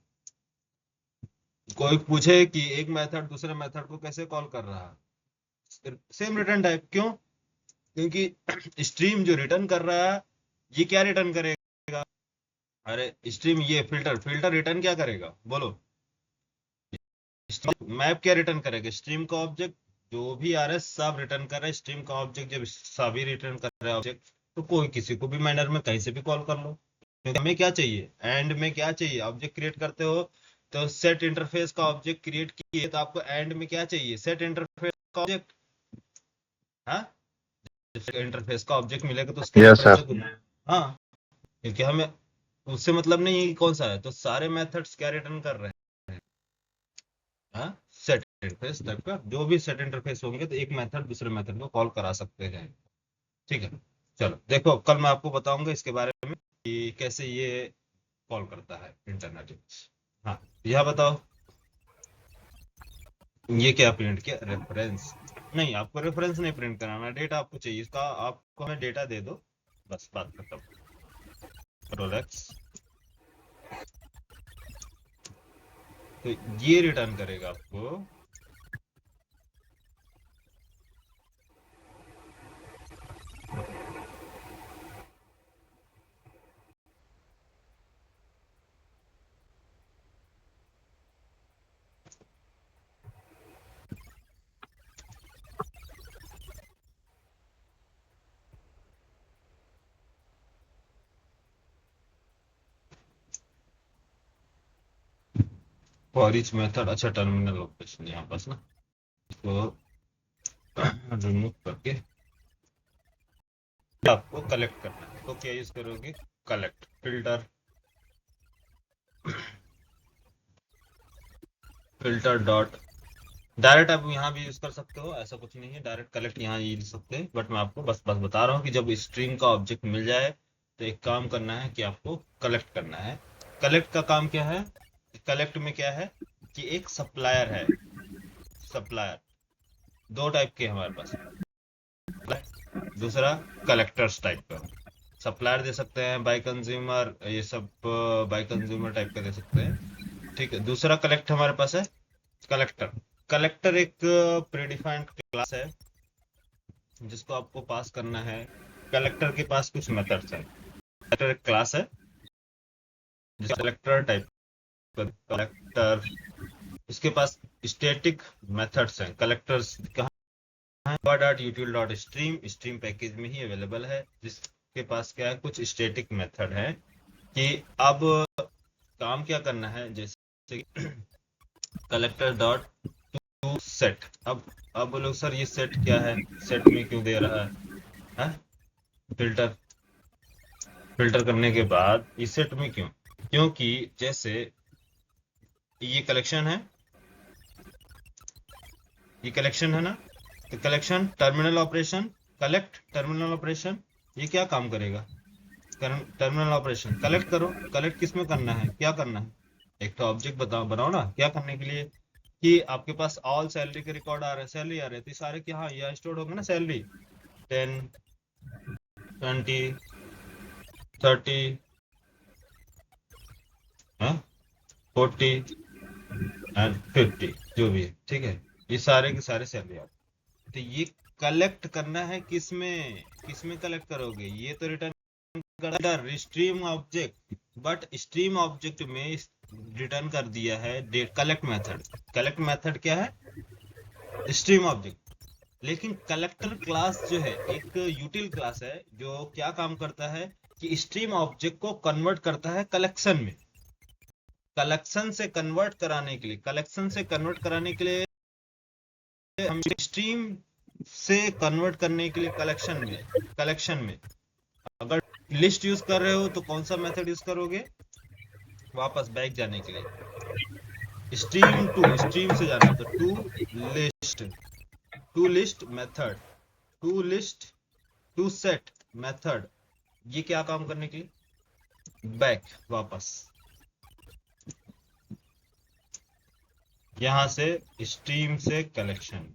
कोई पूछे कि एक मेथड दूसरे मेथड को कैसे कॉल कर रहा है, सेम रिटर्न टाइप, क्यों? क्योंकि स्ट्रीम जो रिटर्न कर रहा है, ये क्या रिटर्न करेगा? अरे स्ट्रीम, ये फिल्टर फिल्टर रिटर्न क्या करेगा बोलो? मैप क्या रिटर्न करेगा? स्ट्रीम का ऑब्जेक्ट जो भी आ रहा है सब रिटर्न कर रहा है, स्ट्रीम का ऑब्जेक्ट जब सभी रिटर्न कर रहा है ऑब्जेक्ट, तो कोई किसी को भी मैनर में कहीं से भी कॉल कर लो, क्योंकि हमें क्या चाहिए, एंड में क्या चाहिए, ऑब्जेक्ट क्रिएट करते हो तो सेट इंटरफेस का ऑब्जेक्ट क्रिएट किए, तो आपको एंड में क्या चाहिए, सेट इंटरफेस का ऑब्जेक्ट। हाँ, इंटरफेस का ऑब्जेक्ट मिलेगा तो उसके यस रेफरेंस सर। से कुछ, हाँ, क्योंकि हमें उससे मतलब नहीं है कि कौन सा है, तो सारे मेथड्स क्या रिटर्न कर रहे हैं, हाँ, सेट इंटरफेस टाइप का, जो भी सेट इंटरफेस होंगे तो एक मेथड दूसरे मेथड को कॉल करा सकते हैं, ठीक है। चलो देखो, कल मैं आपको बताऊंगा इसके बारे में कि कैसे ये कॉल करता है इंटरनेट। हाँ, यह बताओ, ये क्या प्रिंट किया, रेफरेंस? नहीं, आपको रेफरेंस नहीं प्रिंट कराना, डेटा आपको चाहिए, इसका आपको हमें डेटा दे दो, बस बात खत्म। रोलेक्स, तो ये रिटर्न करेगा आपको फॉर ईच मेथड, अच्छा टर्मिनल ऑपरेशन यहाँ पास ना, इसको रिमूव करके आपको कलेक्ट करना है, तो क्या यूज करोगे, collect filter, filter dot, direct आप यहाँ भी यूज कर सकते हो, ऐसा कुछ नहीं है, डायरेक्ट कलेक्ट यहाँ यूज सकते हैं, बट मैं आपको बस बता रहा हूँ कि जब स्ट्रिंग का ऑब्जेक्ट मिल जाए तो एक काम करना है कि आपको कलेक्ट करना है। कलेक्ट का काम क्या है, कलेक्ट में क्या है कि एक सप्लायर है, सप्लायर दो टाइप के हमारे पास, दूसरा कलेक्टर्स टाइप का, सप्लायर दे सकते हैं बाय कंज्यूमर, ये सब बाय कंज्यूमर टाइप का दे सकते हैं, ठीक है। दूसरा कलेक्ट हमारे पास है कलेक्टर। कलेक्टर एक प्रीडिफाइंड क्लास है जिसको आपको पास करना है। कलेक्टर के पास कुछ मेथड्स है, कलेक्टर एक क्लास है जिसका कलेक्टर टाइप, कलेक्टर, इसके पास स्टैटिक मेथड्स हैं। कलेक्टर्स कहाँ dot util dot stream, stream package में ही अवेलेबल है, जिसके पास क्या है कुछ स्टैटिक मेथड है कि अब काम क्या करना है, जैसे कलेक्टर डॉट टू सेट। अब बोलो सर ये सेट क्या है, सेट में क्यों दे रहा है? फिल्टर, फिल्टर करने के बाद ये सेट में क्यों, क्योंकि जैसे ये कलेक्शन है, ये कलेक्शन है ना, तो collection terminal operation, collect terminal operation, ये क्या काम करेगा, टर्मिनल ऑपरेशन कलेक्ट करो। कलेक्ट किस में करना है, क्या करना है, एक तो ऑब्जेक्ट बनाओ ना, क्या करने के लिए कि आपके पास ऑल सैलरी के रिकॉर्ड आ रहे हैं, सैलरी आ रहे हैं, तो सारे क्या हाँ यहाँ स्टोर होंगे ना, सैलरी 10 20 30 40 एंड 50 जो भी है, ठीक है, ये सारे के सारे सैलरी आप, तो ये कलेक्ट करना है किसमें, किसमें कलेक्ट करोगे, ये तो return stream object, but stream object में रिटर्न कर दिया है कलेक्ट मेथड। कलेक्ट मेथड क्या है, स्ट्रीम ऑब्जेक्ट, लेकिन कलेक्टर क्लास जो है एक यूटिल क्लास है जो क्या काम करता है कि स्ट्रीम ऑब्जेक्ट को कन्वर्ट करता है कलेक्शन में। कलेक्शन से कन्वर्ट कराने के लिए, कलेक्शन से कन्वर्ट कराने के लिए हम स्ट्रीम से कन्वर्ट करने के लिए कलेक्शन में अगर लिस्ट यूज कर रहे हो तो कौन सा मेथड यूज करोगे, वापस बैक जाने के लिए स्ट्रीम टू, स्ट्रीम से जाना तो to list method, to list to set method, ये क्या काम करने के लिए, बैक वापस यहां से स्ट्रीम से कलेक्शन।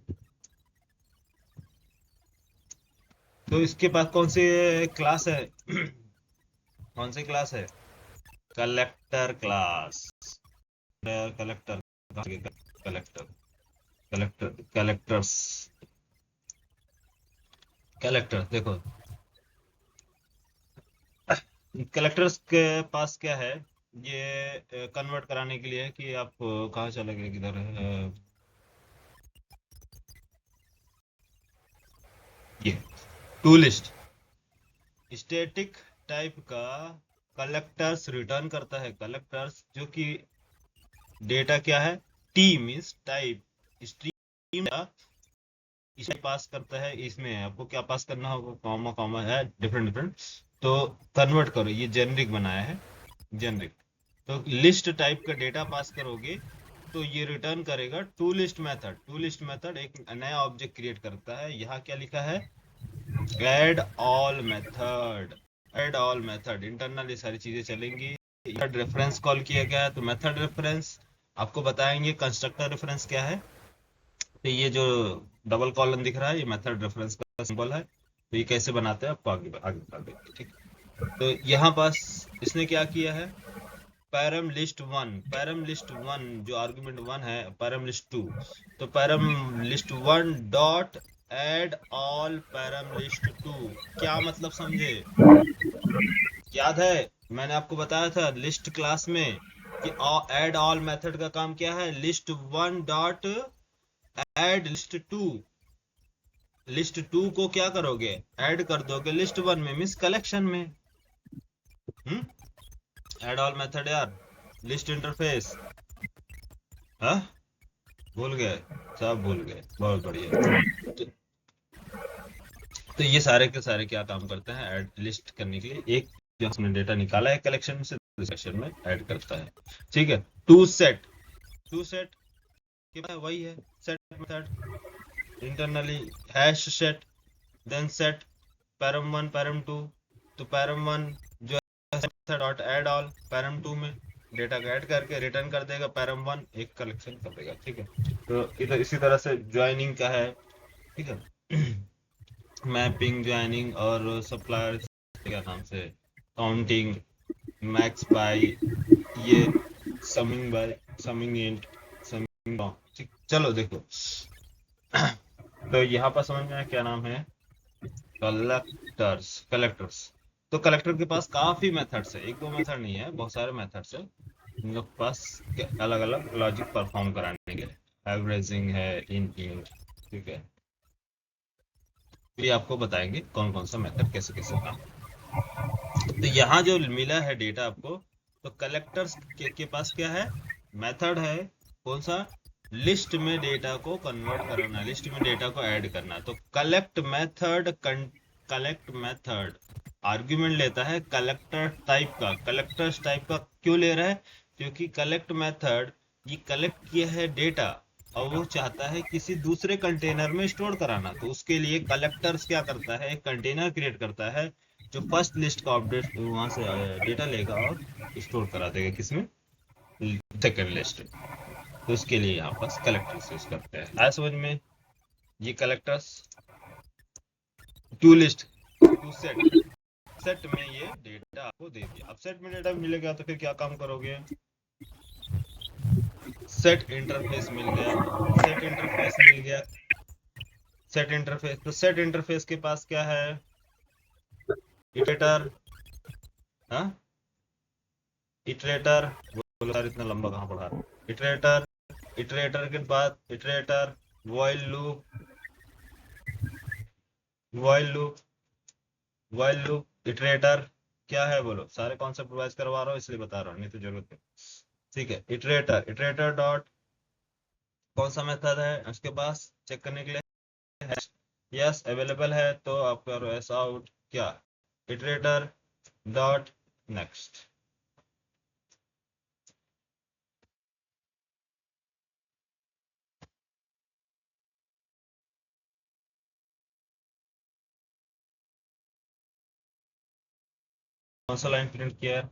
तो इसके पास कौन सी क्लास है कौन सी क्लास है, collector class, collector collector collector collectors, collector देखो कलेक्टर्स के पास क्या है, ये कन्वर्ट कराने के लिए कि आप कहाँ चले गए, किधर है ये टू लिस्ट, स्टैटिक टाइप का कलेक्टर्स रिटर्न करता है, कलेक्टर्स जो कि डेटा क्या है, टी मींस टाइप, स्ट्रीम इसे पास करता है, इसमें आपको क्या पास करना होगा, कॉमा कॉमा है डिफरेंट, तो कन्वर्ट करो, ये जेनरिक बनाया है, जेनरिक, तो लिस्ट टाइप का डेटा पास करोगे तो ये रिटर्न करेगा to list method. To list method एक नया ऑब्जेक्ट क्रिएट करता है, यहाँ क्या लिखा है, add all method, add all method, internal ये सारी चीजें चलेंगी। मेथड रेफरेंस कॉल किया गया है, तो मेथड रेफरेंस आपको बताएंगे, कंस्ट्रक्टर रेफरेंस क्या है, तो ये जो डबल कॉलन दिख रहा है ये मेथड रेफरेंस का सिंबल है, तो ये कैसे बनाते हैं आपको आगे बता देंगे, ठीक। तो यहाँ पास इसने क्या किया है, पैरम लिस्ट 1, पैरम लिस्ट 1 जो आर्गुमेंट 1 है, पैरम लिस्ट 2, तो param list 1 dot add all param list 2, क्या मतलब समझे, याद है मैंने आपको बताया था लिस्ट क्लास में कि एड ऑल मेथड का काम क्या है, list 1 dot add list 2, list 2 को क्या करोगे, ऐड कर दोगे लिस्ट 1 में, मींस कलेक्शन में। ऐड ऑल मेथड यार, लिस्ट इंटरफेस, हाँ, भूल गए, सब भूल गए, बहुत बढ़िया। तो ये सारे के सारे क्या काम करते हैं, ऐड लिस्ट करने के लिए, एक जो हमने डेटा निकाला है कलेक्शन से सेक्शन में ऐड करता है। ठीक है। टू सेट के बाद वही है set method, internally hash set, then set param 1 param 2। तो पैरम 1 जो है डॉट ऐड ऑल, पैरम 2 में डेटा को ऐड करके रिटर्न कर देगा, पैरम 1 एक कलेक्शन कर देगा। ठीक है। तो इधर इसी तरह से ज्वाइनिंग का है। ठीक है। मैपिंग, ज्वाइनिंग और सप्लायर क्या नाम से, काउंटिंग, मैक्स बाय, ये summing by, summing int, summing down. ठीक, चलो देखो। तो यहाँ पर समझ में आया क्या नाम है, कलेक्टर्स। तो कलेक्टर के पास काफी मेथड्स है, एक दो मेथड नहीं है, बहुत सारे मेथड्स है इन लोग के पास, अलग अलग लॉजिक परफॉर्म कराने के लिए। एवरेजिंग है, इंट। ठीक है। ये आपको बताएंगे कौन कौन सा मेथड कैसे कैसे काम। तो यहाँ जो मिला है डेटा आपको, तो कलेक्टर्स के पास क्या है, मेथड है, कौन सा, लिस्ट में डेटा को कन्वर्ट करना, लिस्ट में डेटा को ऐड करना। तो कलेक्ट मेथड आर्ग्यूमेंट लेता है कलेक्टर टाइप का। कलेक्टर्स टाइप का क्यों ले रहा है, क्योंकि कलेक्ट मेथड ये कलेक्ट किया है डेटा और वो चाहता है किसी दूसरे कंटेनर में स्टोर कराना। तो उसके लिए कलेक्टर्स क्या करता है, एक कंटेनर क्रिएट करता है जो फर्स्ट लिस्ट का अपडेट वहां से डेटा लेगा और स्टोर करा देगा किसमें, सेकंड लिस्ट। तो उसके लिए यहाँ पास कलेक्टर्स यूज करते हैं। आया समझ में। ये collectors to list to set में ये डेटा आपको दे दिया। अब सेट में डेटा मिलेगा तो फिर क्या काम करोगे, सेट इंटरफेस मिल गया, सेट इंटरफेस। तो सेट इंटरफेस के पास क्या है, इटरेटर। हाँ, इटरेटर बोलो यार, इतना लंबा कहाँ पढ़ा। इटरेटर के बाद इटरेटर, व्हाइल लूप, इटरेटर क्या है बोलो। सारे कॉन्सेप्ट रिवाइज करवा रहा हूँ इसलिए बता रहा हूँ, नहीं तो जरूरत नहीं। ठीक है। इटरेटर डॉट कौन सा मेथड है उसके पास चेक करने के लिए, यस अवेलेबल है तो आप करो एस आउट क्या, इटरेटर डॉट नेक्स्ट। कौन सा लाइन प्रिंट किया है,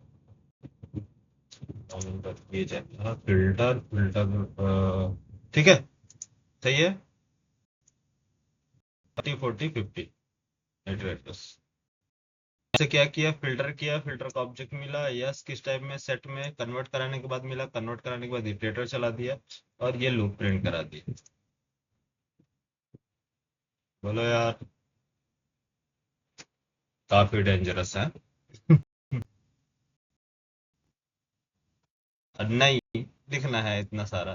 ये जाए फिल्टर। ठीक है, सही है। 30 40 50 इटरेटर्स से क्या किया, फिल्टर किया, फिल्टर का ऑब्जेक्ट मिला, यस किस टाइप में, सेट में कन्वर्ट कराने के बाद मिला, कन्वर्ट कराने के बाद इटरेटर चला दिया और ये लूप प्रिंट करा दिया। बोलो यार, काफी डेंजरस है। नहीं लिखना है इतना सारा,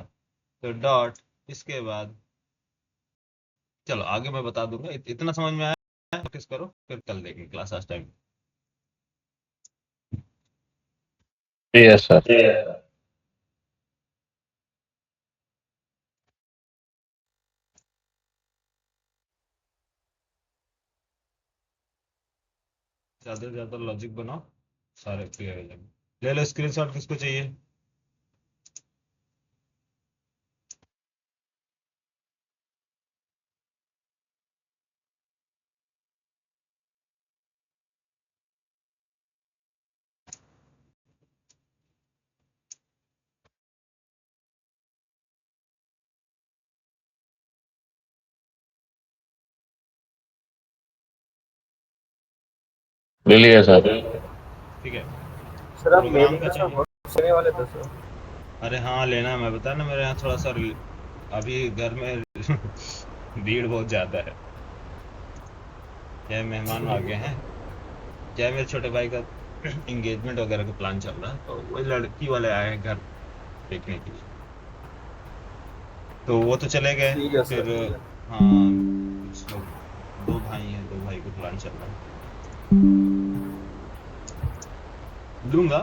तो डॉट इसके बाद, चलो आगे मैं बता दूंगा। इतना समझ में आया, प्रैक्टिस करो फिर कल देखेंगे क्लास आज टाइम। Yes sir. ज्यादा से ज्यादा लॉजिक बनाओ, सारे क्लियर हो जाएंगे। ले लो स्क्रीनशॉट, किसको चाहिए। ले लिया सर। ठीक है। सर आप प्रोग्राम मेल का का चाहिए। देने वाले थे सर। अरे हाँ लेना, मैं बता ना, मेरे यहाँ थोड़ा सा अभी घर में भीड़ बहुत ज्यादा है, क्या मेहमान आ गए हैं, क्या मेरे छोटे भाई का एंगेजमेंट वगैरह का प्लान चल रहा है, तो वही लड़की वाले आए हैं घर देखने के लिए। तो वो तो चले गए, ठीक है सर, फिर ठीक है। हाँ कुछ लोग, दो भाई हैं, दो भाई को प्लान चल रहा है, दूंगा